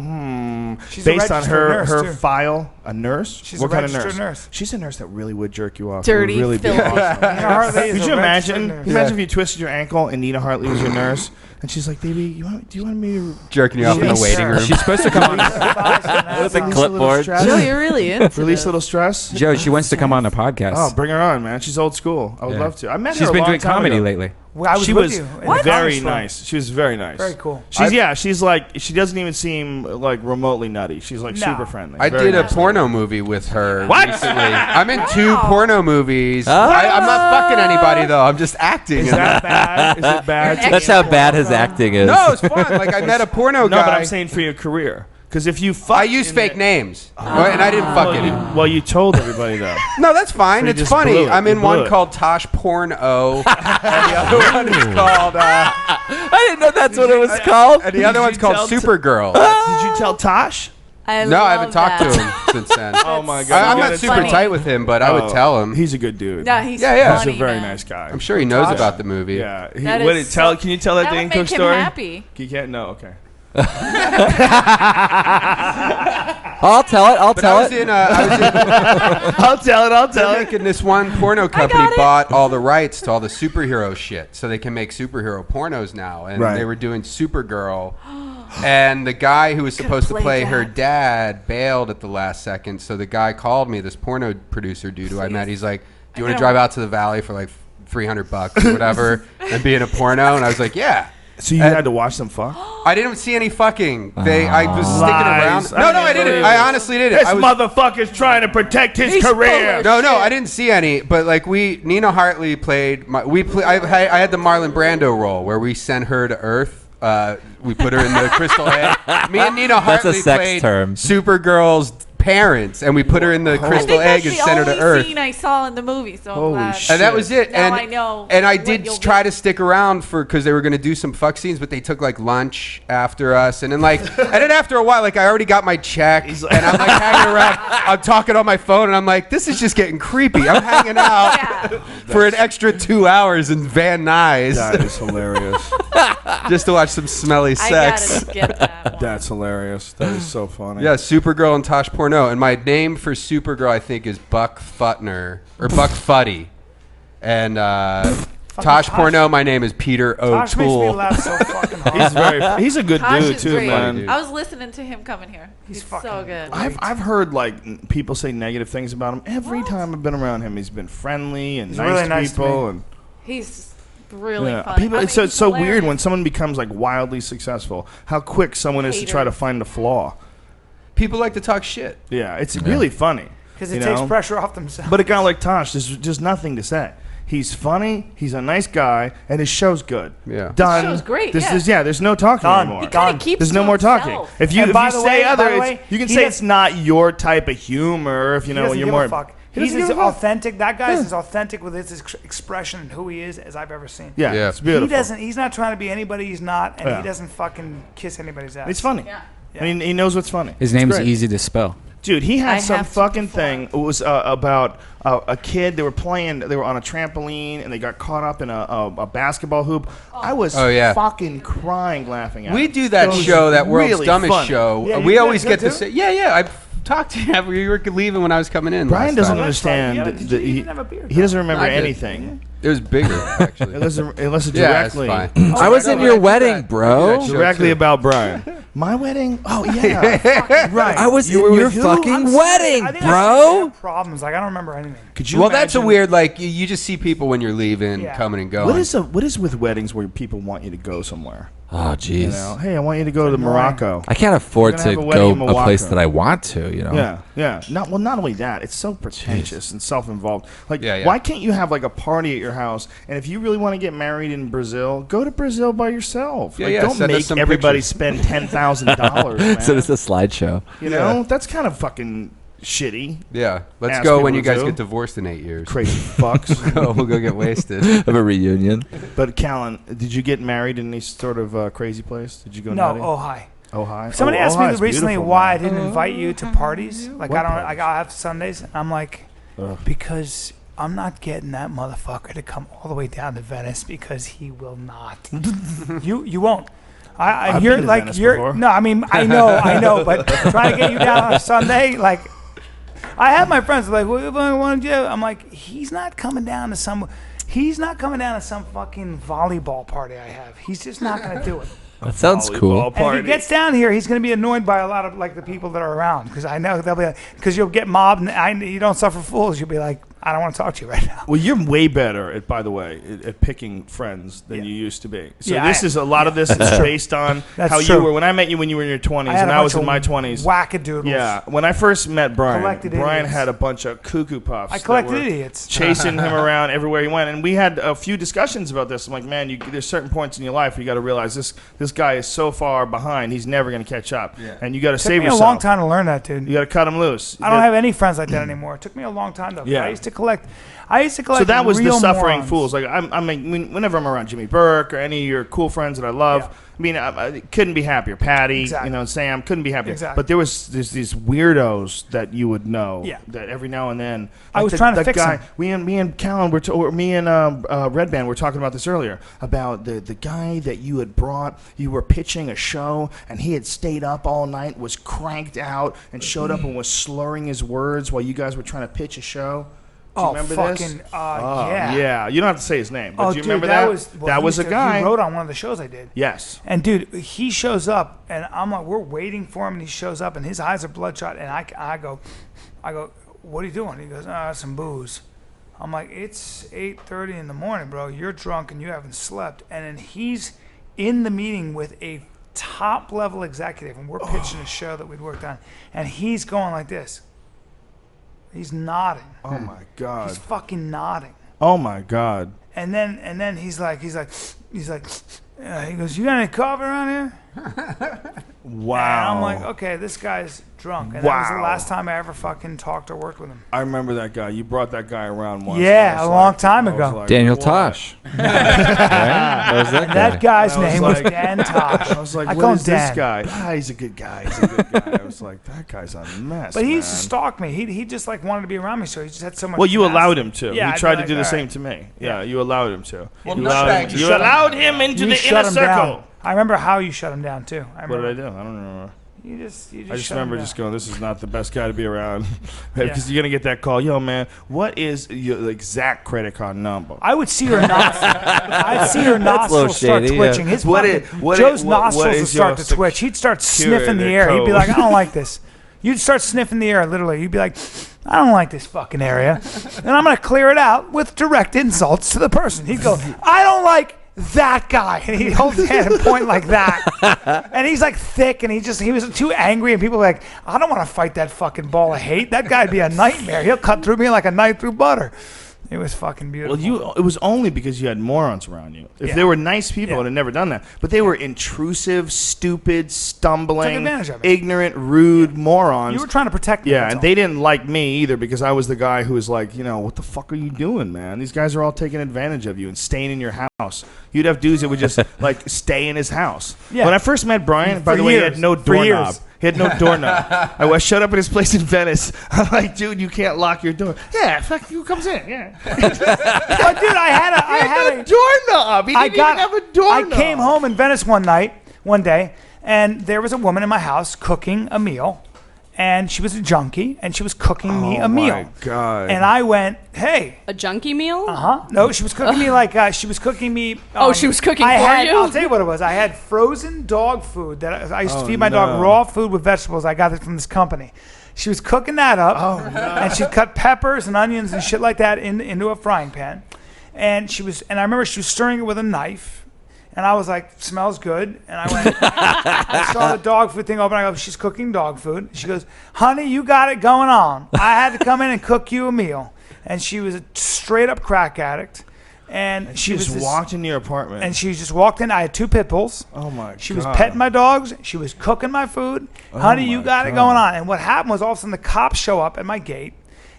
She's a based on registered nurse, her too. file, a nurse? She's what a kind of registered nurse? nurse. She's a nurse that really would jerk you off. Dirty, It would really be filthy. awesome. Nina Hartley is Could a you registered imagine? nurse. Can you imagine if you twisted your ankle and Nina Hartley was your nurse, and she's like, "Baby, do you want me to Jerking you off in the Yes, waiting sir. room. She's supposed to come on. release a little clipboard. stress? Joe, you're really into Release a this. little stress." Joe, she wants to come on the podcast. Oh, bring her on, man. She's old school. I would Yeah. love to. I met her. She's a been long doing time comedy ago. lately. Well, I was She with was you. in the very comedy store. nice. She was very nice. Very cool. She's like, she doesn't even seem like remotely nutty. She's like No. super friendly. I Very did a nice. porno movie with her What? recently. I'm in 2 Wow. porno movies. I'm not fucking anybody though. I'm just acting. Is that bad? Is it bad? That's how bad his acting is. No, it's fun. Like I met a porno No, guy. but I'm saying for your career. Because if you fuck I use in fake the- names, and I didn't fuck it. Well, you told everybody though. No, that's fine. So you It's just funny. blew it. I'm You in blew one it. called Tosh Porno, and the other one is called. I didn't know that's what it was called. And the other one's called tell Supergirl. Did you tell Tosh? No, I haven't talked to him since then. Oh my god! I'm You not gotta super tell- funny. tight with him, but I would tell him. He's a good dude. No, he's Yeah. funny, He's a very man. nice guy. I'm sure he knows about the movie. Yeah. That What is did tell? so- Can you tell that That Dane would Cook make him story? happy. You can't. No. Okay. I'll tell it. I'll But tell I was it. in. I'll tell it. I'll tell it. Making this one porno company bought all the rights to all the superhero shit, so they can make superhero pornos now. And Right. they were doing Supergirl, and the guy who was supposed to play play her that. dad bailed at the last second. So the guy called me, this porno producer dude who I met. He's like, "Do you want to drive out to the valley for like $300 or whatever and be in a porno?" And I was like, "Yeah." So you had to watch them fuck? I didn't see any fucking. I was sticking Lies. around. No, I can't didn't. believe I it. honestly didn't. This I was, motherfucker's trying to protect his career. No, I didn't see any. But like Nina Hartley played. I had the Marlon Brando role where we sent her to Earth. We put her in the crystal egg. Me and Nina That's a Hartley sex played term. Supergirl's parents, and we put her in the I crystal think egg that's and the sent her to only Earth. scene I saw in the movie. So Holy I'm glad. shit. And that was it. Now and I know And I what did you'll try do. to stick around because they were going to do some fuck scenes, but they took like lunch after us, and then after a while, like I already got my check, and I'm like hanging around. I'm talking on my phone, and I'm like, this is just getting creepy. I'm hanging out Yeah. for an extra 2 hours in Van Nuys That is hilarious. just to watch some smelly I sex. gotta get that one. That's hilarious. That is so funny. Yeah, Supergirl and Tosh Porno, and my name for Supergirl I think is Buck Futner or Buck Fuddy, and Tosh Porno. My name is Peter Tosh makes me O'Toole. laugh so fucking hard. He's a good Tosh dude is too, great. man. Dude. I was listening to him coming here. He's so fucking good. I've heard like people say negative things about him. Every time I've been around him, he's been friendly and He's nice really to nice to people. me. And He's really Yeah. funny. People, I mean, it's so he's weird hilarious. when someone becomes like wildly successful. How quick someone is to try to Haters. find a flaw. People like to talk shit. Yeah, it's really funny. Because it you takes know? pressure off themselves. But a guy like Tosh, there's just nothing to say. He's funny. He's a nice guy, and his show's good. Yeah. Done. show's great, There's yeah. There's no talking Done. anymore. He kinda keeps There's to no more talking. himself. If you And by if you the say way- other, by the it's- way, you can he say does- it's not your type of humor. If you He know doesn't you're give more. a fuck. He He's doesn't as give a fuck. authentic. That guy's as authentic with his expression and who he is as I've ever seen. Yeah, Yeah. it's beautiful. He doesn't. He's not trying to be anybody he's not, and Yeah. he doesn't fucking kiss anybody's ass. It's funny. Yeah. And he knows what's funny. His It's name's great. easy to spell. Dude, he had I some have to fucking perform. thing. It was about a kid. They were playing. They were on a trampoline and they got caught up in a basketball hoop. I was fucking crying laughing at We it. do that It was show, that World's really Dumbest funny. show. Yeah, We you always guys get do to too? say, yeah. I talked to you. We were leaving when I was coming in. Brian last doesn't time. understand. Yeah, that you didn't have a beard, he doesn't remember I did. anything. It was bigger, actually. Unless it's Yeah, it's directly. fine. I was in your wedding, that bro. show Directly too. about Brian. My wedding? Oh yeah, fucking right. I was You in were your with who? fucking wedding, I think bro. problems. Like I don't remember anything. Could you? Well, that's a imagine- weird, like, you just see people when you're leaving, Yeah. coming and going. What is with weddings where people want you to go somewhere? Oh, You jeez. know, hey, I want you to go to Morocco. I can't afford We're to gonna have a wedding go in a place Milwaukee. that I want to. You know. Yeah. Not only that, it's so pretentious and self-involved. Like, Yeah. why can't you have like a party at your house? And if you really want to get married in Brazil, go to Brazil by yourself. Yeah, Like, yeah, don't send us make some everybody pictures. spend $10,000. So it's a slideshow. You know, that's kind of fucking shitty. Yeah. Let's Ask go people when you to guys do. get divorced in 8 years. Crazy fucks. We'll go get wasted. Of a reunion. But Callen, did you get married in any sort of crazy place? Did you go? No, nutty? Ojai. Ojai. Somebody asked me Ojai's recently beautiful, why I man. didn't invite you to parties. Like What I don't. parties? I have Sundays. And I'm like, because I'm not getting that motherfucker to come all the way down to Venice because he will not. you won't. I've You're been to like Venice you're. before. No, I mean I know, but trying to get you down on a Sunday, like I have my friends like, what do I want to do? I'm like, he's not coming down to some. He's not coming down to some fucking volleyball party I have. He's just not going to do it. That sounds Volleyball cool. And party. if he gets down here, he's going to be annoyed by a lot of like the people that are around because I know they'll be because you'll get mobbed and you don't suffer fools. You'll be like, I don't want to talk to you right now. Well, you're way better at, by the way, at picking friends than you used to be. So Yeah, this is a lot of this is based on That's how true. you were when I met you when you were in your 20s had and a I was bunch in my of 20s. Wackadoodles. Yeah, when I first met Brian, Collected Brian idiots. had a bunch of cuckoo puffs. I that collected were idiots. chasing him around everywhere he went, and we had a few discussions about this. I'm like, man, there's certain points in your life where you got to realize this guy is so far behind, he's never going to catch up, and you got to Took save me yourself. a long time to learn that, dude. You got to cut him loose. I don't have any friends like that anymore. It took me a long time though. Yeah. I used to collect. So that was the real suffering morons. fools. Like I mean, whenever I'm around Jimmy Burke or any of your cool friends that I love, Yeah. I mean, I couldn't be happier. Patty, Exactly. you know, Sam, couldn't be happier. Exactly. But there's these weirdos that you would know. Yeah. That every now and then. I like was trying to that fix guy. him. Me and Callen or me and Redban were talking about this earlier about the guy that you had brought. You were pitching a show, and he had stayed up all night, was cranked out, and showed up and was slurring his words while you guys were trying to pitch a show. Do you remember fucking, this? yeah. Yeah, you don't have to say his name, but do you dude, remember that that? was well, that he was a used to- guy. He wrote on one of the shows I did. Yes. And dude, he shows up, and I'm like, we're waiting for him, and he shows up, and his eyes are bloodshot, and I go, what are you doing? He goes, some booze. I'm like, it's 8:30 in the morning, bro. You're drunk and you haven't slept. And then he's in the meeting with a top level executive, and we're pitching a show that we'd worked on, and he's going like this. He's nodding. Oh my god. He's fucking nodding. Oh my god. And then he's like, he goes, you got any coffee around here? Wow. And I'm like, okay, this guy's drunk. And that was the Wow. last time I ever fucking talked or worked with him. I remember that guy. You brought that guy around once. Yeah, and I was a long like- time I was ago. like, Daniel what? Tosh. Right? That was that guy. That guy's I was name was like- Dan Tosh. I was like, I what call him is this Dan. guy? He's a good guy. He's a good guy. I was like, that guy's a mess. But he used to man. stalk me. He just like wanted to be around me, so he just had so much. Well, you capacity. allowed him to. Yeah, he I'd tried be to do the like, same all to me. Yeah, you allowed him to. Well, you allowed him, nutbag, you shut him allowed down. him into You the shut inner him circle. down. I remember how you shut him down too. I What remember. did I do? I don't remember. You just I just shut him remember down. just going, this is not the best guy to be around. Because you're going to get that call. Yo, man, what is your exact credit card number? I would see her nostrils. I'd see her nostrils start shady, twitching. yeah. His What fucking- is- Joe's what nostrils would is start your to twitch. He'd start sniffing the security air. He'd be code? like, I don't like this. You'd start sniffing the air, literally. You'd be like, I don't like this fucking area. And I'm going to clear it out with direct insults to the person. He'd go, I don't like that guy. And he'd hold his hand and point like that. And he's like thick, and he was too angry, and people were like, I don't want to fight that fucking ball of hate. That guy'd be a nightmare. He'll cut through me like a knife through butter. It was fucking beautiful. Well, it was only because you had morons around you. If they were nice people, I'd have never done that. But they were intrusive, stupid, stumbling, ignorant, rude morons. You were trying to protect them. Yeah, and they didn't like me either because I was the guy who was like, what the fuck are you doing, man? These guys are all taking advantage of you and staying in your house. You'd have dudes that would just like stay in his house. Yeah. When I first met Bryan, by the way, he had no doorknob. He had no doorknob. I showed up at his place in Venice. I'm like, dude, you can't lock your door. Yeah, fuck, who comes in? Yeah. But dude, I had a doorknob. He didn't even have a doorknob. I came home in Venice one day, and there was a woman in my house cooking a meal. And she was a junkie, and she was cooking me a meal. Oh, my God. And I went, hey. A junkie meal? Uh-huh. No, she was cooking me like, she was cooking me. She was cooking for you? I'll tell you what it was. I had frozen dog food that I used to feed my dog raw food with vegetables. I got it from this company. She was cooking that up, and she'd cut peppers and onions and shit like that into a frying pan. And I remember she was stirring it with a knife. And I was like, smells good. And I went, I saw the dog food thing open. I go, she's cooking dog food. She goes, honey, you got it going on. I had to come in and cook you a meal. And she was a straight up crack addict. And she just walked into your apartment. And she just walked in. I had 2 pit bulls. Oh, my God. She was petting my dogs. She was cooking my food. Honey, you got it going on. And what happened was all of a sudden the cops show up at my gate.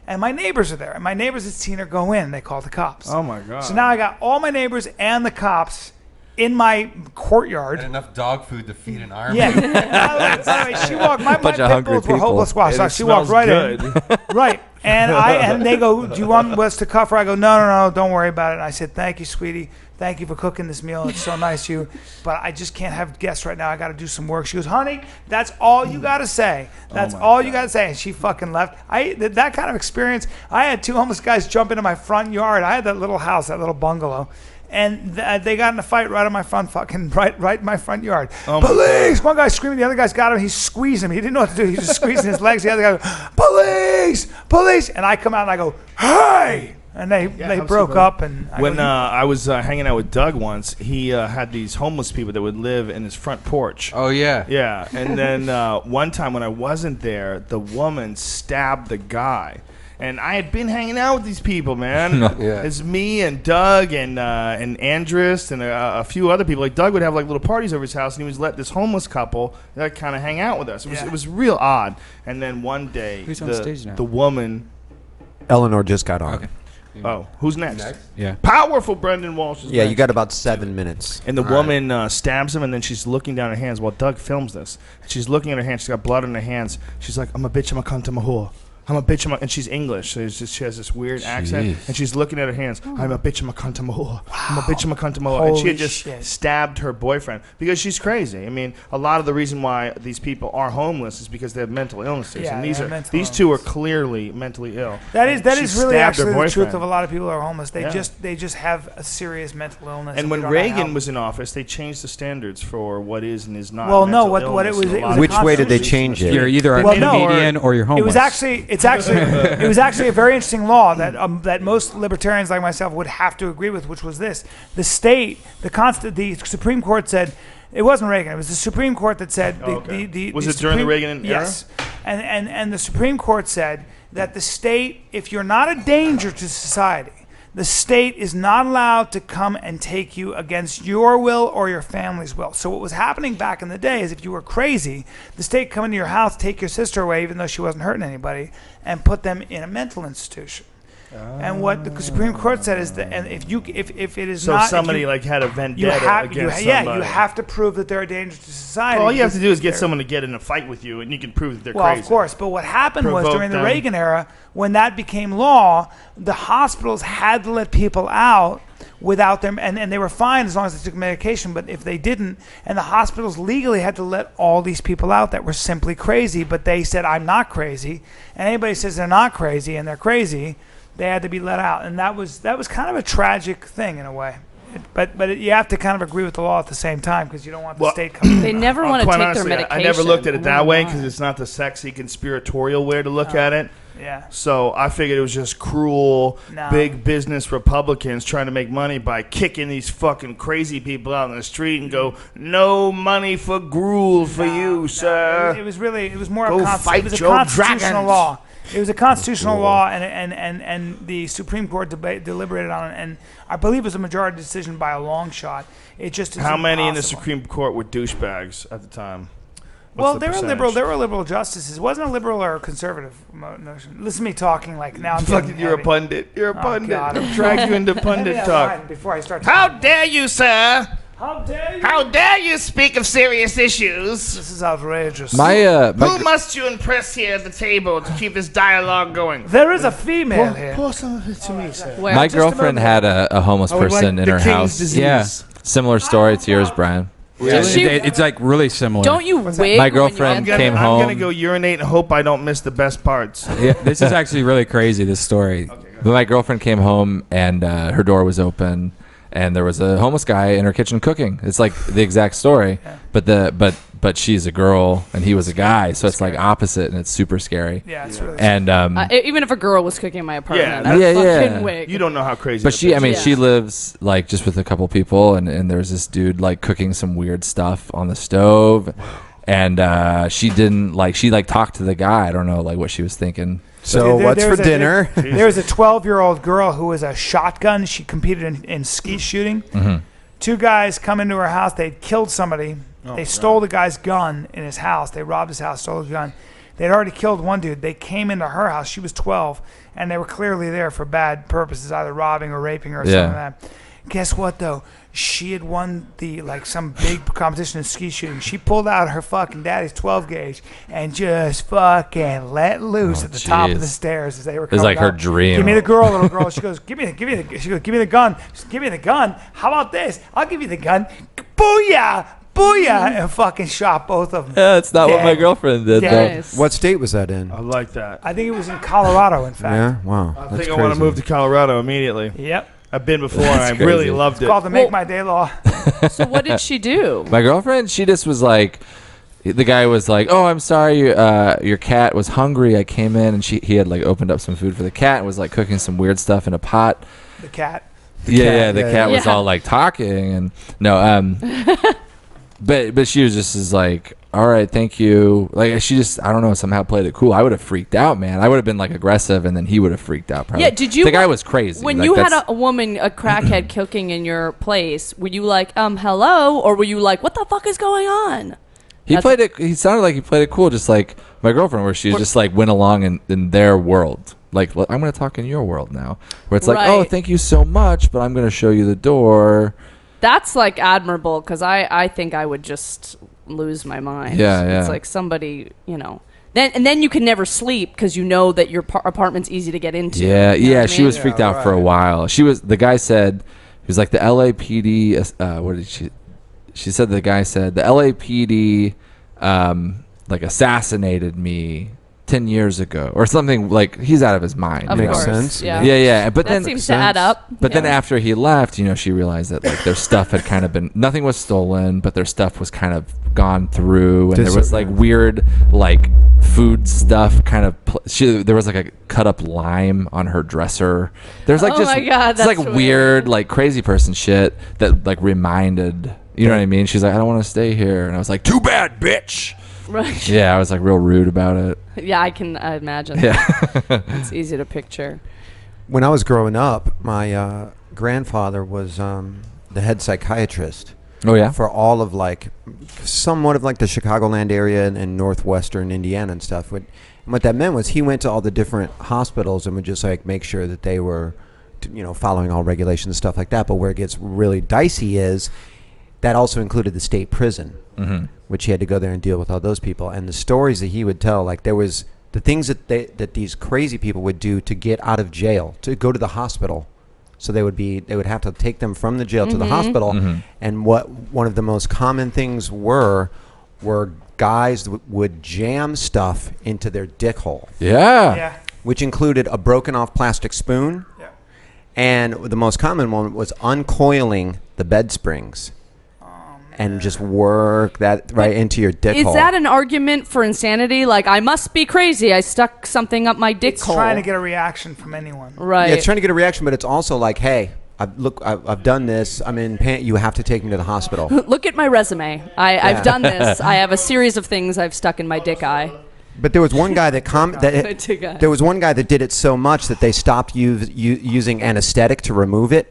And my neighbors are there. And my neighbors had seen her go in. They called the cops. Oh, my God. So now I got all my neighbors and the cops in my courtyard. And enough dog food to feed an army. Yeah. By the way, she walked. My pit bulls were hopeless squash. She walked right in. Right. And they go, do you want us to cuff her? I go, no, don't worry about it. And I said, thank you, sweetie. Thank you for cooking this meal. It's so nice of you. But I just can't have guests right now. I got to do some work. She goes, honey, that's all you got to say. That's all you got to say. And she fucking left. That kind of experience. I had 2 homeless guys jump into my front yard. I had that little house, that little bungalow. And they got in a fight right in my right in my front yard. Police! One guy screaming, the other guy's got him. He's squeezing him. He didn't know what to do. He's just squeezing his legs. The other guy goes, police! Police! And I come out and I go, hey! And they broke up. And I was hanging out with Doug once, he had these homeless people that would live in his front porch. Oh, yeah. Yeah. And then one time when I wasn't there, the woman stabbed the guy. And I had been hanging out with these people, man. It's me and Doug and Andrus and a few other people. Like Doug would have like little parties over his house, and he was let this homeless couple kind of hang out with us. It was real odd. And then one day, who's on stage now? The woman, Eleanor just got on. Okay. Oh, who's next? Yeah. Powerful Brendon Walsh is next. You got about 7 minutes. And the woman stabs him, and then she's looking down her hands while Doug films this. She's looking at her hands. She's got blood on her hands. She's like, I'm a bitch, I'm a cunt, I'm a whore. I'm a bitch, and she's English, so she has this weird accent, and she's looking at her hands. I'm a bitch, I'm a cunt, I'm a whore. I'm a bitch, I'm a cunt, I'm a whore. And she had just stabbed her boyfriend because she's crazy. I mean, a lot of the reason why these people are homeless is because they have mental illnesses, and these two are clearly mentally ill. That is really actually the truth of a lot of people who are homeless. They just have a serious mental illness. And when Reagan was in office, they changed the standards for what is and is not. Well, no, what it was. Which way did they change it? You're either a comedian or you're homeless. It was actually a very interesting law that most libertarians like myself would have to agree with, which was this: the Supreme Court said it wasn't Reagan; it was the Supreme Court that said was it during the Reagan era? Yes, and the Supreme Court said that the state, if you're not a danger to society, the state is not allowed to come and take you against your will or your family's will. So what was happening back in the day is if you were crazy, the state come into your house, take your sister away, even though she wasn't hurting anybody, and put them in a mental institution. And what the Supreme Court said is that, and if it is not, so somebody had a vendetta against somebody, you have to prove that they're a danger to society. Well, all you have to do is get someone to get in a fight with you, and you can prove that they're crazy. Well, of course, but what happened was during the Reagan era, when that became law, the hospitals had to let people out without them, and they were fine as long as they took medication, but if they didn't, and the hospitals legally had to let all these people out that were simply crazy, but they said, I'm not crazy, and anybody says they're not crazy and they're crazy, they had to be let out. And that was kind of a tragic thing in a way. But you have to kind of agree with the law at the same time because you don't want the state coming. They never want to Quite take honestly, their medication. I never looked at it that way why? because it's not the sexy conspiratorial way to look at it. Yeah. So I figured it was just cruel, No. big business Republicans trying to make money by kicking these fucking crazy people out in the street and go, no money for gruel for you, sir. It was more Go a fight it was a your constitutional dragons. law. It was a constitutional law, and the Supreme Court deliberated on it, and I believe it was a majority decision by a long shot. It just is How many in the impossible. Supreme Court were douchebags at the time? Well, What's the they were liberal. percentage? There were liberal justices. It wasn't a liberal or a conservative notion. Listen to me talking like now. I'm Fucking, getting you're a heavy. pundit. You're a Oh, pundit. God. I'm dragging you into Maybe pundit that talk. line before I start. How dare you, sir? How dare you? How dare you speak of serious issues? This is outrageous. Who must you impress here at the table to keep this dialogue going? There is a female here. Pour some of it to me, sir. Where? My Just a girlfriend moment. had a homeless I would like person in the her king's house. disease. Yeah, similar story to yours, Brian. Did she- It's like really similar. Don't you wig? My when girlfriend you get came there? home. I'm gonna go urinate and hope I don't miss the best parts. Yeah, this is actually really crazy. This story. But my girlfriend came home and her door was open, and there was a homeless guy in her kitchen cooking. It's like the exact story, but she's a girl and he was a guy, so it's like opposite, and it's super scary. Yeah, it's really. And Even if a girl was cooking in my apartment, Yeah, I'd yeah. fucking wig. You don't know how crazy. But that she, I bitch mean, is. she lives like just with a couple people, and there's this dude like cooking some weird stuff on the stove, and she didn't like she like talked to the guy. I don't know like what she was thinking. So There- what's for there's a- dinner? There was a 12-year-old girl who was a shotgun. She competed in skeet shooting. Mm-hmm. Two guys come into her house. They'd killed somebody. They stole the guy's gun in his house. They robbed his house, stole his gun. They'd already killed one dude. They came into her house. She was 12, and they were clearly there for bad purposes, either robbing or raping her or something like that. Guess what, though? She had won some big competition in ski shooting. She pulled out her fucking daddy's 12 gauge and just fucking let loose at the top of the jeez. stairs as they were It coming was like her up. dream. Give me the girl, little girl. She goes, give me the gun. She goes, give me the gun. She goes, give me the gun. How about this? I'll give you the gun. Booyah! Booyah! And fucking shot both of them. Yeah, it's not what my Dead. girlfriend did. Dead. Nice. What state was that in? I like that. I think it was in Colorado, in fact. Yeah, wow. I That's think I want to crazy. move to Colorado immediately. Yep. I've been before, and I That's really crazy. loved It's it. called the Make My Day Law. So what did she do? My girlfriend, she just was like, the guy was like, "Oh, I'm sorry, your cat was hungry. I came in and he had like opened up some food for the cat and was like cooking some weird stuff in a pot." The cat. The cat was Yeah. all like talking and no, but she was just like, "All right, thank you." Like she just, I don't know, somehow played it cool. I would have freaked out, man. I would have been like aggressive, and then he would have freaked out. Probably. Yeah, did you? The guy was crazy. When Like, you had that's- a woman, a crackhead cooking in your place, were you like, hello, or were you like, what the fuck is going on? He That's- played it. He sounded like he played it cool, just like my girlfriend, where she just like went along in their world. Like, I'm going to talk in your world now, where it's like, Right. oh, thank you so much, but I'm going to show you the door. That's like admirable because I think I would just lose my mind. Yeah. It's like somebody, then you can never sleep because you know that your apartment's easy to get into. Yeah, You know what I she mean? was freaked out for a while. The guy said, he was like the LAPD. What did she? She said the guy said the LAPD like assassinated me 10 years ago or something. Like he's out of his mind. Of you know? course, sense. Yeah. Yeah. But That then seems to add up. But then Yeah. after he left, she realized that like their stuff had kind of been, nothing was stolen, but their stuff was kind of gone through, and there was like weird like food stuff kind of. There was like a cut up lime on her dresser. There's like Oh just my God, it's like that's weird like crazy person shit that like reminded. You know what I mean? She's like, I don't want to stay here, and I was like, too bad, bitch. Right. Yeah, I was like real rude about it. Yeah, I can imagine. Yeah. It's easy to picture. When I was growing up, my grandfather was the head psychiatrist Oh yeah. for all of like somewhat of like the Chicagoland area and northwestern Indiana and stuff. And what that meant was he went to all the different hospitals and would just like make sure that they were, following all regulations and stuff like that. But where it gets really dicey is that also included the state prison, which he had to go there and deal with all those people. And the stories that he would tell, like there was the things that these crazy people would do to get out of jail, to go to the hospital. So they would have to take them from the jail to the hospital. And what one of the most common things were guys would jam stuff into their dick hole, Yeah. which included a broken off plastic spoon. Yeah. And the most common one was uncoiling the bed springs. And just work that right into your dick hole. Is that an argument for insanity? Like, I must be crazy. I stuck something up my dick hole. It's trying to get a reaction from anyone. Right. Yeah, it's trying to get a reaction, but it's also like, hey, I've done this. I'm in pain. You have to take me to the hospital. Look at my resume. I've done this. I have a series of things I've stuck in my dick eye. But there was one guy there was one guy that did it so much that they stopped using anesthetic to remove it.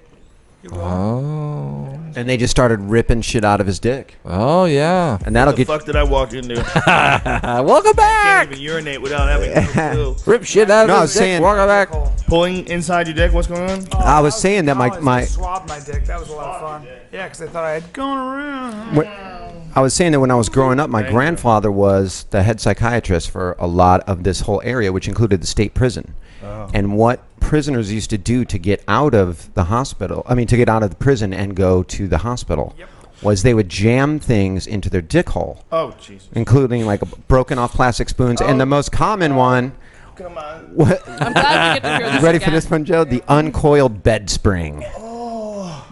Oh. And they just started ripping shit out of his dick. Oh yeah. And that'll What the get. fuck did I walk into? Welcome back. Can't even urinate without having a clue. Rip shit out No, I of was his dick. saying- Welcome back. Pulling inside your dick. What's going on? I was saying that my Swabbed my dick. That was a lot of fun. Yeah, because they thought I had gone around. I was saying that when I was growing up, my grandfather was the head psychiatrist for a lot of this whole area, which included the state prison. Oh. And what prisoners used to do to get out of the hospital, to get out of the prison and go to the hospital, was they would jam things into their dick hole. Oh, Jesus. Including like broken off plastic spoons. And the most common one. Come on. I'm glad we get to hear this Ready again. for this one, Joe? The uncoiled bed spring.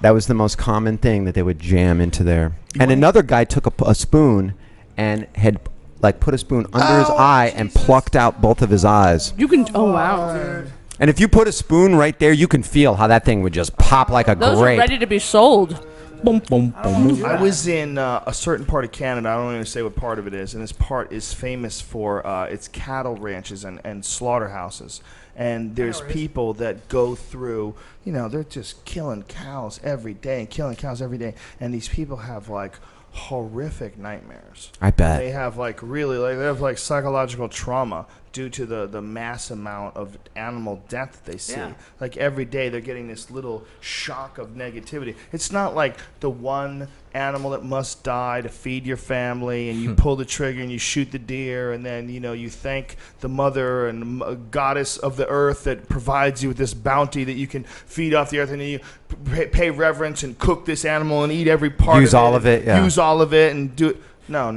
That was the most common thing that they would jam into there. And another guy took a spoon and had put a spoon under his eye and plucked out both of his eyes. You can. Oh wow. And if you put a spoon right there, you can feel how that thing would just pop like a Those grape. are ready to be sold. Boom, boom, boom. I was in a certain part of Canada. I don't even say what part of it is. And this part is famous for its cattle ranches and slaughterhouses. And there's people that go through, they're just killing cows every day. And these people have horrific nightmares. I bet. They have they have psychological trauma due to the mass amount of animal death that they see. Yeah. Every day they're getting this little shock of negativity. It's not like the one animal that must die to feed your family and you pull the trigger and you shoot the deer and then you thank the mother and goddess of the earth that provides you with this bounty that you can feed off the earth, and then you pay reverence and cook this animal and eat every part Use all of it, yeah. Use all of it and do it. No.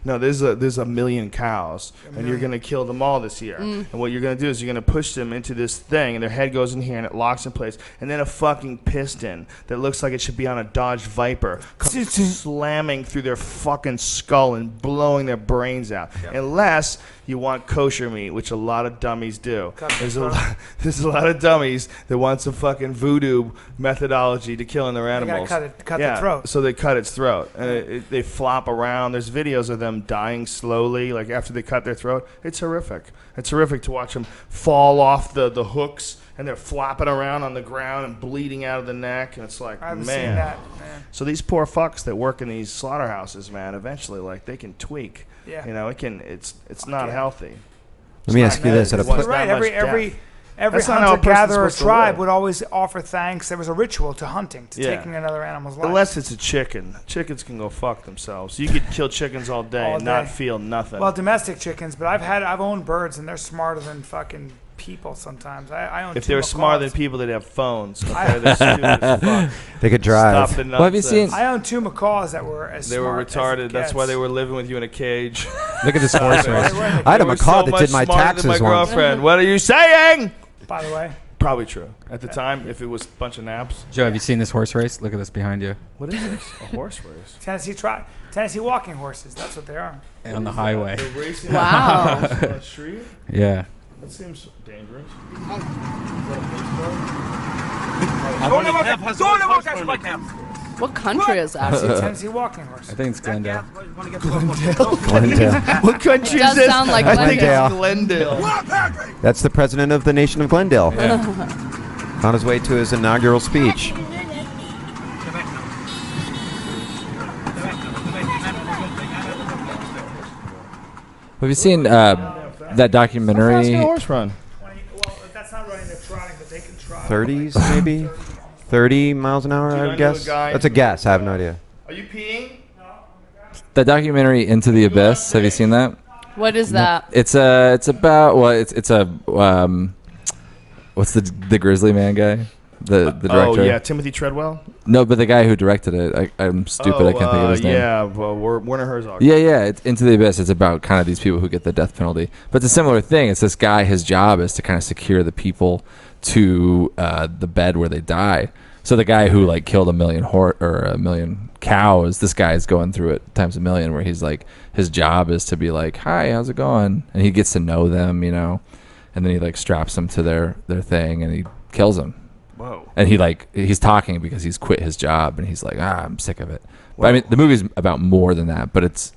There's a million cows, and you're gonna kill them all this year. And what you're gonna do is you're gonna push them into this thing, and their head goes in here, and it locks in place. And then a fucking piston that looks like it should be on a Dodge Viper comes slamming through their fucking skull and blowing their brains out. Unless you want kosher meat, which a lot of dummies do. There's a lot of dummies that want some fucking voodoo methodology to killing their animals. They gotta cut the throat. So they cut its throat, and they flop around. There's videos of them dying slowly, after they cut their throat. It's horrific. It's horrific to watch them fall off the hooks, and they're flopping around on the ground and bleeding out of the neck. And it's like, I haven't man. seen that, man. So these poor fucks that work in these slaughterhouses, man, eventually, they can tweak. Yeah. It's not healthy. Let me ask you this. You're right. Every That's not how a person's hunter-gatherer supposed to tribe live. would always offer thanks. There was a ritual to hunting, to taking another animal's life. Unless it's a chicken. Chickens can go fuck themselves. You could kill chickens all day and not feel nothing. Well, domestic chickens, but I've owned birds, and they're smarter than fucking people sometimes. I own. If two they were smarter macaws. than people, they'd have phones. Okay, they're stupid as fuck. They could drive. Stop the Well, have you nonsense. seen- I own two macaws that were as They were smart as it retarded. That's why gets. they were living with you in a cage. Look at this horse race. I had a They were macaw so that much did my smarter than taxes my once. girlfriend. What are you saying? By the way, Probably true. At the time, if it was a bunch of naps. Joe, have you seen this horse race? Look at this behind you. What is this? A horse race? Tennessee walking horses. That's what they are. On the highway. They're racing Wow. on the street? Yeah. That seems dangerous. What country is that? Tennessee walking horses. I think it's Glendale. Glendale. What country Does is this? sound like I think it's Glendale. Glendale. That's the president of the nation of Glendale. On his way to his inaugural speech. Have you seen that documentary? Horse run. Well, that's not running. They're trotting, but they can trot. 30s, maybe? 30 miles an hour, Do you I know would guess. a guy- That's a guess. I have no idea. Are you peeing? The documentary Into the Abyss. Have you seen that? What is that? It's about what's the Grizzly Man guy? The director. Oh, yeah. Timothy Treadwell? No, but the guy who directed it. I'm stupid. I can't think of his name. Yeah, well, Werner Herzog. Yeah. It's Into the Abyss. It's about kind of these people who get the death penalty. But it's a similar thing. It's this guy. His job is to kind of secure the people to the bed where they die. So the guy who like killed a million cows, this guy is going through it times a million, where he's like, his job is to be like, hi, how's it going? And he gets to know them, you know, and then he like straps them to their thing and he kills them. Whoa. And he's talking because he's quit his job and he's like, I'm sick of it. But I mean, the movie's about more than that, but it's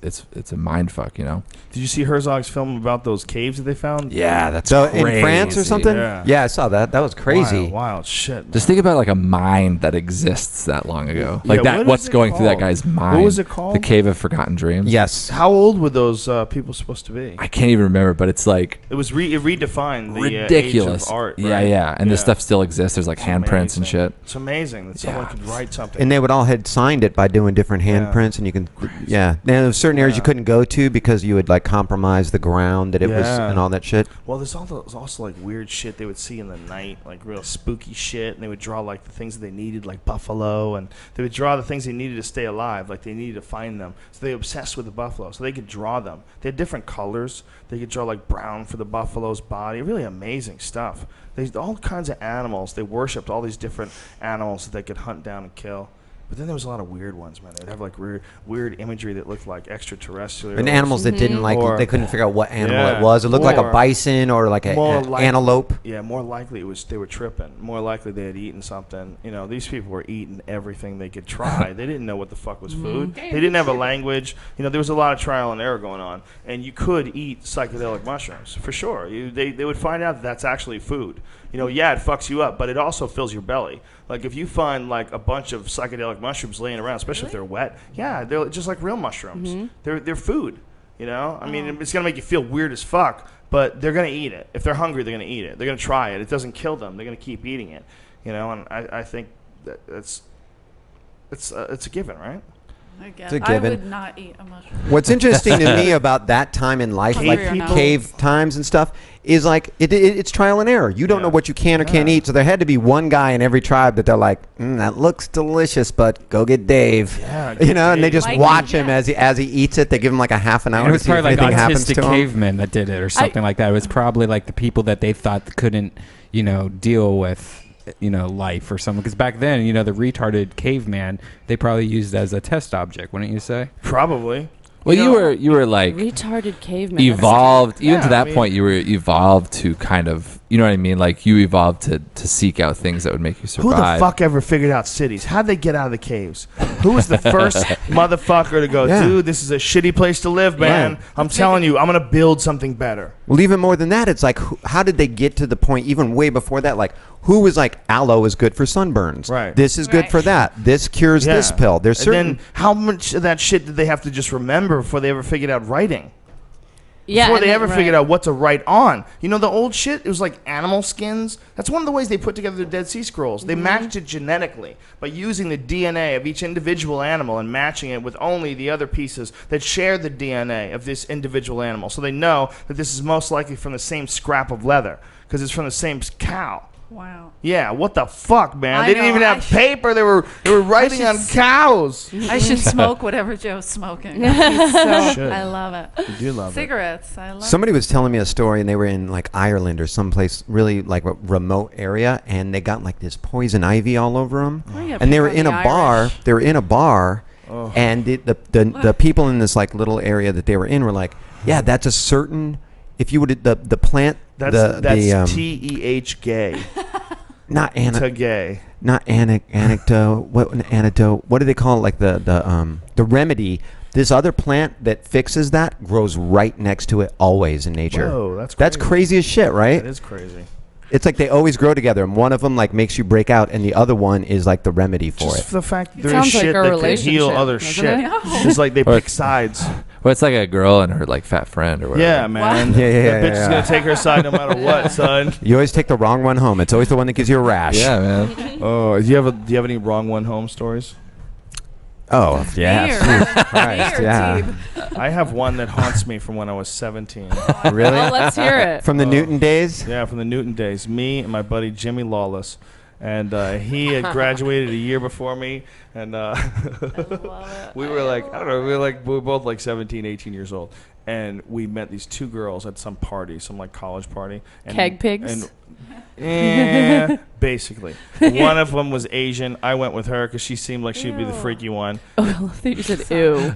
a mind fuck, you know. Did you see Herzog's film about those caves that they found? Yeah, that's So crazy. in France or something? Yeah. Yeah, I saw that. That was crazy. Wild shit. Man. Just think about like a mind that exists that long ago. Yeah, Like that. what What's is it going through that called? guy's mind? What was it called? The Cave of Forgotten Dreams. Yes. How old were those people supposed to be? I can't even remember, but it's like It was it redefined the ridiculous. age of art. Yeah, right? yeah. And this stuff still exists. There's like It's handprints and amazing. shit. It's amazing that someone could write something. And they would all had signed it by doing different handprints, and you can, yeah. Now, there were certain areas you couldn't go to because you would like compromise the ground that it was and all that shit. Well, there's also like weird shit they would see in the night, like real spooky shit, and they would draw like the things that they needed, like buffalo, and they would draw the things they needed to stay alive, like they needed to find them. So they obsessed with the buffalo, so they could draw them. They had different colors. They could draw like brown for the buffalo's body. Really amazing stuff. There's all kinds of animals. They worshipped all these different animals that they could hunt down and kill. But then there was a lot of weird ones, man. They'd have like weird imagery that looked like extraterrestrial. And animals that didn't like, they couldn't figure out what animal it was. It looked like a Or bison or like an antelope. Yeah, more likely they were tripping. More likely they had eaten something. You know, these people were eating everything they could try. They didn't know what the fuck was food. They didn't have a language. You know, there was a lot of trial and error going on. And you could eat psychedelic mushrooms, for sure. They would find out that that's actually food. You know, yeah, it fucks you up, but it also fills your belly. Like if you find like a bunch of psychedelic mushrooms laying around, especially if they're wet, yeah, they're just like real mushrooms. They're food. You know, I mean, it's gonna make you feel weird as fuck, but they're gonna eat it. If they're hungry, they're gonna eat it. They're gonna try it. It doesn't kill them. They're gonna keep eating it. You know, and I think that it's a given, right? It's a given. I would not eat a mushroom. What's interesting to me about that time in life, like cave times and stuff, is like it's trial and error. You don't know what you can or can't eat. So there had to be one guy in every tribe that they're like, that looks delicious, but go get Dave. Yeah, you know, and they just Like, watch him as he eats it. They give him like a half an hour. And it was to see if probably like anything happens autistic to him. cavemen that did it or something like that. It was probably like the people that they thought couldn't, you know, deal with, you know, life or something. Because back then, you know, the retarded caveman, they probably used as a test object, wouldn't you say? Probably. Well, you were like Retarded caveman. evolved. Even Yeah, to that I mean- point, you were evolved to kind of, you know what I mean? Like you evolved to seek out things that would make you Who the survive. fuck ever figured out cities? How'd they get out of the caves? Who was the first motherfucker to go, dude, this is a shitty place to live, man. I'm telling you, I'm going to build something better. Well, even more than that, it's like, how did they get to the point, even way before that? Like, who was like, aloe is good for sunburns. Right. This is good for that. This cures this pill. There's And certain. then how much of that shit did they have to just remember before they ever figured out writing? Yeah, Before and they then- ever right. figured out what to write on. You know, the old shit, it was like animal skins. That's one of the ways they put together the Dead Sea Scrolls. They matched it genetically by using the DNA of each individual animal and matching it with only the other pieces that share the DNA of this individual animal. So they know that this is most likely from the same scrap of leather because it's from the same cow. Wow. Yeah, what the fuck, man? I They didn't know, even have paper. They were writing on cows. I should smoke whatever Joe's smoking. I love it. You do love Cigarettes. I love Somebody was telling me a story, and they were in like Ireland or someplace really like a remote area, and they got like this poison ivy all over them. Oh, yeah, And they pick were on in the a bar. Irish. They were in a bar, and the people in this like little area that they were in were like, yeah, that's a certain. If you would the plant That's the TEH gay. not To gay. not anecdote. What an antidote? What do they call it? Like the remedy. This other plant that fixes that grows right next to it always in nature. Whoa, that's That's crazy. crazy as shit, right? That is crazy. It's like they always grow together, and one of them like makes you break out, and the other one is like the remedy for Just it. the fact that there is sounds like shit a that can heal relationship, other doesn't shit. it? No. It's like they pick sides. Well, it's like a girl and her like fat friend or whatever. Yeah, man. Yeah, yeah, That bitch is yeah. gonna take her side no matter what, son. You always take the wrong one home. It's always the one that gives you a rash. Yeah, man. Oh, do you have any wrong one home stories? Oh, yeah. Beer. Jesus Christ, Beer, yeah. Teeb. I have one that haunts me from when I was 17. Really? Well, let's hear it. From the Newton days? Yeah, from the Newton days. Me and my buddy Jimmy Lawless. And he had graduated a year before me. And we were like, I don't know, we were both like 17, 18 years old. and we met these two girls at some party, some like college party. And, Keg pigs? Yeah, basically. One of them was Asian. I went with her because she seemed like she'd be the freaky one. Oh, I think you said ew.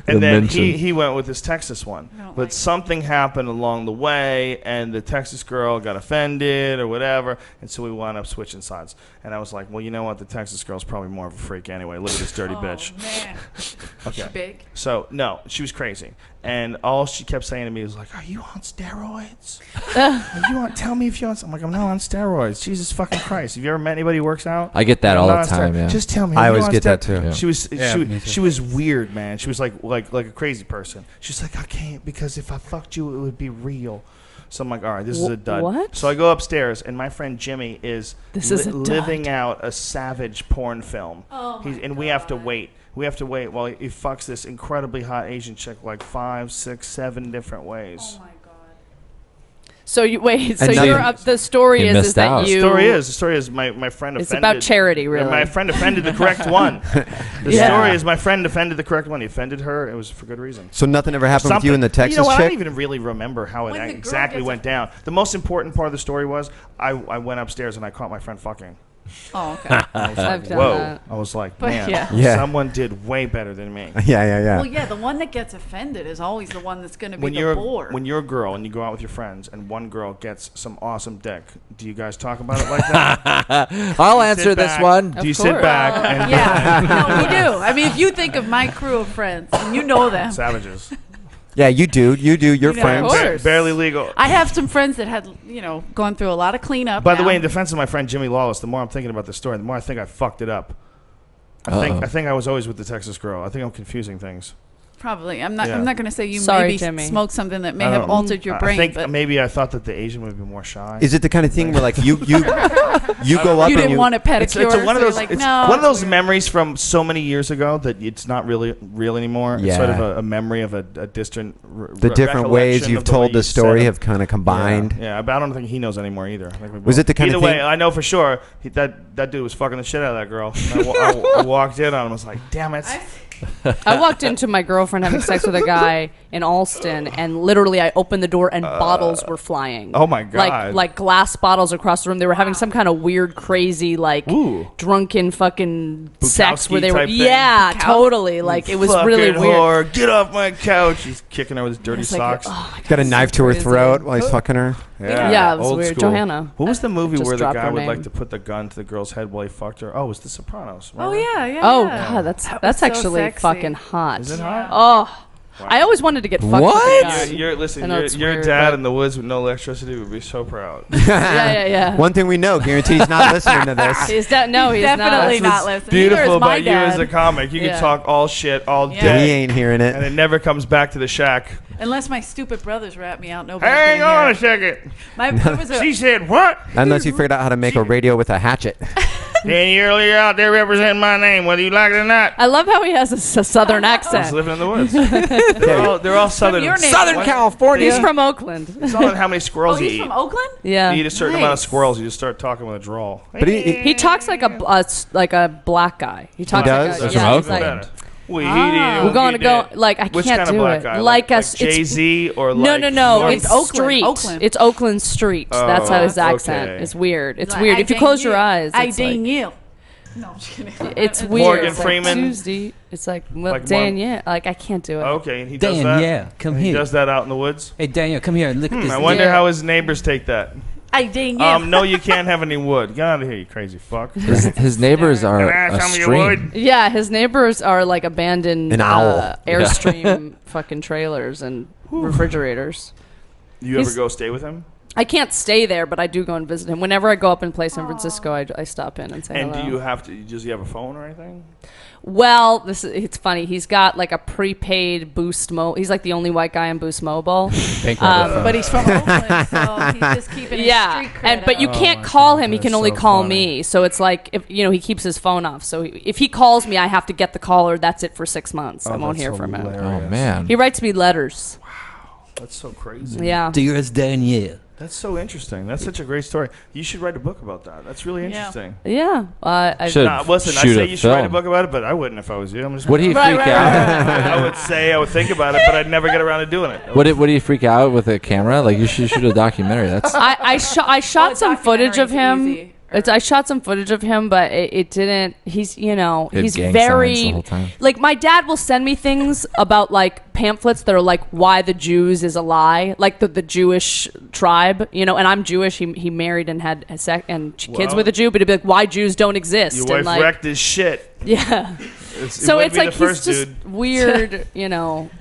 And then he went with this Texas one. But something happened along the way, and the Texas girl got offended or whatever, and so we wound up switching sides. And I was like, well, you know what? The Texas girl's probably more of a freak anyway. Look at this dirty bitch. Man. Okay. She big? So, no, she was crazy. And all she kept saying to me was like, are you on steroids? Tell me if you're on. I'm like, I'm not on steroids. Jesus fucking Christ. Have you ever met anybody who works out? I get that all the time, yeah. Just tell me. I always get that too. Yeah. She was weird, man. She was like a crazy person. She's like, I can't because if I fucked you, it would be real. So I'm like, all right, this is a dud. What? So I go upstairs, and my friend Jimmy is living dud. out a savage porn film. Oh my and we have to wait. We have to wait while he fucks this incredibly hot Asian chick like 5, 6, 7 different ways. Oh my god. So you wait. So And you're nothing- up. The story You is missed that out. you. The story is my friend offended. It's about charity, really. My friend offended the correct one. The story is my friend offended the correct one. He offended her. It was for good reason. So nothing ever happened with you and the Texas You know what? I chick? don't even really remember how it When the girl exactly gets went down. The most important part of the story was I went upstairs and I caught my friend fucking. Oh, okay. I was I've like, done whoa. that. I was like, But man, yeah. someone did way better than me. Well, yeah, the one that gets offended is always the one that's going to be the bore. When you're a girl and you go out with your friends and one girl gets some awesome dick, do you guys talk about it like that? I'll answer this back? one. Do you sit back and Yeah, no, we do. I mean, if you think of my crew of friends, and you know them. savages? Yeah, you do. Your You know, friends. of course. Barely legal. I have some friends that had, gone through a lot of cleanup. By the now. way, in defense of my friend Jimmy Lawless, the more I'm thinking about this story, the more I think I fucked it up. I think I was always with the Texas girl. I think I'm confusing things. Probably. I'm not. Yeah. I'm not going to say you Sorry, maybe Jimmy. smoked something that may I have don't- altered your brain. I think but maybe I thought that the Asian would be more shy. Is it the kind of thing where like you go up you and didn't you want a pedicure. It's one of so those. you're like, It's no, one of those weird. memories from so many years ago that it's not really real anymore. It's sort of Yeah. a memory of a distant. the different ways recollection you've of the way told the you story said it. have kind of combined? Yeah, but I don't think he knows anymore either. I think we Was both- it the kind either of way? thing- I know for sure that dude was fucking the shit out of that girl. And I walked in on him. I was like, damn it. I walked into my girlfriend having sex with a guy in Alston, and literally I opened the door and bottles were flying. Oh my God. Like glass bottles across the room. They were having some kind of weird, crazy, like Ooh. drunken fucking sex where they were. type thing. Yeah, totally. Like it was really Fucking weird. whore, get off my couch. He's kicking her with his dirty It's like, socks. oh my God, Got a this knife is to her crazy. throat while he's fucking her. Yeah, it was Old weird. school. Johanna. What was the movie Just where the dropped guy her would name. like to put the gun to the girl's head while he fucked her? Oh, it was The Sopranos. Oh remember? yeah. Oh yeah. God, That was that's so actually sexy. fucking hot. Is it hot? Oh, I always wanted to get fucked with a What? gun. Listen, I know it's your weird, dad but- in the woods with no electricity would be so proud. Yeah. One thing we know, guarantee he's not listening to this. He's definitely Definitely not. not listening. Beautiful Neither is my about you as a dad. comic. You Yeah. can talk all shit all Yeah. day. He ain't hearing And it. it never comes back to the shack. Unless my stupid brothers rat me out, nobody's Hang gonna on hear a it. second. There was a- She said what? Unless you figured out how to make a radio with a hatchet. Danielle, you're out there representing my name, whether you like it or not. I love how he has a southern I was accent. living in the woods. they're all southern. your name. Southern What? California. He's from Oakland. It's all on how many Oh, squirrels you he's eat. from Oakland? Yeah. You eat a certain amount of Nice. squirrels, you just start talking with a drawl. But He talks like a black guy. He talks does? like He's a, from yeah, he's Oakland. like, We we're going to go like I Which can't kind of do black it. guy? Like like it's Jay-Z or no, like no. North- It's Oakland, street. Oakland. It's Oakland Street. That's how his Oh, accent okay. is weird. It's Like, weird. I If you close your Danielle. eyes, I it's like, Danielle. No, I'm just kidding. it's weird. Morgan It's like Freeman. Tuesday. It's like well, Like Danielle. Like I can't do it. Okay, and he does Danielle, that. come And He here. does that out in the woods. Hey, Danielle, come here and look at this. I wonder Yeah. how his neighbors take that. I Danielle. No, you can't have any wood. Get out of here, you crazy fuck. His neighbors are Can I a tell me you stream. would? Yeah, his neighbors are like abandoned An owl. Airstream fucking trailers and refrigerators. You ever He's- go stay with him? I can't stay there, but I do go and visit him. Whenever I go up and play San Francisco, I stop in and say And hello. do you have to? Does he have a phone or anything? Well, it's funny. He's got like a prepaid Boost Mobile. He's like the only white guy on Boost Mobile. But he's from Oakland, so he's just keeping his Yeah, street cred but you up. can't call him. He can That's only so call funny. me. So it's like if he keeps his phone off. So if he calls me, I have to get the caller. That's it for 6 months. I won't that's hear from him. hilarious. Oh man. He writes me letters. That's so crazy. Yeah. Dearest Danielle, That's so interesting. That's such a great story. You should write a book about that. That's really interesting. Yeah. Should Listen, I shoot say a you should write a film. book about it, but I wouldn't if I was you. I'm just. Would he freak out? I would think about it, but I'd never get around to doing it. Would he freak out with a camera? Like you should shoot a documentary. That's I shot some footage of him. Easy. I shot some footage of him, but it didn't. He's He had he's gang signs very the whole time. like my dad will send me things about like pamphlets that are like why the Jews is a lie, like the Jewish tribe, and I'm Jewish. He married and had kids with a Jew, but it'd be like why Jews don't exist. Your and wife like, wrecked his shit. Yeah. So wouldn't it's be like the first he's just dude. weird,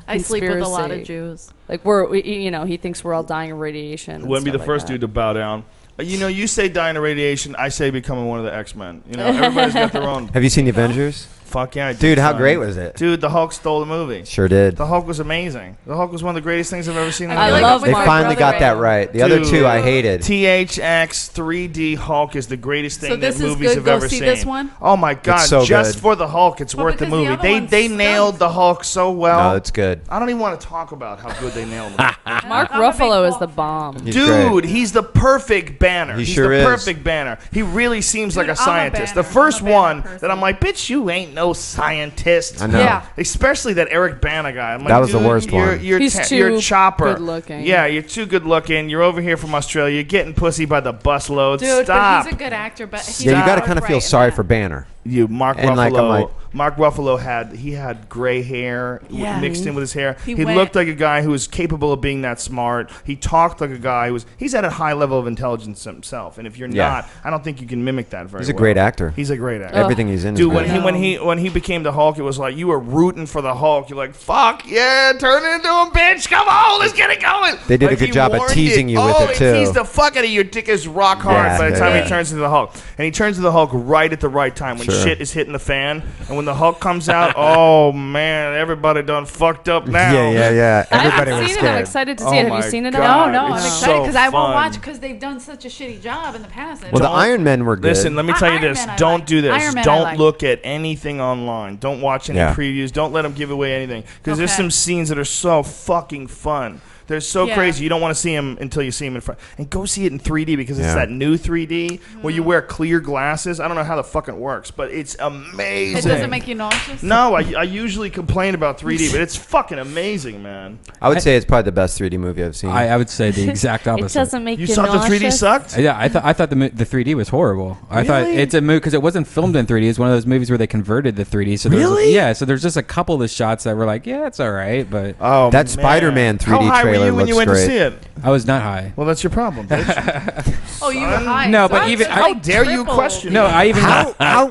I sleep with a lot of conspiracy. Jews. Like he thinks we're all dying of radiation. and Wouldn't be the stuff like first that. dude to bow down. You say dying of radiation. I say becoming one of the X-Men. Everybody's got their own. Have you seen the Avengers? Fuck yeah, I did, Dude, how son. great was it? Dude, the Hulk stole the movie. Sure did. The Hulk was amazing. The Hulk was one of the greatest things I've ever seen. I love They Mark finally got that Ruffalo. right. The other two I hated. THX 3D Hulk is the greatest thing So that this is movies good. have Go ever see seen. this one? Oh my god! so Just good. for the Hulk, it's Well, worth the because the movie. other They one they nailed stunk. the Hulk so well. No, it's good. I don't even want to talk about how good they nailed him. Mark I'm a big Ruffalo is Hulk the fan. bomb. He's Dude, great. he's the perfect banner. He He's sure the is. perfect banner. He really seems like a I'm a scientist. banner. The first I'm a banner one person. that I'm like, bitch, you ain't no scientist. I know. Yeah. Especially that Eric Bana guy. I'm like, That was the dude, worst you're, one. You're, He's you're too a chopper. good looking. Yeah, you're too good looking. You're over here from Australia. You're getting pussy by the busload. Dude, Stop. but he's a good actor. But he's Yeah, you got to not kind of right feel in sorry that. for Banner. Mark And, Ruffalo. like, I'm like- Mark Ruffalo had gray hair Yeah. mixed in with his hair. He He went- looked like a guy who was capable of being that smart. He talked like a guy he's at a high level of intelligence himself. And if you're Yeah. not, I don't think you can mimic that very well. He's a great actor. He's a great actor. Everything he's in is Dude, great. when he became the Hulk, it was like you were rooting for the Hulk. You're like, fuck yeah, turn it into a bitch. Come on, let's get it going. They did a Like, good he job at warned teasing you with oh, it, he too. teased the fuck out of you. Your dick is rock hard Yeah, by the time yeah. he turns into the Hulk. And he turns into the Hulk right at the right time when Sure. shit is hitting the fan. And when the Hulk comes out, oh man, everybody done fucked up now. Yeah. I Everybody haven't was seen it. I'm scared. excited to Oh see it. Have my you seen it? God. No, I'm It's excited because so I won't fun. watch because they've done such a shitty job in the past. Well, the Iron Men were good. Listen, let me tell you Iron this. Man I Don't like. do this. Iron Man I Don't like. look at anything online. Don't watch any Yeah. previews. Don't let them give away anything. Because there's Okay. some scenes that are so fucking fun. They're so Yeah. crazy. You don't want to see them until you see them in front. And go see it in 3D because it's Yeah. that new 3D where you wear clear glasses. I don't know how the fuck it works, but it's amazing. It doesn't make you nauseous. No, I usually complain about 3D, but it's fucking amazing, man. I would say it's probably the best 3D movie I've seen. I would say the exact It opposite. doesn't make you You thought the 3D nauseous? sucked? Yeah, I thought the 3D was horrible. I thought Really? it's a movie because it wasn't filmed in 3D. It's one of those movies where they converted the 3D. So Really? Yeah. So there's just a couple of the shots that were like, yeah, it's all right, but Oh, That Spider-Man 3D How high were trailer you when you looks went to great. see it? I was not high. Well, that's your problem, bitch. Oh, you were high. No, but That's even- How like dare you triple. question No, me? I even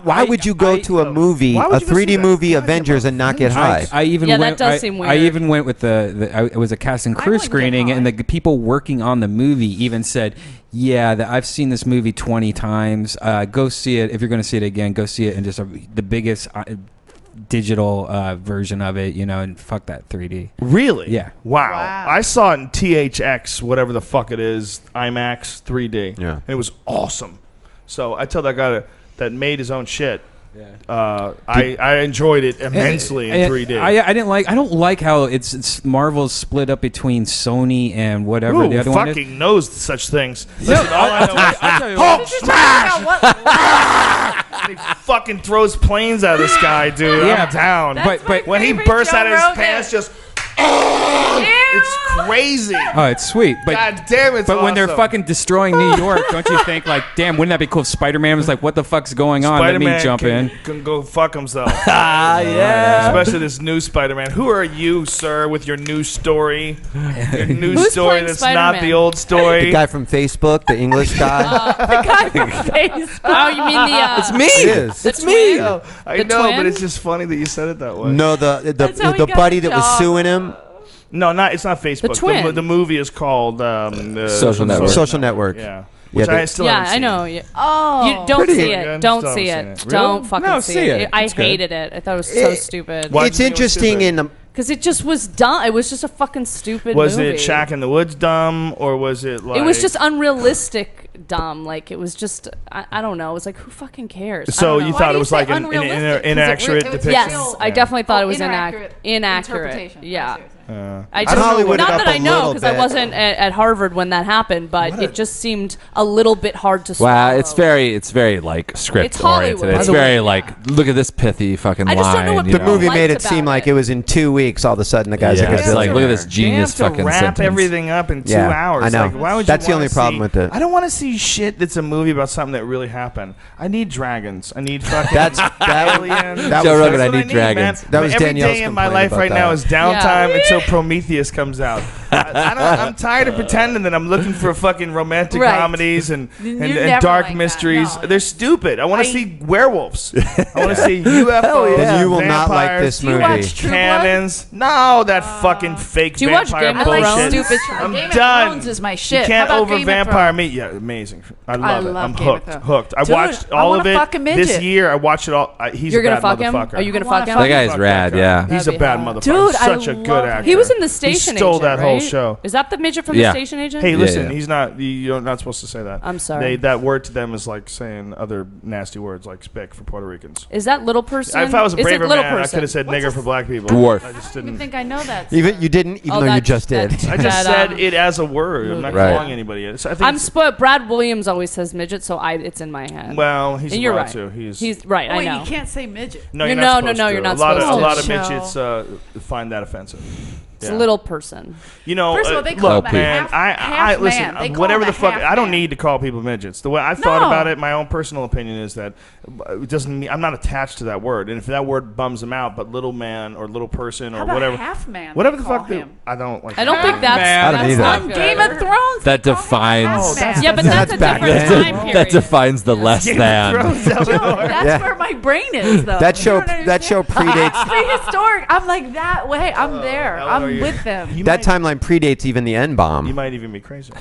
Why would you go to a movie, Why a would you go see 3D that? movie, Why would you Avengers, go- and not get high? I even Yeah, that went, does seem I weird. even went with it was a cast and crew wouldn't get screening, and high. the people working on the movie even said, "Yeah, I've seen this movie 20 times. Go see it if you're going to see it again. Go see it in just the biggest digital version of it, and fuck that 3D." Really? Yeah. Wow. I saw it in THX, whatever the fuck it is, IMAX 3D. Yeah. And it was awesome. So I tell that guy that made his own shit. I enjoyed it immensely in 3D. I don't like how it's Marvel's split up between Sony and whatever Who the other one is. fucking knows such things? Listen, all I know is I'll tell you Hulk what. smash! And he fucking throws planes at this guy, dude. Yeah. I'm down. That's my when he favorite bursts Joe out of his Rogan. pants, just it's crazy. Oh, it's sweet, but God damn, it's but when they're awesome. fucking destroying New York, don't you think like, damn, wouldn't that be cool? If Spider-Man was like, what the fuck's going on? Let me Spider-Man jump in. can go fuck himself. yeah. Especially this new Spider-Man. Who are you, sir, with your new story? Your new Who's story playing that's not Spider-Man? the old story. The guy from Facebook, the English guy. The guy from Facebook. Oh, you mean the? It's me. It is. The It's me. No, I The know, but twin? it's just funny that you said it that way. No, That's how the he got buddy the that was job. suing him. No, it's not Facebook. twin. The movie is called Social Network. Social Network. Yeah. Yeah, Which I they- still Yeah, haven't I seen. know. Yeah. Oh. You don't Pretty see good. it. Don't Still see haven't it. seen it. Don't Really? fucking No, see see it. it. I It's good. hated it. I thought it was so stupid. Why It's did you think it was interesting stupid? in the. Because it just was dumb. It was just a fucking stupid Was movie. it Shaq in the Woods dumb, or was it like... It was just unrealistic dumb. Like, it was just, I don't know. It was like, who fucking cares? I So don't know. you Why thought do it you was say like an unrealistic? 'Cause it inaccurate was depiction? Yes, I definitely thought it was inaccurate inaccurate. interpretation. I Yeah. see what you're saying. I just Hollywood not it up that I a know little because I bit. wasn't at Harvard when that happened, but it just seemed a little bit hard to swallow. Wow, it's very like script It's Hollywood. oriented. It's By the very way, like look at this pithy fucking I just don't know line. what you The know? movie liked made it seem about like it. it was in 2 weeks. All of a sudden, the guy's Yeah, a it's good like look at this You genius have to fucking wrap sentence. everything up in 2 Yeah, hours. I know. Like, why would That's you the only wanna problem see- with it. I don't want to see shit that's a movie about something that really happened. I need dragons. I need fucking That's- that- aliens. that Joe was- Rogan, That's I what need dragons. Man. That was Every Danielle's day in my complaint life about right now that. is downtime until Prometheus comes out. I'm tired of pretending that I'm looking for fucking romantic Right. comedies and never dark like that. mysteries. No. They're stupid. I want to see werewolves. I want to see UFOs. Then you will not like vampires, this Do you movie. watch True Blood? cannons. No, that fucking fake Do you watch vampire Game of I like bullshit. stupid. I'm Game done. of Thrones is my shit. You can't How about over Game of vampire Thrones? me. Yeah, amazing. I love it. love I'm Game of hooked. Thrones. Hooked. I Dude, watched I all wanna of it fuck a this midget. year. I watched it all. He's You're a gonna bad fuck him? motherfucker. Are you gonna I wanna fuck him? fuck That guy's Fuck rad. guy. Yeah. He's a That'd be bad hot. motherfucker. Dude, He's I such a good love him. actor. He was in The Station He stole Agent, that whole right? show. Is that the midget from Yeah. The Station Agent? Hey, listen, yeah. he's not. You're not supposed to say that. I'm sorry. That word to them is like saying other nasty words like spick for Puerto Ricans. Is that little person? If I was a Is it braver little man, I person? could have said nigger for black people. Dwarf. I just I didn't. think I know that. Even you didn't, even Oh, though you that's- just did. that's- I just that, said it as a word. I'm not Right. calling anybody it. So I think I'm it's- spoiled. Brad Williams always says midget, so it's in my head. well, he's and you're allowed right. to. He's right. Oh, I wait, know. you can't say midget. No, You're you're no, not no, supposed no, to. you're not a lot supposed of, to. A lot of Show. midgets find that offensive. It's Yeah. a little person. You know, First of all, they call look, him a man. half listen. man. They call Whatever him a the fuck, half I don't man. need to call people midgets. The way I've thought No. about it, my own personal opinion is that it doesn't mean I'm not attached to that word. And if that word bums them out, but little man or little person or How about whatever, half man? whatever they the call fuck, him. I don't like. I don't think that's. I don't that's either. not On good. Game of Thrones. That they call him defines. half man. Yeah, but that's a back different then. time period. That defines the less Game of than. Thrones, Eleanor. That's Yeah. where my brain is, though. That show, You don't that show understand? predates. It's prehistoric. I'm like that way. I'm there. Eleanor, I'm you- with them. You That might- timeline predates even the N You bomb. might even be crazy.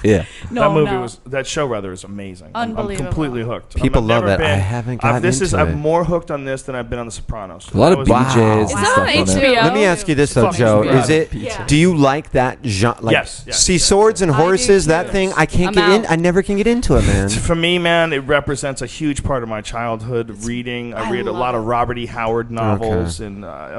Yeah. No, that movie no. was that show rather is amazing. I'm Unbelievable. completely hooked. People I've love never it. I been- haven't gotten into I'm it. more hooked on this than I've been on The Sopranos. A lot of That was- BJs. Is and that stuff on on it. HBO? Let me ask you this though, Fucking Joe. Brad. Is it? Yeah. Do you like that genre? Like, Yes, yes, see yes, swords and I do horses. too. That thing. I can't I'm get in. out. I never can get into it, man. For me, man, it represents a huge part of my childhood reading. I read a love lot of it. Robert E. Howard novels, and I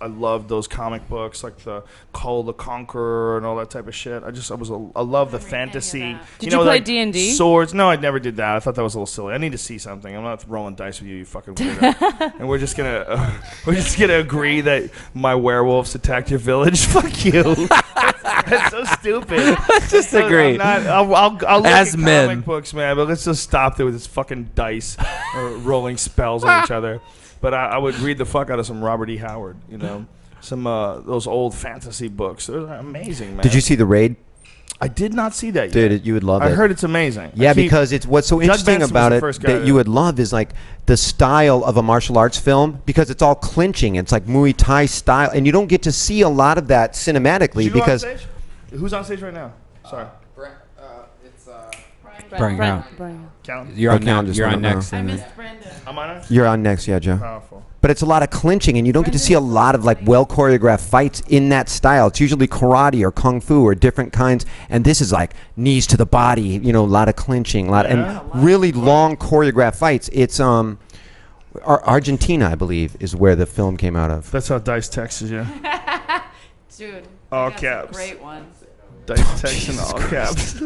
loved those comic books like the Cull the Conqueror and all that type of shit. I love the fantasy. Did you play like D&D? Swords? No, I never did that. I thought that was a little silly. I need to see something. I'm not rolling dice with you, you fucking weirdo. And we're just gonna agree that my werewolves attacked your village. Fuck you. That's so stupid. Just agree. I'll look As at men. comic books, man. But let's just stop there with this fucking dice or rolling spells on each other. But I would read the fuck out of some Robert E. Howard. You know, some those old fantasy books. They're amazing, man. Did you see The Raid? I did not see that yet. Dude, you would love I it. heard it's amazing. Yeah, because it's what's so Doug interesting Benson was about the it first guy that to- you would love is like the style of a martial arts film because it's all clinching. It's like Muay Thai style, and you don't get to see a lot of that cinematically Did you go on because stage? Who's on stage right now? Sorry. It's Brian, Brian. no. Brian. Callen? You're on, Okay, I'm ne- just you're on letting next. I and then- missed Brendon. I'm on it? you're on next, yeah, Joe. Powerful. But it's a lot of clinching, and you don't get to see a lot of like well choreographed fights in that style. It's usually karate or kung fu or different kinds, and this is like knees to the body. You know, a lot of clinching, and really long choreographed fights. It's Argentina, I believe, is where the film came out of. That's how Dice texts you. Dude. All they got some caps. Great ones. Dice text in all caps.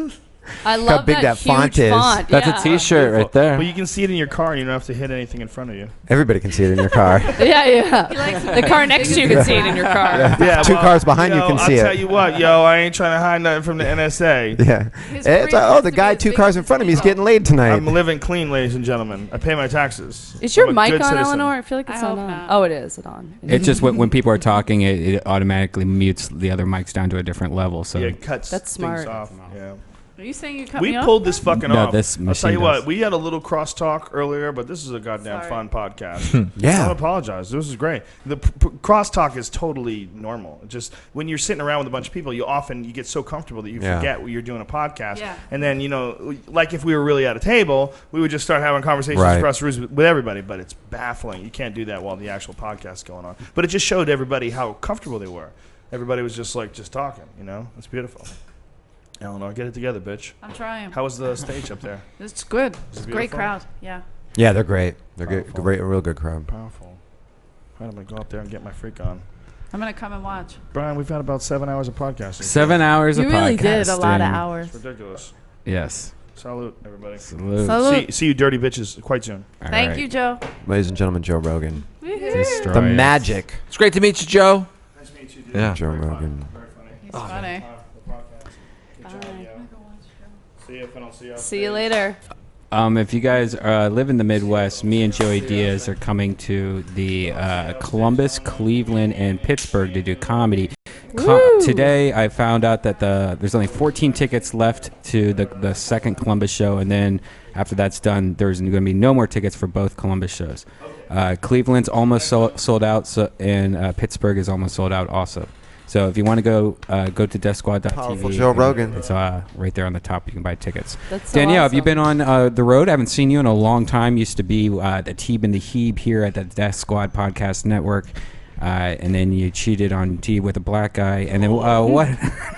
I love big that huge font is. font. That's yeah. a T-shirt right there. But you can see it in your car, and you don't have to hit anything in front of you. Everybody can see it in your car. Yeah, yeah. likes The car next to you can see it in your car. Yeah, Two cars behind you yo, can see I'll it. tell you what, yo, I ain't trying to hide nothing from the NSA. Yeah. His It's, brain has the to guy be as 2 big cars as in his front of me is ego. getting laid tonight. I'm living clean, ladies and gentlemen. I pay my taxes. Is your I'm a mic good on, citizen. Eleanor? I feel like it's I not hope on. not. Oh, it is. It's on. It's just when people are talking, it automatically mutes the other mics down to a different level. So Yeah, it cuts That's things smart. off. Yeah. Are you saying you cut We me off? pulled this fucking No, off. this I'll tell machine you what, does. we had a little crosstalk earlier, but this is a goddamn Sorry. fun podcast. Yeah. I don't apologize. This is great. The crosstalk is totally normal. Just when you're sitting around with a bunch of people, you get so comfortable that you Yeah. forget you're doing a podcast. Yeah. And then, like if we were really at a table, we would just start having conversations Right. across the room with everybody, but it's baffling. You can't do that while the actual podcast is going on. But it just showed everybody how comfortable they were. Everybody was just talking, It's beautiful. Eleanor, get it together, bitch. I'm trying. How was the stage up there? It's good. Is It's it a great beautiful? crowd. Yeah. Yeah, they're great. They're Powerful. great, a real good crowd. Powerful. I'm gonna go up there and get my freak on. I'm gonna come and watch. Bryan, we've had about 7 hours of podcasting. 7 hours You of really did a lot of podcasting. hours. It's ridiculous. Yes. Salute, everybody. Salute. Salute. See you dirty bitches quite soon. All Thank right. you, Joe. Ladies and gentlemen, Joe Rogan. Destroy The us. magic. It's great to meet you, Joe. Nice to meet you, dude. Yeah. Joe Very funny. Rogan. Very funny. He's funny. The podcast. Good job, yo. See you if I don't see you. See you later. If you guys live in the Midwest, me and Joey Diaz are coming to the Columbus, Cleveland, and Pittsburgh to do comedy. Today, I found out that there's only 14 tickets left to the second Columbus show, and then after that's done, there's going to be no more tickets for both Columbus shows. Cleveland's almost sold out, and Pittsburgh is almost sold out also. So if you want to go to deathsquad.tv. Powerful Joe Rogan. It's right there on the top. You can buy tickets. That's so Danielle, have you awesome. been on the road? I haven't seen you in a long time. Used to be the Teeb and the Heeb here at the Death Squad Podcast Network. And then you cheated on T with a black guy. And then what?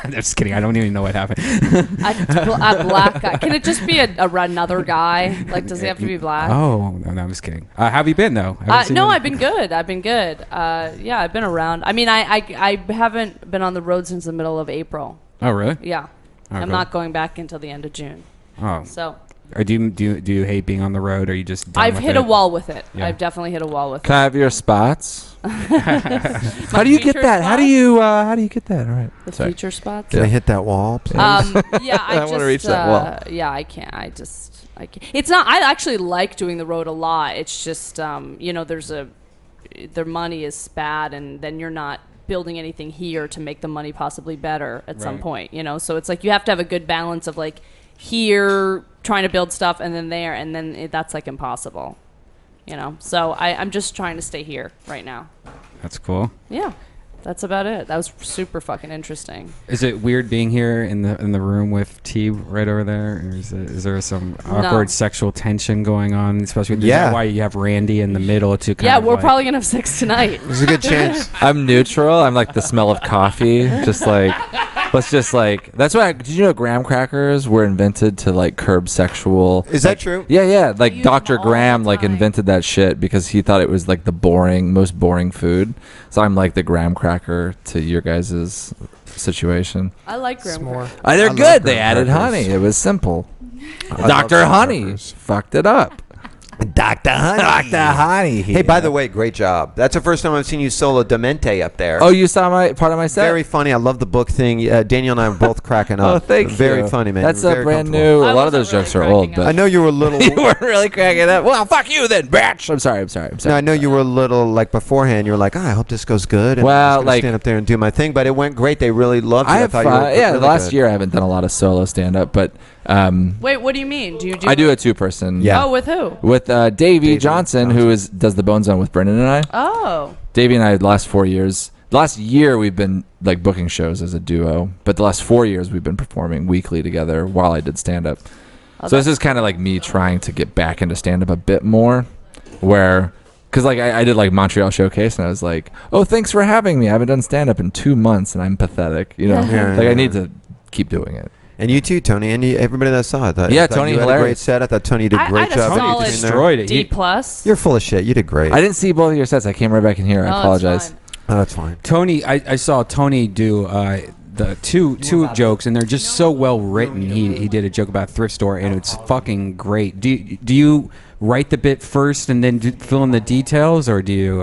I'm just kidding. I don't even know what happened. A black guy. Can it just be another guy? Like, does he have to be black? Oh, no, I'm just kidding. How have you been, though? No, I've been good. Yeah, I've been around. I mean, I haven't been on the road since the middle of April. Oh, really? Yeah. Oh, I'm cool. not going back until the end of June. Oh. So Or do you hate being on the road? Or are you just done I've with hit it? a wall with it. Yeah. I've definitely hit a wall with Can I have your spots? How do you get that? How do you get that? All right. The Sorry. feature spots? Can I hit that wall, please? Yeah, I wanna reach that wall. Yeah, I can't. I can't. It's not. I actually like doing the road a lot. It's just, their money is bad, and then you're not building anything here to make the money possibly better at some point. So it's like you have to have a good balance of like here trying to build stuff, and then there, and then that's like impossible. So I'm just trying to stay here right now. That's cool. Yeah. That's about it. That was super fucking interesting. Is it weird being here in the room with T right over there? Or is there some awkward sexual tension going on? Especially, is that why you have Randy in the middle to kind of we're like, probably gonna have sex tonight. There's a good chance. I'm neutral. I'm like the smell of coffee. Just like, let's just like. That's why. Did you know graham crackers were invented to like curb sexual? Is that true? Yeah. Like use Dr. them all Graham the like time. invented that shit because he thought it was like the most boring food. So I'm like the graham cracker to your guys' situation. I like graham S'more. crackers. They're I love good. They graham added crackers. honey. It was simple. I love Dr. graham Honey crackers. fucked it up. Dr. Honey. Dr. Honey. Hey, by the way, great job. That's the first time I've seen you solo Demente up there. Oh, you saw my part of my set? Very funny. I love the book thing. Danielle and I were both cracking up. Oh, thank you. Very funny, man. That's Very brand comfortable. new. I A lot of those wasn't jokes really are old, cracking but I know you were a little. you weren't really cracking up. Well, fuck you then, bitch. I'm sorry. No, I know you were a little like beforehand. You were like, I hope this goes good. And Well, I'm just gonna like- stand up there and do my thing. But it went great. They really loved you. I have thought you were fun. Yeah, really the last good. year I haven't done a lot of solo stand up, but Wait, what do you mean? Do you do? I do a 2-person. Yeah. Oh, with who? With Davey Johnson, who does the Bone Zone with Brendon and I. Oh. Davey and I, the last 4 years. Last year we've been like booking shows as a duo, but the last 4 years we've been performing weekly together while I did stand up. So this is kind of like me trying to get back into stand up a bit more, because like I did like Montreal Showcase and I was like, oh, thanks for having me. I haven't done stand up in 2 months and I'm pathetic, Yeah, like yeah. I need to keep doing it. And you too, Tony, and everybody that saw it. Yeah, I thought Tony, you had a great hilarious. set. I thought Tony did a I great had a job. solid introducing there. destroyed it. D plus. You're full of shit. You did great. I didn't see both of your sets. I came right back in here. I No, it's apologize. fine. Oh, that's fine. Tony, I saw Tony do the two jokes, and they're just so well written. He did a joke about a thrift store, and it's fucking great. Do you write the bit first and then fill in the details, or do you?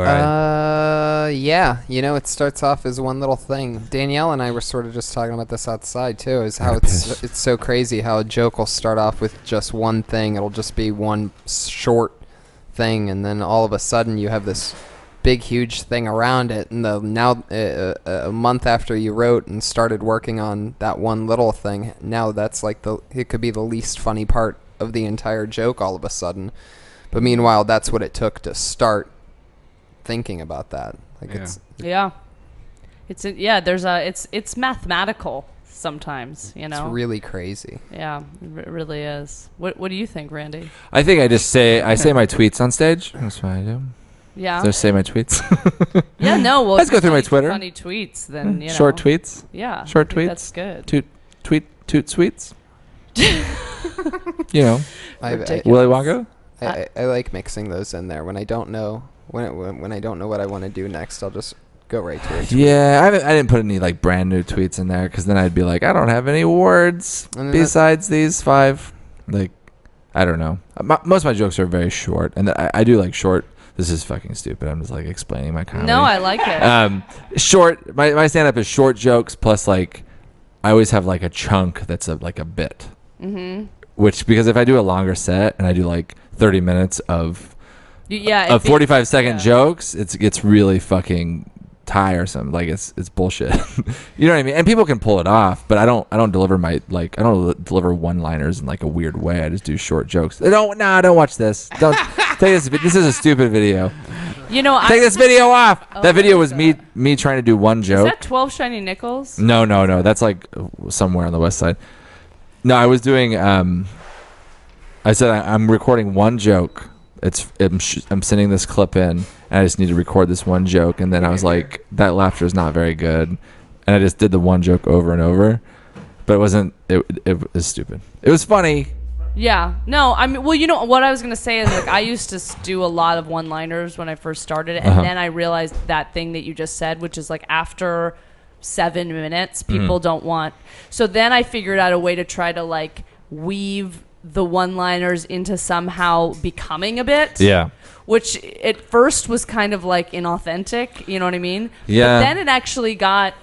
Yeah. It starts off as one little thing. Danielle and I were sort of just talking about this outside too, is how it's so crazy how a joke will start off with just one thing. It'll just be one short thing, and then all of a sudden you have this big huge thing around it, and now a month after you wrote and started working on that one little thing, now that's like it could be the least funny part of the entire joke all of a sudden. But meanwhile, that's what it took to start thinking about that. Like It's mathematical sometimes, it's really crazy. Yeah, it really is. What do you think, Randy? I think I say my tweets on stage. That's what I do. Yeah. Just say my tweets. Yeah, no. Well, Let's go through my funny- Twitter. Funny tweets, then Short tweets. Yeah. Short I think tweets. That's good. Toot sweets. Ridiculous. Willy Wonka. I like mixing those in there when I don't know when I don't know what I want to do next. I'll just Go right to it. Yeah, I didn't put any like brand new tweets in there because then I'd be like, I don't have any words besides these 5. Like, I don't know. Most of my jokes are very short, and I do like short. This is fucking stupid. I'm just like explaining my comedy. No, I like it. Short. My stand up is short jokes plus like I always have like a chunk that's like a bit. Mm-hmm. Which because if I do a longer set and I do like 30 minutes of 45-second jokes, it gets really fucking tiresome. Like it's bullshit. You know what I mean? And people can pull it off, but I don't deliver deliver one-liners in like a weird way. I just do short jokes. Don't watch this. Don't take this. This is a stupid video. You know, take this video off. That video was me trying to do one joke. Is that 12 Shiny Nickels? No. That's like somewhere on the west side. No, I was doing. I said I'm recording one joke. I'm sending this clip in, and I just need to record this one joke. And then I was like, that laughter is not very good, and I just did the one joke over and over, but it wasn't. It was stupid. It was funny. Yeah. No, I mean, well, you know what I was gonna say is like I used to do a lot of one-liners when I first started, and then I realized that thing that you just said, which is like after 7 minutes, people don't want. So then I figured out a way to try to like weave the one-liners into somehow becoming a bit. Yeah. Which at first was kind of like inauthentic, you know what I mean? Yeah. But then it actually got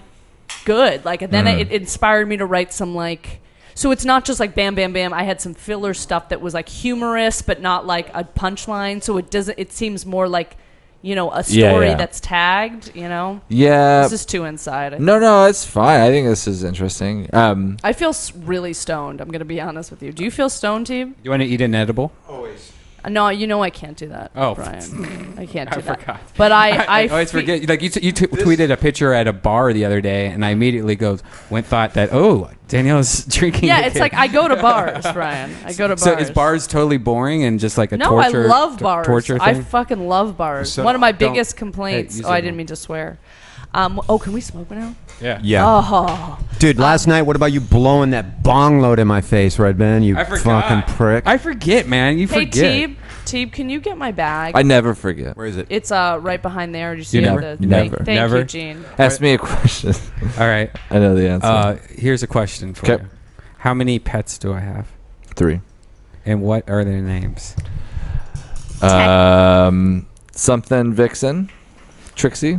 good. Like then it inspired me to write some like, so it's not just like bam, bam, bam. I had some filler stuff that was like humorous, but not like a punchline. So it seems more like, you know, a story that's tagged, you know? Yeah. This is too inside. No, it's fine. I think this is interesting. I feel really stoned. I'm going to be honest with you. Do you feel stoned, Teeb? You want to eat an edible? Always. No, you know I can't do that. Oh, Brian, I can't do I that. forgot. But I always forget. Like you tweeted a picture at a bar the other day, and I immediately thought that Danielle's drinking. Yeah, it's like I go to bars, Brian. I go to bars. So is bars totally boring and just like a torture? No, I love bars. Torture I thing? fucking love bars. So One of my biggest complaints. Hey, I didn't mean to swear. Can we smoke now? Yeah. Oh. Dude, last night, what about you blowing that bong load in my face, Redban? You fucking prick. I forget, man. You forget. Teeb, can you get my bag? I never forget. Where is it? It's right behind there. Do you see never? the You thing? never. Thank you, Gene. Ask me a question. All right. I know the answer. Here's a question for you. How many pets do I have? 3. And what are their names? Something Vixen, Trixie,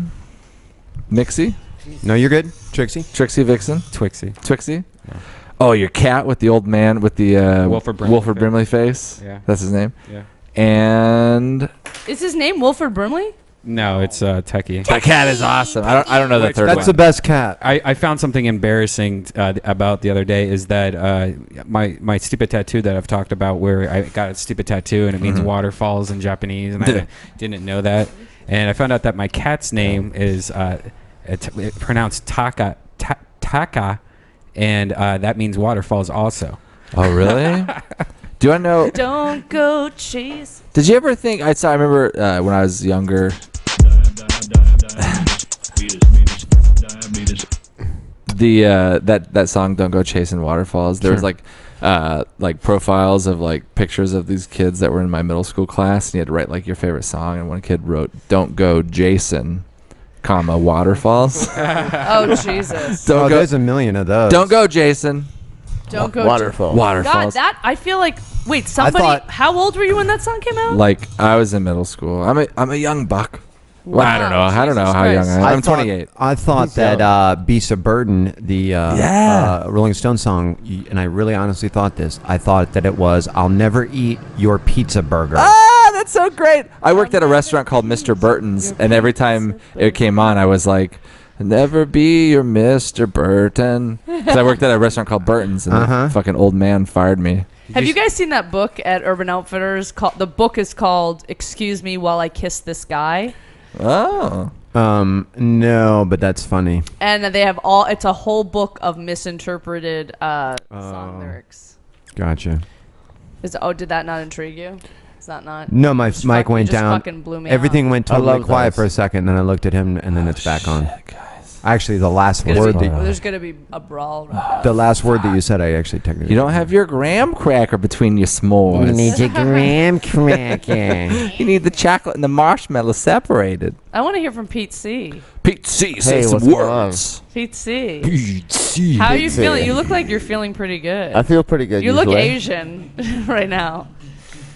Nixie. No, you're good, Trixie. Trixie Vixen, Twixie. Yeah. Oh, your cat with the old man with the Wilford Brimley face. Yeah, that's his name. Yeah. And is his name Wilford Brimley? No, it's Techie. That cat is awesome. I don't know the third one. That's the best cat. I found something embarrassing about the other day is that my stupid tattoo that I've talked about, where I got a stupid tattoo and it means waterfalls in Japanese, and I didn't know that. And I found out that my cat's name is pronounced Taka, and that means waterfalls also. Oh, really? Do I know? Don't go chase. Did you ever think? I remember when I was younger. That song "Don't Go Chasing Waterfalls." There was like profiles of like pictures of these kids that were in my middle school class, and you had to write like your favorite song. And one kid wrote "Don't Go Jayson, waterfalls." Oh Jesus! There's a million of those. Don't go, Jayson. Don't go Waterfalls. God, that I feel like. Wait, somebody. How old were you when that song came out? Like I was in middle school. I'm a young buck. Well, I don't know. I don't know how young I am. I'm 28. I thought that Beast of Burden, the Rolling Stone song, and I really honestly thought this. I thought that it was "I'll never eat your pizza burger." Ah, that's so great. I worked at a restaurant called Mr. Burton's, and every time it came on, I was like, "Never be your Mr. Burton." Because I worked at a restaurant called Burton's, and the fucking old man fired me. Have you guys seen that book at Urban Outfitters? The book is called "Excuse Me While I Kiss This Guy." Oh. No, but that's funny. And they have it's a whole book of misinterpreted song lyrics. Gotcha. Did that not intrigue you? Is that not? No, my mic went down. Fucking blew me Everything out. went totally quiet for a second, then I looked at him, and then it's back on. Guys. Actually, the last word that There's gonna be a brawl. the last word that you said, I actually technically. You don't have your graham cracker between your s'mores. You need your graham cracker. You need the chocolate and the marshmallow separated. I want to hear from PeteeC. PeteeC, say some what's going on? words. PeteeC. PeteeC. How are you PeteeC. feeling? You look like you're feeling pretty good. I feel pretty good. You look usually. Asian right now.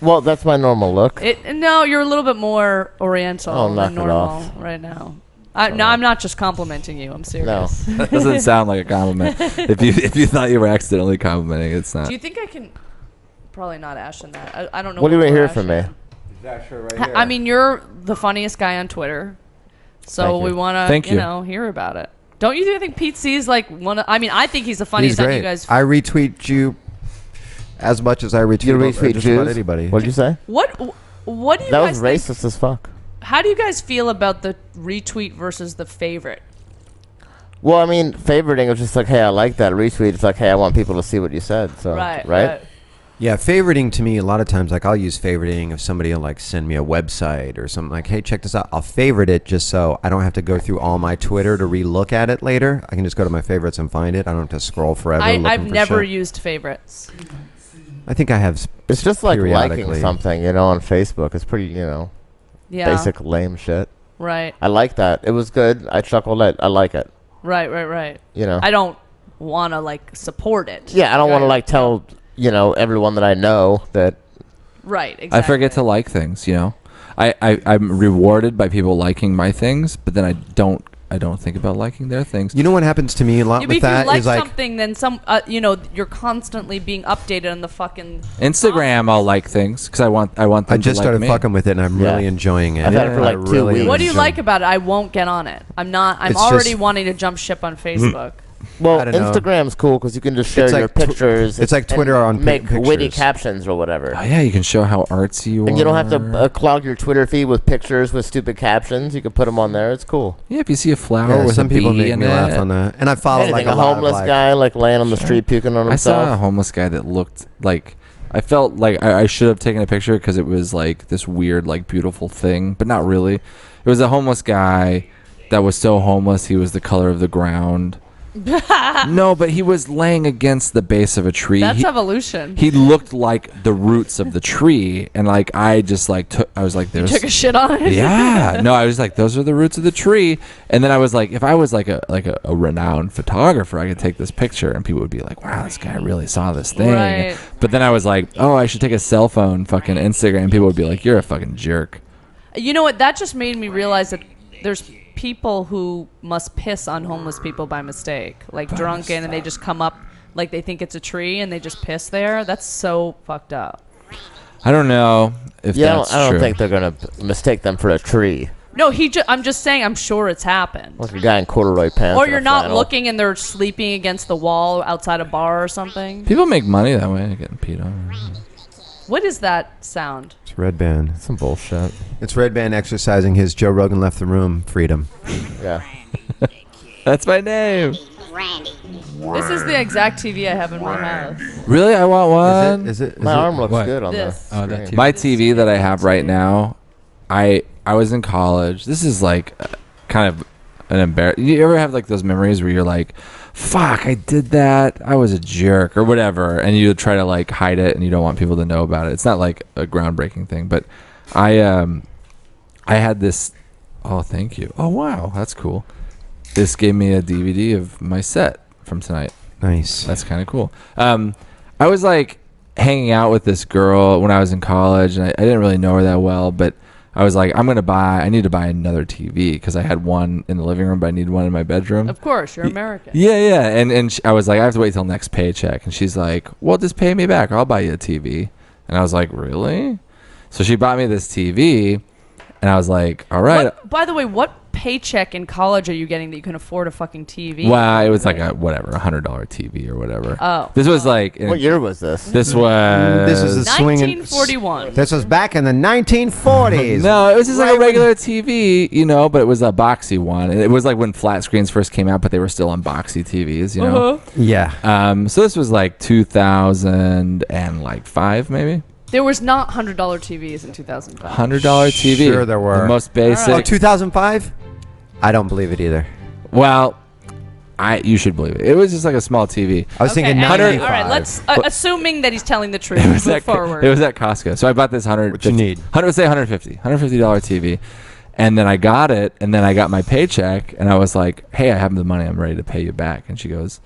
Well, that's my normal look. No, you're a little bit more oriental Oh, knock than it normal off. right now. No, I'm not just complimenting you. I'm serious. That doesn't sound like a compliment. If you thought you were accidentally complimenting, it's not. Do you think I can? Probably not Ashton that. I don't know. What do you want to we're hear from me? I mean, you're the funniest guy on Twitter, so Thank you. we want Thank to, you. hear about it. Don't you think PeteeC is like one of? I mean, I think he's the He's funniest that great. you guys. I retweet you as much as I retweet, You retweet just about Jews? anybody. What'd you say? What do you That guys was think? racist as fuck. How do you guys feel about the retweet versus the favorite? Well, I mean, favoriting is just like, hey, I like that. Retweet, it's like, hey, I want people to see what you said. So, right? Yeah, favoriting to me, a lot of times, like I'll use favoriting if somebody will like send me a website or something like, hey, check this out. I'll favorite it just so I don't have to go through all my Twitter to re-look at it later. I can just go to my favorites and find it. I don't have to scroll forever. I've looking for never shit. used favorites. I think I have. It's just like liking periodically. something, on Facebook. It's pretty, Yeah. basic lame shit. Right. I like that. It was good. I chuckled at. I like it. Right. I don't want to like support it. Yeah, I don't want to Right. like tell everyone that I know that. Right. Exactly. I forget to like things. I'm rewarded by people liking my things, but then I don't think about liking their things. You know what happens to me a lot If with you that like is like something, then you're constantly being updated on the fucking Instagram. I'll like things because I want them. I just to like started me. fucking with it and I'm really enjoying it. I've had it for like I 2 really weeks. What do you enjoy- like about it? I won't get on it. I'm It's already just- wanting to jump ship on Facebook. Well, I don't know. Instagram's cool because you can just share It's like your pictures. it's like Twitter and on make witty pictures. captions or whatever. Oh yeah, you can show how artsy you are. And you don't have to clog your Twitter feed with pictures with stupid captions. You can put them on there. It's cool. Yeah, if you see a flower Yeah, with some a people bee make in me laugh it. on that, and I follow Anything, like a lot of, homeless like- guy like laying on the street puking on I saw a himself. homeless guy that looked like I felt like I should have taken a picture because it was like this weird, like beautiful thing, but not really. It was a homeless guy that was so homeless he was the color of the ground. No, but he was laying against the base of a tree. That's evolution. He looked like the roots of the tree, and like I just like took. I was like, You "There's." took a shit on it. Yeah, no, I was like, those are the roots of the tree, and then I was like, if I was like a renowned photographer, I could take this picture, and people would be like, wow, this guy really saw this thing. Right. But then I was like, oh, I should take a cell phone, fucking Instagram. People would be like, you're a fucking jerk. You know what? That just made me realize that there's people who must piss on homeless people by mistake, like drunken, and they just come up like they think it's a tree and they just piss there. That's so fucked up. I don't know if that's I don't true. think they're gonna mistake them for a tree. No, I'm just saying. I'm sure it's happened. Like a guy in corduroy pants. Or and a you're not flannel. looking and they're sleeping against the wall outside a bar or something. People make money that way, getting peed on. What is that sound? It's Redban. Some bullshit. It's Redban exercising his Joe Rogan left the room freedom. Yeah. That's my name. This is the exact TV I have in my house. Really, I want one. Is it? My arm looks What? good on This. the Oh, screen. My TV that I have right now, I was in college. This is like kind of an embarrassment. You ever have like those memories where you're like, fuck, I did that. I was a jerk or whatever. And you try to like hide it and you don't want people to know about it. It's not like a groundbreaking thing, but I had this. Oh, thank you. Oh, wow. That's cool. This gave me a DVD of my set from tonight. Nice. That's kind of cool. I was like hanging out with this girl when I was in college, and I didn't really know her that well, but I was like, I need to buy another TV because I had one in the living room, but I need one in my bedroom. Of course, you're American. Yeah. And I was like, I have to wait till next paycheck. And she's like, well, just pay me back. I'll buy you a TV. And I was like, really? So she bought me this TV, and I was like, all right. By the way, what paycheck in college are you getting that you can afford a fucking TV? Well, it was like a $100 TV or whatever. Oh. This was like. What year was this? This was. This is a swinging. 1941. This was back in the 1940s. No, it was just like a regular TV, but it was a boxy one. And it was like when flat screens first came out, but they were still on boxy TVs, Yeah. So this was like 2005, maybe. There was not $100 TVs in 2005. $100 TV. Sure there were. The most basic. Oh, 2005? I don't believe it either. Well, you should believe it. It was just like a small TV. I was thinking and- 95. All right, let's assuming that he's telling the truth. It was Move at forward. It was at Costco. So I bought this What you need? $150 TV, and then I got it, and then I got my paycheck, and I was like, "Hey, I have the money. I'm ready to pay you back." And she was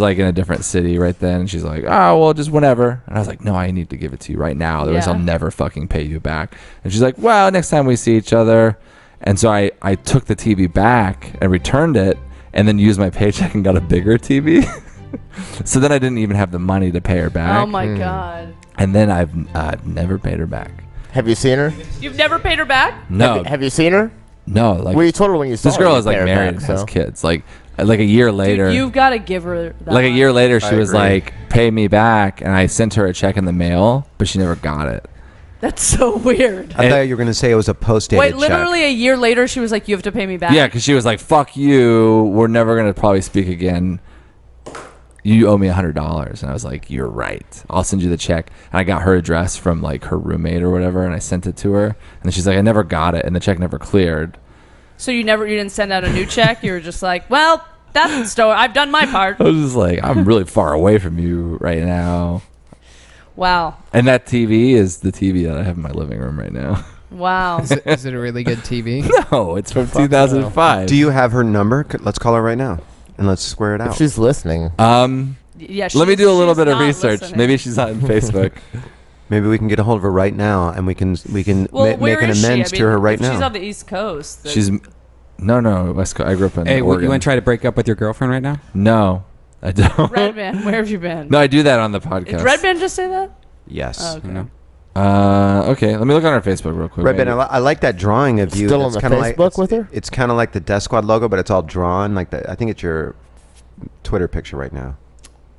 like in a different city right then, and she's like, "Oh, well, just whenever." And I was like, "No, I need to give it to you right now. Otherwise, Yeah. I'll never fucking pay you back." And she's like, "Well, next time we see each other." And so I took the TV back and returned it, and then used my paycheck and got a bigger TV. So then I didn't even have the money to pay her back. Oh my god. And then I've never paid her back. Have you seen her? You've never paid her back? No. Have you seen her? No. Like, well, you told her when you saw this her. girl you is like paid her married back, and has so. kids. Like a year later. Dude, you've got to give her that. Like a year later, she I was agree. like, "Pay me back," and I sent her a check in the mail, but she never got it. That's so weird. I thought you were going to say it was a post-dated Wait, check. literally a year later, she was like, "You have to pay me back." Yeah, because she was like, "Fuck you. We're never gonna probably speak again. You owe me $100." And I was like, "You're right. I'll send you the check." And I got her address from like her roommate or whatever, and I sent it to her. And then she's like, "I never got it," and the check never cleared. So you didn't send out a new check. You were just like, "Well, that's the story. I've done my part." I was just like, "I'm really far away from you right now." Wow. And that TV is the TV that I have in my living room right now. Wow. Is it a really good TV? No, it's from 2005. Do you have her number? Let's call her right now, and let's square it If out. she's listening. Yeah. Let me do a little she's bit of not research. listening. Maybe she's not on Facebook. Maybe we can get a hold of her right now, and we can Well, make where an is she? amends I to her mean, right if now. She's on the East Coast. then- She's no West Coast. I grew up in Hey, Oregon. you want to try to break up with your girlfriend right now? No, I don't. Redban, where have you been? No, I do that on the Did podcast. Redban just say that? Yes. Oh, okay. No. Okay, let me look on her Facebook real quick. Redban, I like that drawing of you. Still on It's the kinda Facebook like, with her? It's kind of like the Death Squad logo, but it's all drawn. Like that. I think it's your Twitter picture right now.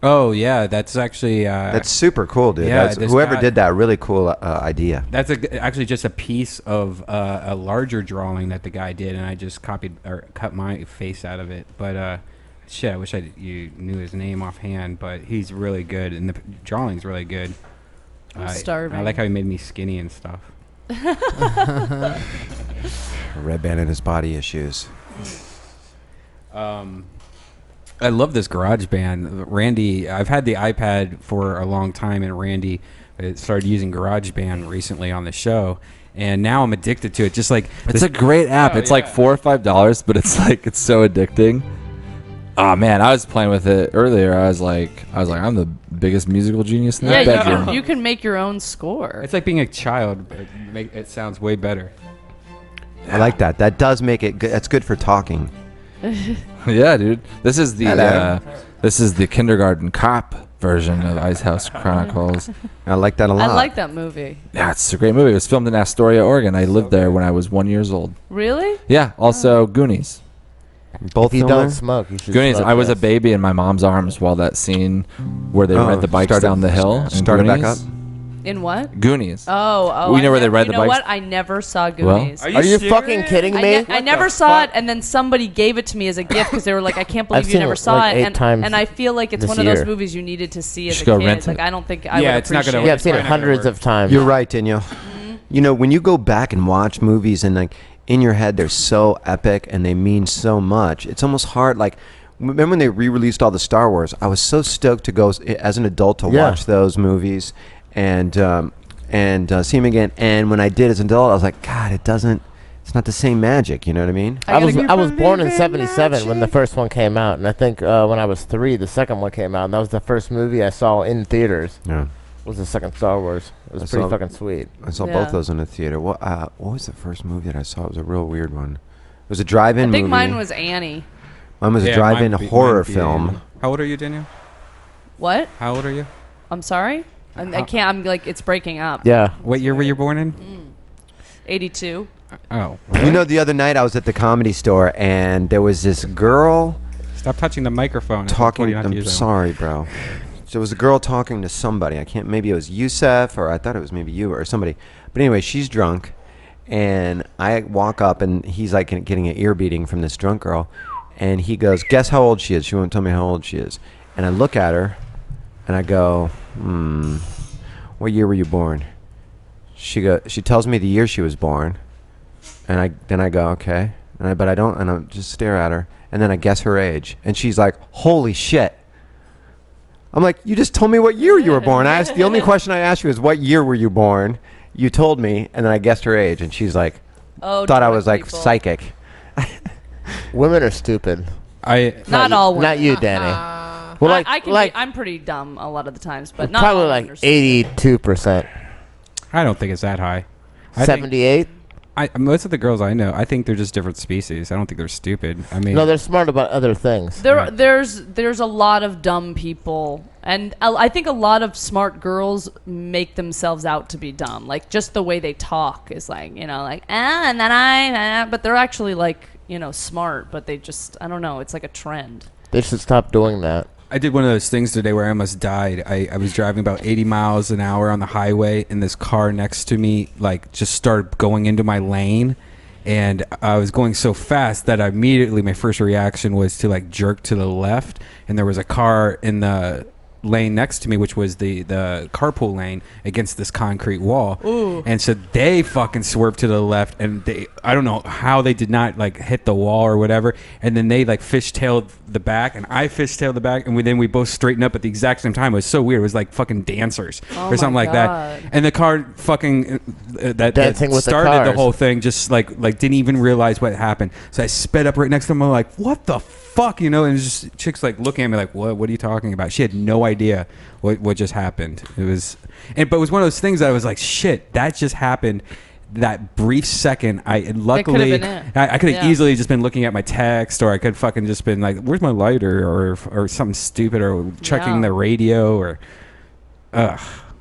Oh yeah, that's actually That's super cool, dude. yeah, That's, this whoever guy- did that, really cool idea. That's actually just a piece of a larger drawing that the guy did, and I just copied or cut my face out of it. But shit, I wish you knew his name offhand. But he's really good, and the drawing's really good. I'm starving. I like how he made me skinny and stuff. Redban and his body issues. I love this garage band. Randy, I've had the iPad for a long time, and Randy started using GarageBand recently on the show, and now I'm addicted to it. Just like It's a great app. Oh, It's like yeah. $4 or $5, but it's like it's so addicting. Oh man, I was playing with it earlier. I was like, I'm the biggest musical genius in that Yeah, bedroom. you can make your own score. It's like being a child, but it sounds way better. I like that. That does make it good. That's good for talking. Yeah, dude. This is Hello. the kindergarten cop version of Ice House Chronicles. I like that a I lot. like that movie. Yeah, it's a great movie. It was filmed in Astoria, Oregon. I lived there when I was 1 year old. Really? Yeah. Also, Goonies. Both If you filmed don't there? smoke, you should Goonies. smoke I was a this. baby in my mom's arms while that scene where they ride the bikes started- down the hill. in started back Goonies. up? In what? Goonies. Oh. We know I where they never- ride you the know bikes? what? I never saw Well- Goonies. Are you fucking kidding me? I never saw it, and then somebody gave it to me as a gift because they were like, "I can't believe I've you seen never it, saw like, it." 8 times And I feel like it's this one of those year. movies you needed to see as should a go kid. rent Like it. I don't think I Yeah, would it's not gonna appreciate Yeah, it. I've seen it Probably not gonna hundreds work. of times. You're right, Danielle. You know, when you go back and watch movies and like in your head they're so epic and they mean so much, it's almost hard. Like, remember when they re-released all the Star Wars? I was so stoked to go as an adult to Yeah. watch those movies and see them again. And when I did as an adult, I was like, God, it's not the same magic. You know what I mean? I was born in '77 when the first one came out, and I think when I was 3, the second one came out, and that was the first movie I saw in theaters. Yeah. Was the second Star Wars. It was I pretty saw- fucking sweet. I saw Yeah. both those in the theater. What was the first movie that I saw? It was a real weird one. It was a drive-in I movie. think mine was Annie. Mine was a Yeah, drive-in mine would be- horror mine would be film. Annie. How old are you, Danielle? What? How old are you? I'm sorry. I can't. I'm like it's breaking up. Yeah. What year were you born in? 82. Oh, You know, the other night I was at the Comedy Store and there was this girl stop touching the microphone. I told talking. you not to I'm use that one. sorry, bro. So it was a girl talking to somebody. I can't. Maybe it was Youssef, or I thought it was maybe you or somebody. But anyway, she's drunk, and I walk up, and he's like getting an ear beating from this drunk girl, and he goes, "Guess how old she is?" She won't tell me how old she is, and I look at her, and I go, "What year were you born?" She tells me the year she was born, and I go, "Okay," and I just stare at her, and then I guess her age, and she's like, "Holy shit." I'm like, "You just told me what year you were born. The only question I asked you is what year were you born? You told me, and then I guessed her age, and she's like, thought I was like psychic." Women are stupid. Not all women. Not you, Danny. Well, I'm pretty dumb a lot of the times, but not probably all like women are stupid. 82%. I don't think it's that high. 78. Most of the girls I know, I think they're just different species. I don't think they're stupid. I mean, no, they're smart about other things. There's a lot of dumb people, and I think a lot of smart girls make themselves out to be dumb. Like just the way they talk is like, and then but they're actually like, smart, but they just, I don't know, it's like a trend. They should stop doing that. I did one of those things today where I almost died. I was driving about 80 miles an hour on the highway, and this car next to me like just started going into my lane, and I was going so fast that immediately my first reaction was to like jerk to the left, and there was a car in the lane next to me, which was the carpool lane against this concrete wall. Ooh. And so they fucking swerved to the left, and I don't know how they did not like hit the wall or whatever, and then they like fishtailed the back, and I fishtailed the back, and then we both straightened up at the exact same time. It was so weird. It was like fucking dancers or something like that. And the car fucking that started the whole thing just like didn't even realize what happened. So I sped up right next to him. I'm like, what the fuck, and it was just chicks like looking at me like, what are you talking about? She had no idea what just happened. But it was one of those things that I was like, shit, that just happened. That brief second, luckily I could have easily just been looking at my text, or I could fucking just been like, where's my lighter, or something stupid, or checking the radio, or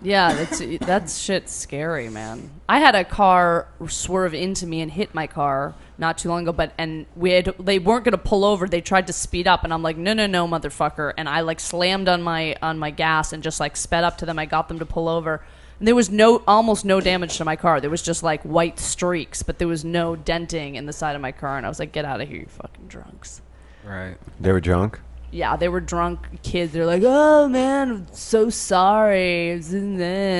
Yeah, that's shit's scary, man. I had a car swerve into me and hit my car not too long ago, they weren't gonna pull over. They tried to speed up, and I'm like, no, motherfucker, and I like slammed on my gas and just like sped up to them. I got them to pull over. And there was almost no damage to my car. There was just like white streaks, but there was no denting in the side of my car, and I was like, get out of here, you fucking drunks. Right. They were drunk? Yeah, they were drunk kids. They're like, oh man, I'm so sorry.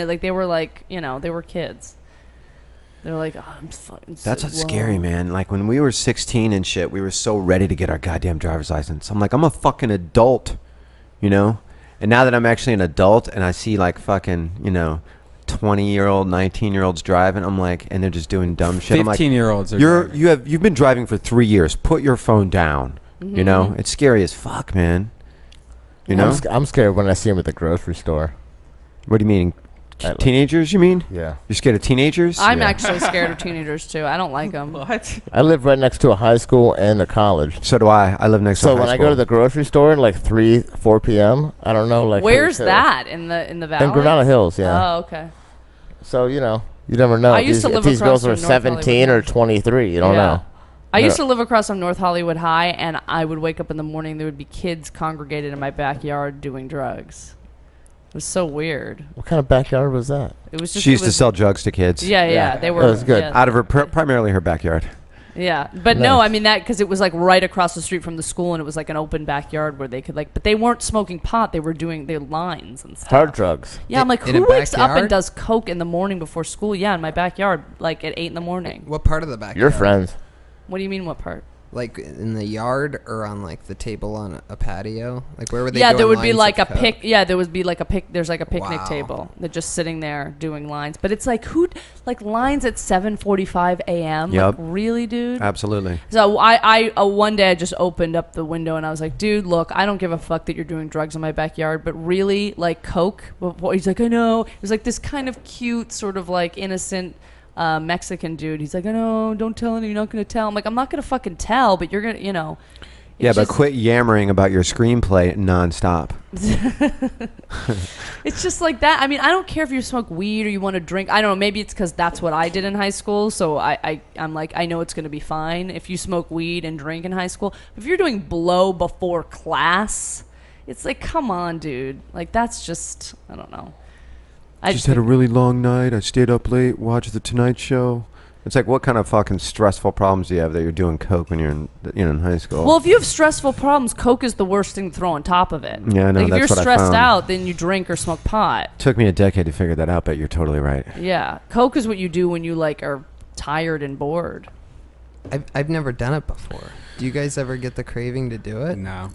Like they were like, they were kids. They're like, oh, I'm fucking. That's what's scary, man. Like when we were 16 and shit, we were so ready to get our goddamn driver's license. I'm like, I'm a fucking adult, And now that I'm actually an adult and I see like fucking, 20-year-old, 19-year-olds driving, I'm like, and they're just doing dumb shit. 15-year-olds. You've been driving for 3 years. Put your phone down. Mm-hmm. It's scary as fuck, man. I'm scared when I see them at the grocery store. What do you mean? Teenagers, you mean? Yeah. You're scared of teenagers? I'm actually scared of teenagers too. I don't like them. What? I live right next to a high school and a college. So do I. I live next to a high school. So when I go to the grocery store at like 4 p.m., I don't know, like. Where's that in the valley? In Granada Hills, yeah. Oh, okay. So you never know. I used to live if these girls across are from North 17 or 23. You don't know. I used to live across from North Hollywood High, and I would wake up in the morning. There would be kids congregated in my backyard doing drugs. It was so weird. What kind of backyard was that? It was just. She used to sell drugs to kids. Yeah. They were. That was good. Yeah. Out of her, primarily her backyard. Yeah, but nice. No, I mean that because it was like right across the street from the school, and it was like an open backyard where they could but they weren't smoking pot. They were doing their lines and stuff. Hard drugs. Yeah, I'm like, who wakes up and does coke in the morning before school? Yeah, in my backyard, like at 8 in the morning. What part of the backyard? Your friends. What do you mean, what part? Like in the yard or on like the table on a patio? Like where were they? Yeah, doing there would be lines like a of coke? pic. Yeah, there would be like a pic. There's like a picnic Wow. table. They're just sitting there doing lines. But it's like like lines at 7:45 a.m. Yep. Like really, dude. Absolutely. So I one day I just opened up the window and I was like, dude, look, I don't give a fuck that you're doing drugs in my backyard, but really, like coke. He's like, I know. It was like this kind of cute, sort of like innocent. Mexican dude. He's like, I know, don't tell anyone. You're not going to tell. I'm like, I'm not going to fucking tell, but you're going to, Yeah, but quit yammering about your screenplay nonstop. It's just like that. I mean, I don't care if you smoke weed or you want to drink. I don't know. Maybe it's because that's what I did in high school. So I'm like, I know it's going to be fine if you smoke weed and drink in high school. If you're doing blow before class, it's like, come on, dude. Like, that's just, I don't know. I just had a really long night. I stayed up late, watched the Tonight Show. It's like, what kind of fucking stressful problems do you have that you're doing coke when you're in high school? Well, if you have stressful problems, coke is the worst thing to throw on top of it. Yeah, I know. Like, if that's you're what stressed I found. out, then you drink or smoke pot. Took me a decade to figure that out, but you're totally right. Yeah, coke is what you do when you like are tired and bored. I've never done it before. Do you guys ever get the craving to do it? No.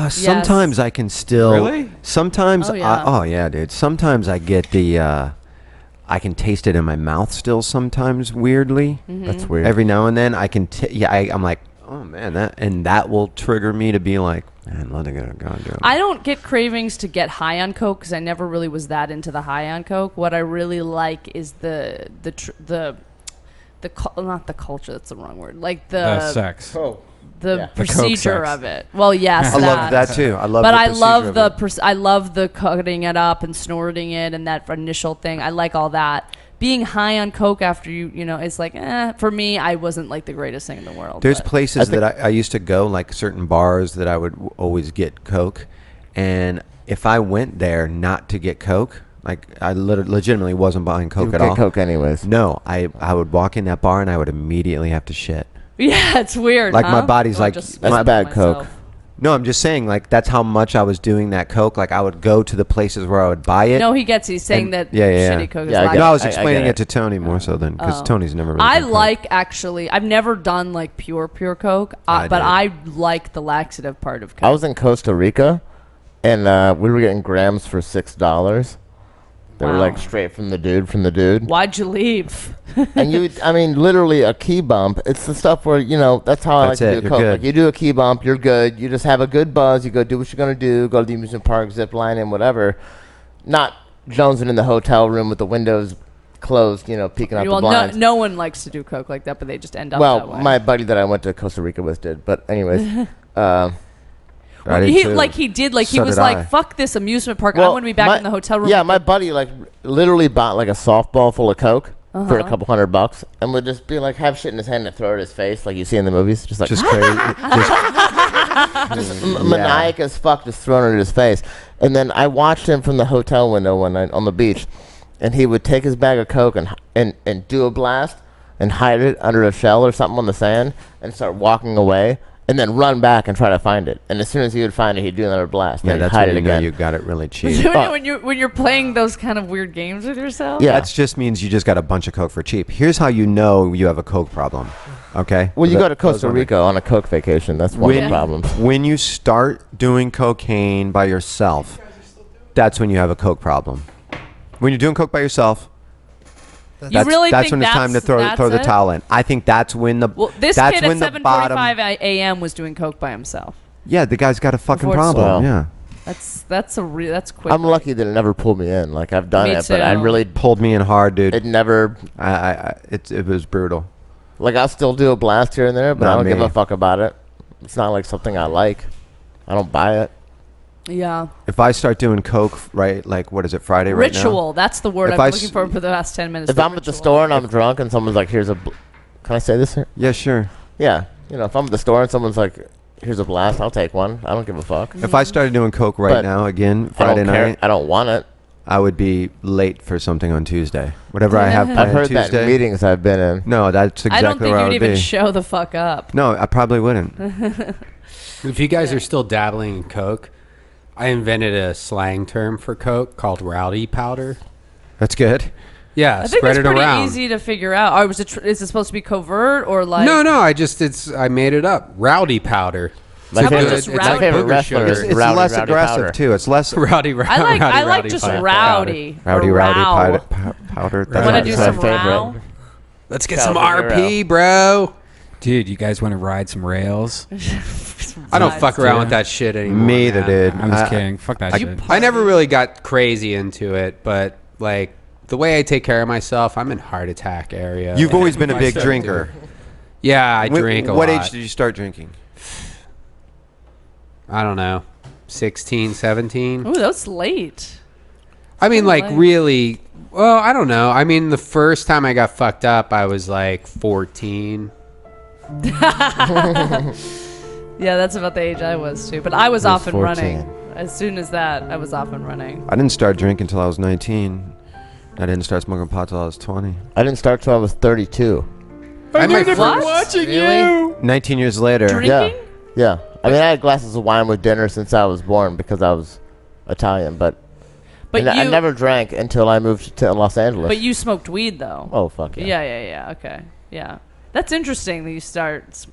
Sometimes I can still. Really? Sometimes. Oh, yeah. Oh yeah, dude. Sometimes I get the. I can taste it in my mouth still. Sometimes weirdly. That's weird. Every now and then I can. I'm like, oh man, that will trigger me to be like, man, let it go. I don't get cravings to get high on Coke because I never really was that into the high on Coke. What I really like is not the culture. That's the wrong word. Like the sex. the The Coke procedure sex. of it. Well, yes, I love that too. I love. But the I procedure love of the it. I love the cutting it up and snorting it and that initial thing. I like all that. Being high on Coke after you know, it's like, for me, I wasn't like the greatest thing in the world. There's but. places that I used to go, like certain bars that I would always get Coke, and if I went there not to get Coke, like I legitimately wasn't buying Coke You at get all. Coke anyways. No, I would walk in that bar and I would immediately have to shit. Yeah, it's weird. Like, huh? my body's Or like, just That's spit bad myself. Coke. No, I'm just saying, like, that's how much I was doing that Coke. Like, I would go to the places where I would buy it. No, he gets. He's saying and- that yeah. shitty Coke is Yeah, I like. get No, I was I explaining get it to Tony more so than because Oh. Tony's never really I done Coke. like actually. I've never done like pure Coke, I but did. I like the laxative part of Coke. I was in Costa Rica, and we were getting grams for $6. They were Wow. like straight from the dude. Why'd you leave? And I mean, literally a key bump. It's the stuff where, that's how I like That's to it, do you're Coke. good. Like, you do a key bump, you're good. You just have a good buzz. You go do what you're going to do. Go to the amusement park, zip line and whatever. Not jonesing in the hotel room with the windows closed, peeking out the Well, blinds. no one likes to do Coke like that, but they just end up that Well, way. my buddy that I went to Costa Rica with did. But anyways, I did he too. he So was did like, I. fuck this amusement park. I want to be back in the hotel room. Yeah, with my the- buddy literally bought like a softball full of Coke for Uh-huh. a couple $100 and would just be like have shit in his hand and throw it at his face like you see in the movies, just like Just crazy. maniac as fuck, just throwing it at his face. And then I watched him from the hotel window one night on the beach, and he would take his bag of Coke and do a blast and hide it under a shell or something on the sand and start walking away. And then run back and try to find it. And as soon as he would find it, he'd do another blast. Yeah, And that's hide when it you know again. you got it really cheap. when you're playing those kind of weird games with yourself. Yeah. That just means you just got a bunch of Coke for cheap. Here's how you know you have a Coke problem. Okay? Well, you go to Those Costa are- Rica on a Coke vacation. That's one of the problems. When you start doing cocaine by yourself, that's when you have a Coke problem. When you're doing Coke by yourself, You really that's think when it's time to that's throw the it? towel in. I think that's when the Well, this that's kid when at the bottom. 7:45 a.m. was doing Coke by himself. Yeah, the guy's got a fucking Before it's- problem. Well. Yeah, That's quick. I'm lucky that it never pulled me in. Like, I've done Me it, but I too. really, pulled me in hard, dude. it never, It was brutal. like, I'll still do a blast here and there, but I Not don't give me. a fuck about it. It's not like something I like. I don't buy it. Yeah. If I start doing Coke, right, like what is it, Friday right now? Ritual. That's the word If I've I been looking for the last 10 minutes. If I'm at the store and I'm drunk and someone's like, here's a, can I say this here? Yeah, sure. Yeah. If I'm at the store and someone's like, here's a blast, I'll take one. I don't give a fuck. If I started doing Coke right But now again, I don't Friday care. night, I don't want it. I would be late for something on Tuesday. Whatever I have I've planned heard Tuesday. that in meetings I've been in. No, that's exactly I don't think where I you'd would even be. show the fuck up. No, I probably wouldn't. If you guys are still dabbling in Coke, I invented a slang term for Coke called rowdy powder. That's good. Yeah, I think spread that's it pretty around. easy to figure out. Or is it supposed to be covert or like? No, I made it up. Rowdy powder. My How about favorite, just my rowdy? favorite Booger wrestler sugar. is It's Rowdy less Rowdy aggressive Powder. too. It's less Rowdy, I like just powder. rowdy. rowdy, or rowdy row. powder. Rowdy. Want to That's do my some favorite. row? Let's get Calvin some RP, bro. Dude, you guys want to ride some rails? I don't fuck around Yeah. with that shit anymore. Me either, man. dude. I'm just kidding. Fuck that shit. I never really got crazy into it, but like the way I take care of myself, I'm in heart attack area. You've always been a I big started drinker. doing- Yeah, I drink a lot. What age did you start drinking? I don't know, 16, 17. Ooh, that's late. I mean, like late. really. Well, I don't know. I mean, the first time I got fucked up, I was like 14. Yeah, that's about the age I was too. But I was off and 14. running. As soon as that, I was off and running. I didn't start drinking until I was 19. I didn't start smoking pot till I was 20. I didn't start till I was 32. I might What? watching Really? 19 years later. Drinking? Yeah. I mean, I had glasses of wine with dinner since I was born because I was Italian, but But I you never drank until I moved to Los Angeles. But you smoked weed though. Oh, fuck yeah. Yeah. Okay. Yeah. That's interesting that you start.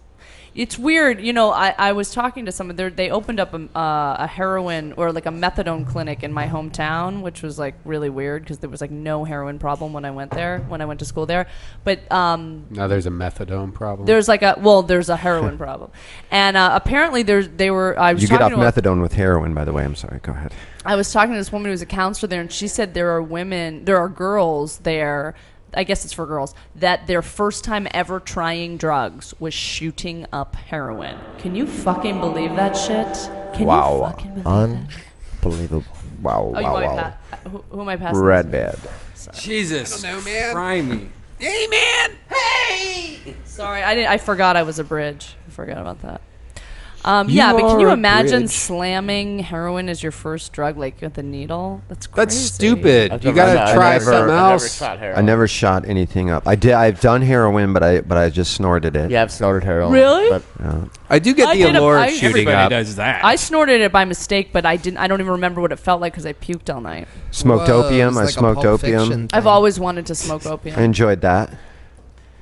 It's weird, you know. I was talking to someone. They opened up a heroin or like a methadone clinic in my hometown, which was like really weird because there was like no heroin problem when I went there, when I went to school there. But now there's a methadone problem. There's a heroin problem, and apparently they were. I was you get off talking to methadone with heroin, by the way. I'm sorry. Go ahead. I was talking to this woman who was a counselor there, and she said there are girls there. I guess it's for girls, that their first time ever trying drugs was shooting up heroin. Can you fucking believe that shit? Can you fucking believe that? Unbelievable. Wow, Oh, wow. who am I passing? Redban. Jesus. I don't know, man. Fry me. Hey, man. Hey. Sorry, I forgot I was a bridge. I forgot about that. Yeah, but can you imagine slamming heroin as your first drug, like with a needle? That's crazy. That's stupid. You gotta try something else. I never shot anything up. I've done heroin, but I just snorted it. Yeah, I've snorted heroin. Really? But, I do get the allure of shooting Everybody up. does that. I snorted it by mistake, but I don't even remember what it felt like because I puked all night. Smoked Whoa, opium. it's I like a smoked Pulp opium. Fiction I've thing. always wanted to smoke opium. I enjoyed that.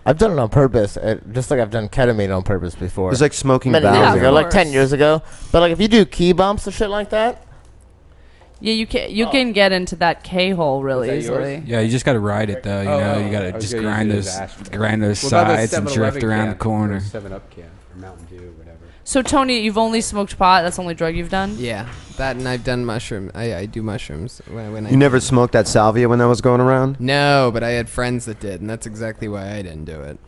I've done it on purpose, just like I've done ketamine on purpose before. It's like smoking many years Valium. ago, like 10 years ago. But like if you do key bumps and shit like that, Yeah, you can get into that K-hole really easily. Yeah, you just got to ride it though. You know, you got to just grind those sides and drift around the corner. 7-Up can or Mountain Dew, whatever. So Tony, you've only smoked pot. That's the only drug you've done. Yeah, that and I've done mushroom. I do mushrooms when I. You never smoked that salvia when that was going around? No, but I had friends that did, and that's exactly why I didn't do it.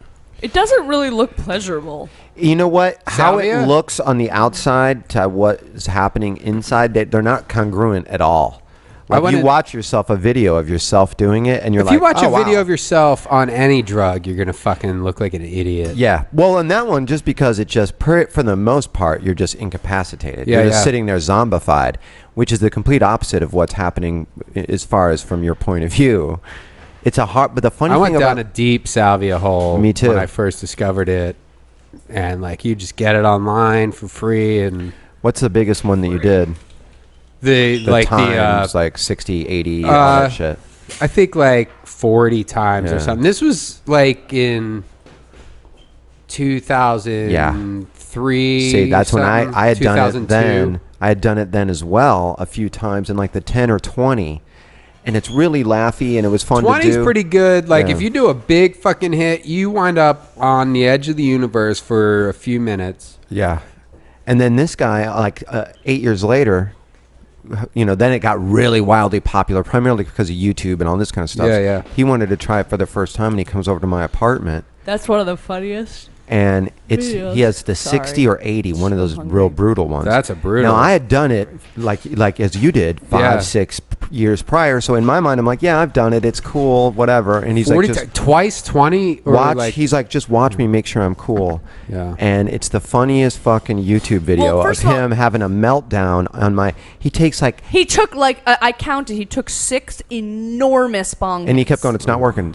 It doesn't really look pleasurable. You know what? How Salvia? it looks on the outside to what is happening inside, they're not congruent at all. Like you watch yourself a video of yourself doing it, and you're If like, you watch oh, a video wow. of yourself on any drug, you're gonna fucking look like an idiot. Yeah. Well, in that one, just because it just, for the most part, you're just incapacitated. Yeah, You're just yeah. sitting there zombified, which is the complete opposite of what's happening as far as from your point of view. It's a hard, but the funny I thing went down about a deep salvia hole. Me too. When I first discovered it, and like you just get it online for free. And what's the biggest one that you did? The like times, the like 60, 80, all that shit. I think like 40 times or Yeah. something. This was like in 2003. See, that's when I had done it 2002. then. I had done it then as well a few times in like the 10 or 20. And it's really laughy and it was fun to 20's do. pretty good. Like Yeah. if you do a big fucking hit, you wind up on the edge of the universe for a few minutes. Yeah. And then this guy, like 8 years later, you know, then it got really wildly popular, primarily because of YouTube and all this kind of stuff. Yeah, yeah. He wanted to try it for the first time, and he comes over to my apartment, That's one of the funniest. and Videos. he has the Sorry. 60 or 80, one of those hungry. real brutal ones. That's a brutal. Now, I had done it like as you did 5, Yeah. 6 years prior. So in my mind, I'm like, yeah, I've done it. It's cool, whatever. And he's like, 40 just twice 20 or watch. like He's like, just watch me, make sure I'm cool. Yeah. And it's the funniest fucking YouTube video Well, of first of all- him having a meltdown on my. He takes like. He took like I counted. He took 6 enormous bong. And he hits. kept going, it's not working,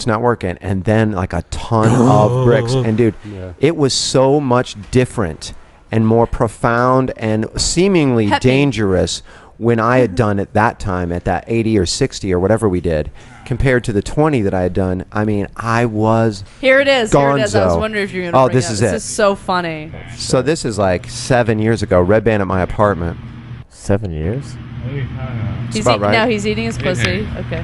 and then like a ton of bricks. And dude, it was so much different and more profound and seemingly Hit me. dangerous when I had done it that time at that 80 or 60 or whatever we did, compared to the 20 that I had done. I mean, I was Here it is. Here it is. I was gonzo. wondering if you're gonna. Oh, bring this it is up. it. This is so funny. So this is like 7 years ago, Redban at my apartment. 7 years. He's about right. No, he's eating his pussy. Okay.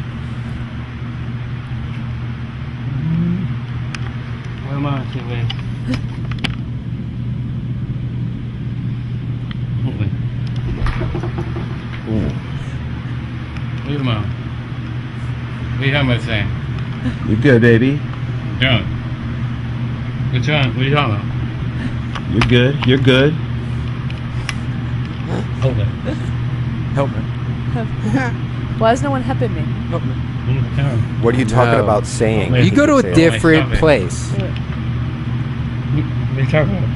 You good, baby? Yeah. What are you talking about? You're good. You're good. Hold it. Help me. Why is no one helping me? Help me. What are you talking No. about saying? you go to a Say it. different Stop it. place. What are you talking about?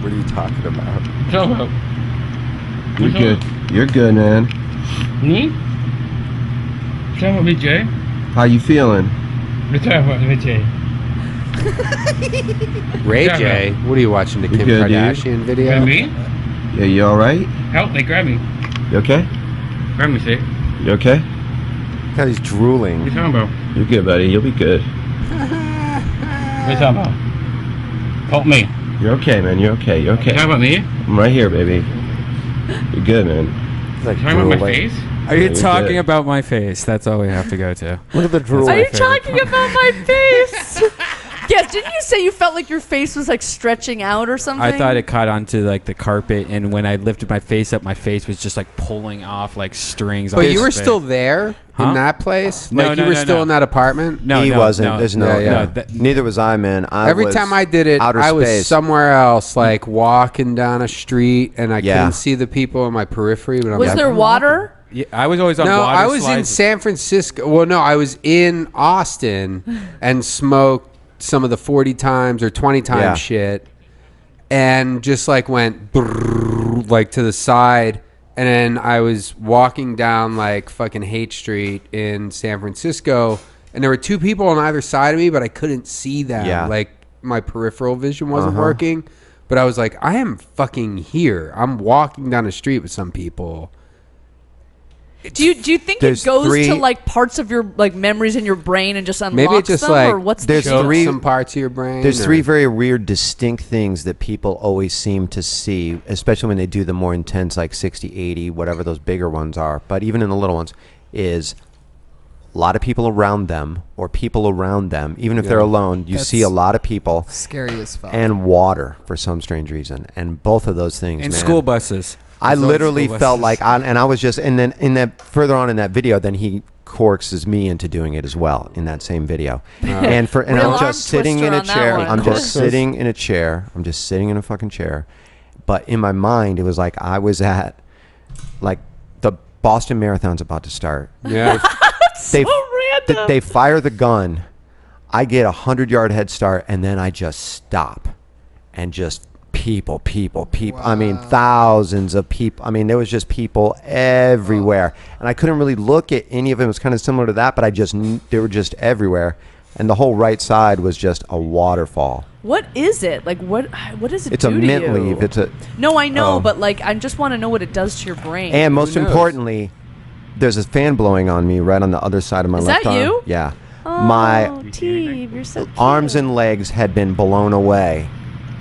What are you talking about? Talk about. You're good. You're good, man. Me? Talking about me, Jay? How you feeling? We're talking about me, Jay. Ray Yeah, J, what are you watching? The You Kim good, dude? Kardashian video? Grab me? Yeah, you all right? Help me, grab me. You okay? Grab me, see? You okay? God, he's What are drooling. you talking about? You're good, buddy. You'll be good. What are you talking about? Help me. You're okay, man. You're okay. You're okay. You talking about me? I'm right here, baby. You're good, man. Like You talking about my face? Are you You're talking good. about my face? That's all we have to go to. Look at the drool. Are you talking about my face? Yes, didn't you say you felt like your face was like stretching out or something? I thought it caught onto like the carpet, and when I lifted my face up, my face was just like pulling off like strings. But off you my were face. still there Huh? in that place? No, Like no, you were no, still no. in that apartment? No, he no, wasn't. no. There's no. Yeah, yeah. no, neither was I, man. Every was time I did it, outer I was space. somewhere else, like walking down a street, and I Yeah. couldn't see the people in my periphery. But I'm Was like, there water? Yeah, I was always on No, water I was in slides. San Francisco. Well, no, I was in Austin and smoked some of the 40 times or 20 times Yeah. shit, and just like went brrrr, like to the side. And then I was walking down like fucking Haight Street in San Francisco, and there were two people on either side of me, but I couldn't see them. Yeah. Like my peripheral vision wasn't working. But I was like, I am fucking here. I'm walking down the street with some people. Do you think it There's goes three- to like parts of your like memories in your brain and just unlocks Maybe it just them, like or what's there's the chokes three- some parts of your brain. There's or- three very weird, distinct things that people always seem to see, especially when they do the more intense, like 60, 80, whatever those bigger ones are. But even in the little ones, is a lot of people around them, or people around them. Even if they're alone, you see a lot of people. Scary as fuck. And water for some strange reason. And both of those things, in man. school buses. I Those literally school felt buses. like, and I was just, and then in that further on in that video, then he coaxes me into doing it as well in that same video. And Real I'm arm just sitting twister in a on that chair. one. I'm Coaxes. just sitting in a chair. I'm just sitting in a fucking chair. But in my mind, it was like I was at, like, the Boston Marathon's about to start. Yeah. They, random. they fire the gun. I get 100-yard head start, and then I just stop, and just people. I mean, thousands of people. I mean, there was just people everywhere, and I couldn't really look at any of them. It was kind of similar to that, but they were just everywhere, and the whole right side was just a waterfall. What is it? Like what does it It's do a to mint you? leaf. It's a No, I know, Oh. but like I just want to know what it does to your brain. And most Who knows? importantly, there's a fan blowing on me right on the other side of my Is left that arm. you? Yeah. Oh, My Teeb, you're so cute. arms and legs had been blown away,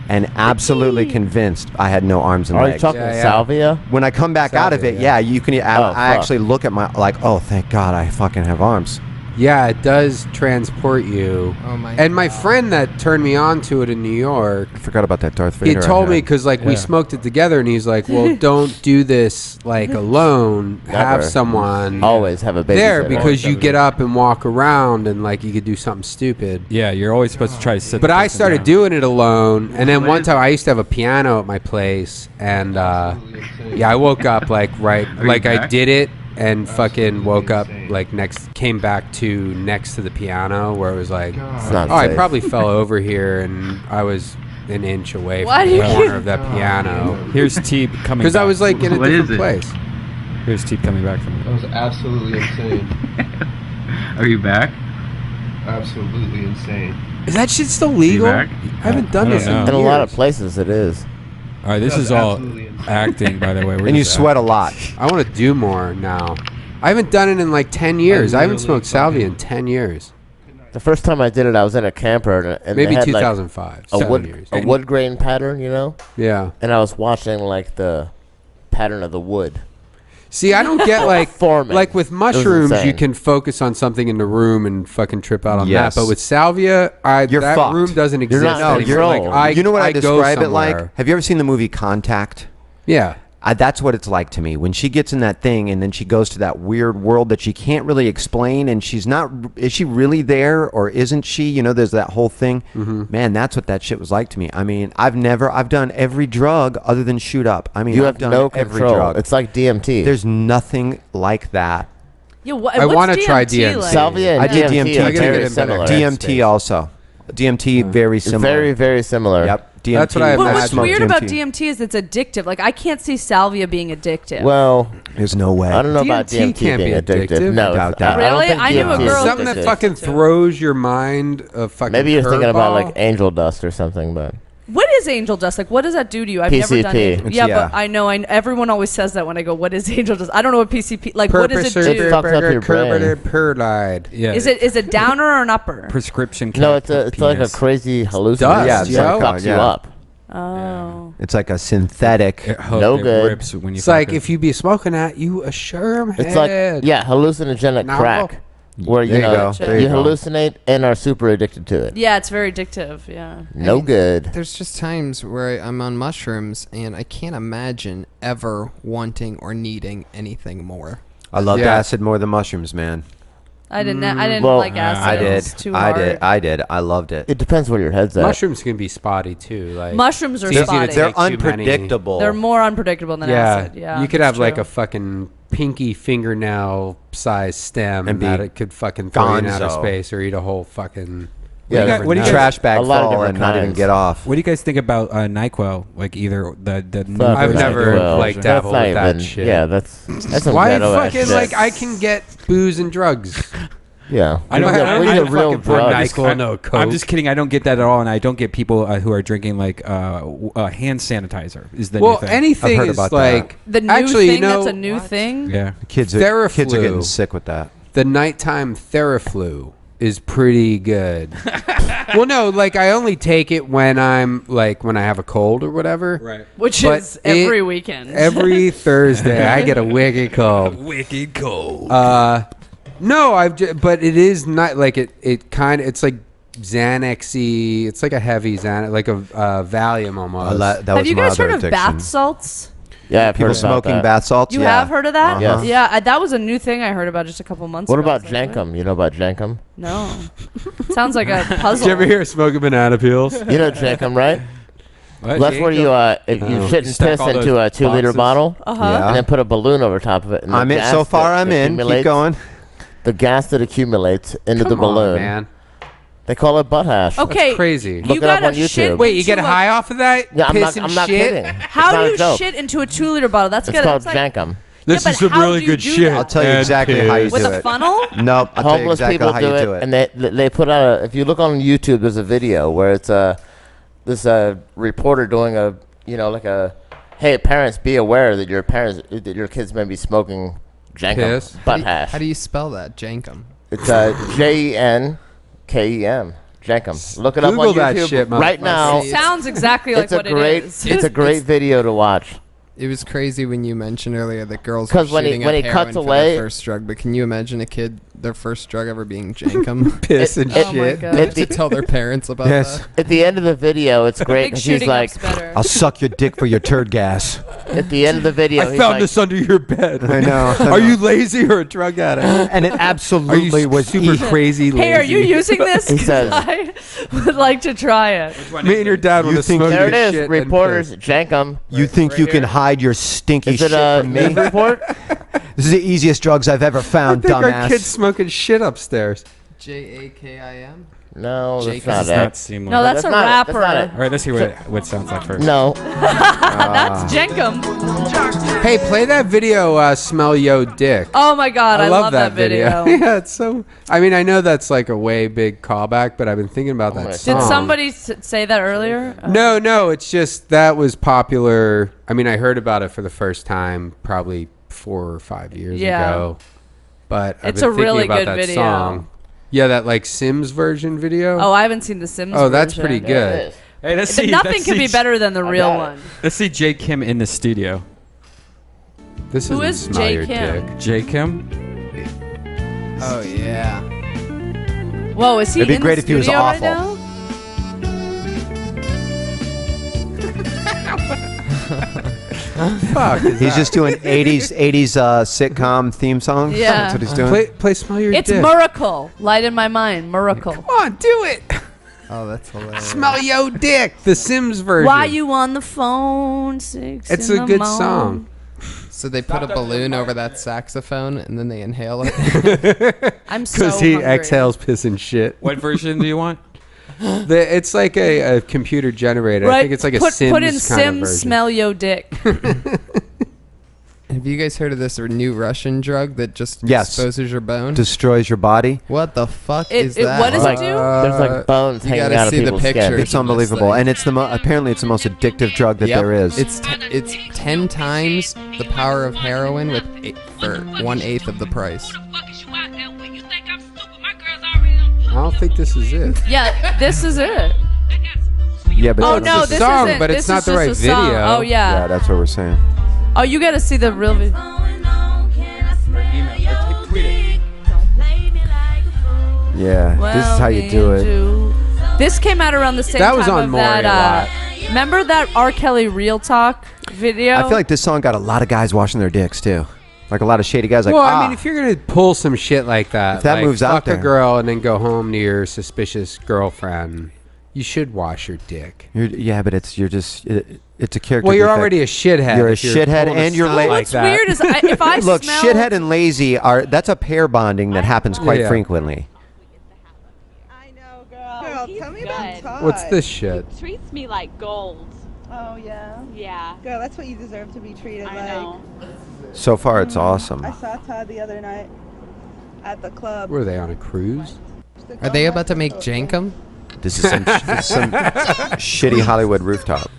and absolutely convinced I had no arms and Are you legs. talking salvia? When I come back out of Salvia, it, yeah. you can. I fuck. actually look at my, like, oh, thank God I fucking have arms. Yeah, it does transport you. Oh my And my God. friend that turned me on to it in New York, I forgot about that Darth he Vader. told I me had. because like we smoked it together, and he's like, "Well, don't do this like alone. Have Never. someone Always have a baby there because you get up and walk around, and like you could do something stupid." Yeah, you're always supposed to try to sit. But the I person started down. doing it alone, and then one time I used to have a piano at my place, and yeah, I woke up like I back? did it, and fucking woke up like came back to next to the piano where it was like, It's not oh, I safe. probably fell over here, and I was an inch away Why from do the you corner keep- of that piano Here's Teeb coming. because I back. was like in a What is different it? place. Here's Teeb coming back from. That was absolutely insane. Are you back? Absolutely insane. Is that shit still legal? I back? haven't done I this don't in know. In a lot of years. places, it is. All right, this That's is all absolutely insane. acting, by the way. We're And you just sweat a lot. I want to do more now. I haven't done it in like 10 years. I haven't literally smoked salvia in 10 years. The first time I did it, I was in a camper, and Maybe they had 2005. like a 7 wood years. a wood grain pattern, you know. Yeah. And I was watching like the pattern of the wood. See, I don't get like Forming. like with It was mushrooms, you insane. can focus on something in the room and fucking trip out on Yes. that. But with salvia, You're that fucked. room doesn't You're exist. not in anymore. control. Like, You know what I go describe it like? somewhere. Have you ever seen the movie Contact? Yeah. That's what it's like to me when she gets in that thing and then she goes to that weird world that she can't really explain, and she's not. Is she really there or isn't she? You know, there's that whole thing. Man, that's what that shit was like to me. I mean, I've done every drug other than shoot up. I mean, You I've have done no every control. drug. It's like DMT. There's nothing like that. Yeah, I want to try DMT. Like? Salvia and I did DMT, DMT. are I gotta very get in better similar. DMT also. DMT very similar. Very, very similar. Yep. DMT. That's what I Well, imagine. what's smoked weird about DMT is it's addictive. Like I can't see salvia being addictive. Well, There's no way. I don't know about DMT DMT can't being be addictive. addictive. No, Doubt that. I don't Really? think I knew a DMT is girl- Something that addictive. fucking throws your mind a fucking Maybe you're thinking about curveball. like angel dust or something, but What is angel dust? Like, what does that do to you? I've never done it. PCP. Yeah, but I know. Everyone always says that when I go, "What is angel dust?" I don't know what PCP. Like, what does it do? It fucks up your brain. Perlide. Yeah. Is it downer or an upper? Prescription. No, it's like a crazy hallucination. Dust, Yeah, it fucks you up. Oh. It's like a synthetic. No good. It's like if you be smoking that, you a sherm head. It's like hallucinogenic No. crack, where There you go. There you go. hallucinate and are super addicted to it. Yeah, it's very addictive. Yeah. No good. There's just times where I'm on mushrooms and I can't imagine ever wanting or needing anything more. I loved acid more than mushrooms, man. I didn't like acid. I did. It's too hard. I did. I loved it. It depends where your head's at. Mushrooms can be spotty too. Like Mushrooms are it's easy to spotty. take They're too many. unpredictable. They're more unpredictable than acid. Yeah. You could that's have like true. a fucking pinky fingernail size stem And that be it could fucking throw you in outer gonzo. space or eat a whole fucking. What do you trash bag a lot of fall different and not even kinds. get off? What do you guys think about NyQuil? Like either the new I've version never or the old like version? dabbled That's with not that even- shit. Yeah, that's some Why ghetto ass fucking shit. like I can get booze and drugs. Yeah. I don't. Yeah, we need a real fucking put drug. NyQuil, no Coke. I'm just kidding. I don't get that at all, and I don't get people who are drinking like hand sanitizer. Is the new Well, thing. anything I've heard is about like the new actually, thing. you know, That's a new thing. Yeah. Kids are Theraflu. getting sick with that. the nighttime Theraflu is pretty good. Well, no, like I only take it when I'm like when I have a cold or whatever. Right. Which But is every weekend. Every Thursday, I get a wicked cold. Wicked cold. No, but it is not like it. It kind of it's like Xanax-y. It's like a heavy Xanax, like a Valium almost. Have you guys heard of bath salts? Yeah, I've people heard about smoking that. bath salts. You yeah. have heard of that? Yes. Yeah, that was a new thing I heard about just a couple months What ago. about Jankum? You know about Jankum? No. Sounds like a puzzle. Did you ever hear smoking banana peels? You know Jankum, right? What? That's where you you shit and Stack piss all those into a 2-liter boxes. bottle, Yeah. and then put a balloon over top of it. And the I'm in. gas So far, that I'm in. Keep accumulates- going. The gas that accumulates into the Come on, balloon, man. they call it butt hash. Okay. That's crazy. Look You it up gotta on YouTube. shit Wait, you get into high off of that? Yeah, Piss I'm and not shit? kidding. How It's not do a you joke. shit into a 2-liter bottle? That's It's good. called That's like, Jankum. This Yeah, is but some how really do you good do shit. that? I'll tell you And exactly how you piss. with do a it. funnel? Nope. I'll tell you Homeless exactly people how you do it. and they put out if you look on YouTube, there's a video where it's this reporter doing hey parents, be aware that your kids may be smoking Jankum Piss? butt hash. How do you spell that? Jankum. It's Jenkem. Jankum. Look it up Google on that YouTube shit, right now. It Sounds exactly like It's a what great it is. it's a great video to watch. It was crazy when you mentioned earlier that girls were 'Cause when he- shooting when up he cuts heroin for away- their first drug. But can you imagine a kid, their first drug ever being Jankum? Piss and Oh my shit. God. They have to tell their parents about Yes. that. At the end of the video, it's great Big 'cause he's shooting like, up's better. I'll suck your dick for your turd gas. at the end of the video, I he's found like, this under your bed. I know. Are you lazy or a drug addict? And it Are you absolutely was super crazy lazy? Hey, are you using this? He 'Cause says- I would like to try it. Me and your dad You want to think- smoke there it your is, shit and reporters, piss. Jankum. You think you can hide your stinky Is it shit a from me? news report? This is the easiest drugs I've ever I found, think our dumbass. kid's smoking shit upstairs. Jakim. No, that's Jake not Does it. not seem like No, that's a not it. rapper. That's not it. All right, let's hear what it sounds like first. No. That's Jenkum. Hey, play that video, Smell Yo Dick. Oh my God, I love that video. Yeah, it's so. I mean, I know that's like a way big callback, but I've been thinking about that my song. Did somebody say that earlier? No, it's just that was popular. I mean, I heard about it for the first time probably 4 or 5 years Yeah. ago. But I've It's been a thinking really about good that video. song. Yeah, that like Sims version video. Oh, I haven't seen the Sims. Oh, that's version. pretty There good. it is. Hey, let's see. Nothing let's could see be better than the real got it. one. Let's see J. Kim in the studio. This Who isn't is Smell J. Your Kim? Dick. J. Kim? Oh yeah. Whoa, is he It'd be in great the if he was studio right awful. now? Fuck. is He's that? just doing 80s sitcom theme songs. Yeah. That's what he's doing. play Smell Your It's Dick. Miracle. Light in my mind. Miracle. Come on, do it. Oh, that's hilarious. Smell Yo Dick. The Sims version. Why you on the phone? 6 It's in a the good morning. song. So they put a balloon over that saxophone and then they inhale it. I'm so Because he hungry. exhales piss and shit. What version do you want? It's like a computer generator. Right. I think it's like a Sims Put in kind of Sims version. smell yo dick. Have you guys heard of this new Russian drug that just Yes. exposes your bone? Destroys your body. What the fuck is that? What does Like, it do? there's like bones You hanging gotta out of see the people's pictures. skin. It's unbelievable, and it's apparently it's the most addictive drug that Yep. there is. It's 10 times the power of heroin for 1/8 of the price. I don't think this is it. Yeah, this is it. Yeah, but Oh it's no, just- this song, isn't. but it's This not is the just right a song. video. Oh yeah, yeah. that's what we're saying. Oh, you got to see the real video. Yeah, this is how you do it. This came out around the same That time was on of Maury that. a lot. Remember that R. Kelly Real Talk video? I feel like this song got a lot of guys washing their dicks too, like a lot of shady guys. Like, Well, I mean, if you're gonna pull some shit like that, If that like, moves out fuck there. a girl and then go home to your suspicious girlfriend, you should wash your dick. yeah, but it's a character. Well, you're defect. already a shithead. You're a if shithead pulling a and you're stunt lazy. like What's that. weird is if I Look, smell shithead and lazy that's a pair bonding that happens quite Yeah. frequently. Girl, tell me about Todd. What's this shit? He treats me like gold. Oh, yeah? Yeah. Girl, that's what you deserve to be treated like. I know. So far, it's awesome. I saw Todd the other night at the club. Were they on a cruise? Are they about to make Jankum? This is some shitty Hollywood rooftop.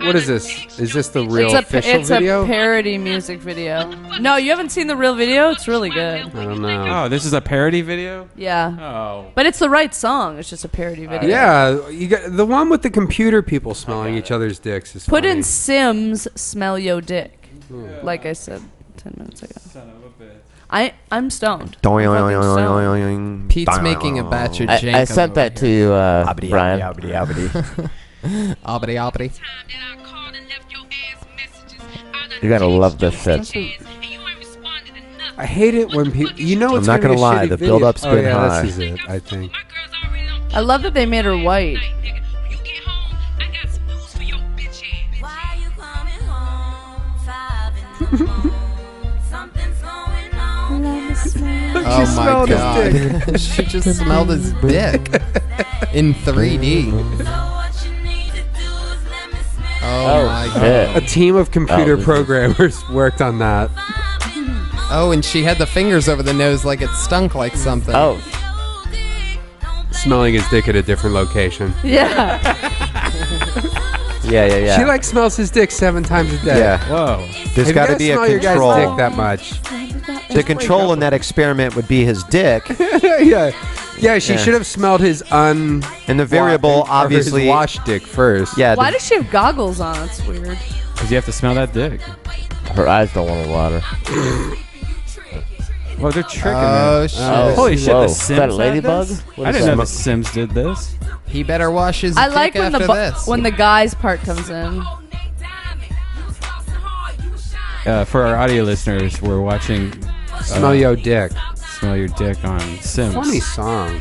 What is this? Is this the real it's official video? a parody music video. No, you haven't seen the real video? It's really good. I don't know. Oh, this is a parody video? Yeah. Oh. But it's the right song. It's just a parody video. Yeah, you got the one with the computer people smelling each other's dicks. Is Put funny. in Sims smell yo dick. Like I said 10 minutes ago. Son of a bitch. I'm stoned. I'm fucking stoned. Pete's making a batch of Jankum. I sent that to you, Brian. Obbity. You're gonna love this shit. I hate it when people. You know, it's I'm not gonna be gonna a lie, shitty the video. build-up's Oh been yeah, high. this is it. I think. I love that they made her white. Oh my god. She just smelled his dick in 3D. Oh my god. A team of computer programmers worked on that. Oh, and she had the fingers over the nose like it stunk like something. Oh. Smelling his dick at a different location. Yeah. Yeah. She like smells his dick 7 times a day. Yeah. Whoa. There's got to be a Smell your guy's control. dick that much. The control in that experiment would be his dick, Yeah, she Yeah. should have smelled his and the variable obviously. wash dick first. Yeah. Why does she have goggles on? That's weird. Because you have to smell that dick. Her eyes don't want to water. Well, they're tricking Oh me. shit. Holy shit, Whoa. the Is Sims that a had ladybug? this? What I is didn't know that? the Sims did this. He better wash his I dick like when after this. when the guys part comes in. For our audio listeners, we're watching Smell your dick. Smell Your Dick on Sims. Funny song.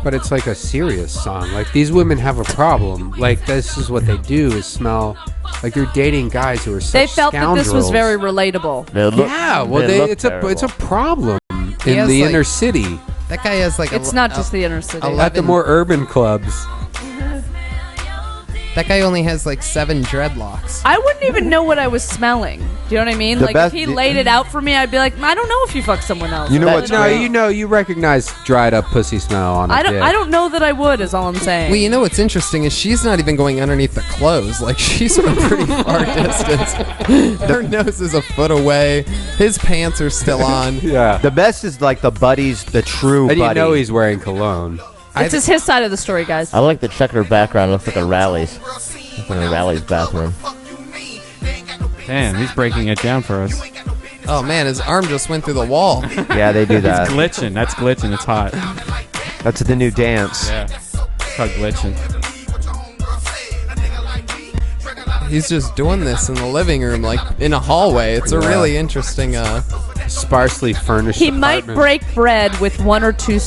But it's like a serious song. Like these women have a problem. Like this is what they do is smell. Like you're dating guys who are such They felt that this was scoundrels. very relatable. Yeah, well, it's a problem He in has, the like, inner city. That guy has like It's not just the inner city. At the more urban clubs. That guy only has like 7 dreadlocks. I wouldn't even know what I was smelling. Do you know what I mean? The Like best- if he laid it out for me, I'd be like, I don't know if you fucked someone else. You know I what's don't great? No, you recognize dried up pussy smell on a I don't. dick. I don't know that I would. Is all I'm saying. Well, you know what's interesting is she's not even going underneath the clothes. Like she's from a pretty far distance. Her nose is a foot away. His pants are still on. Yeah. The best is like the buddies, the true And you buddy. know he's wearing cologne. This is his side of the story, guys. I like the checkered background. Looks like a Rally's. Looks like a Rally's bathroom. Damn, he's breaking it down for us. Oh man, his arm just went through the wall. Yeah, they do that. It's glitching. That's glitching. It's hot. That's the new dance. Yeah. It's called glitching. He's just doing this in the living room, like in a hallway. It's a really interesting. Sparsely furnished He might apartment. break bread with 1 or 2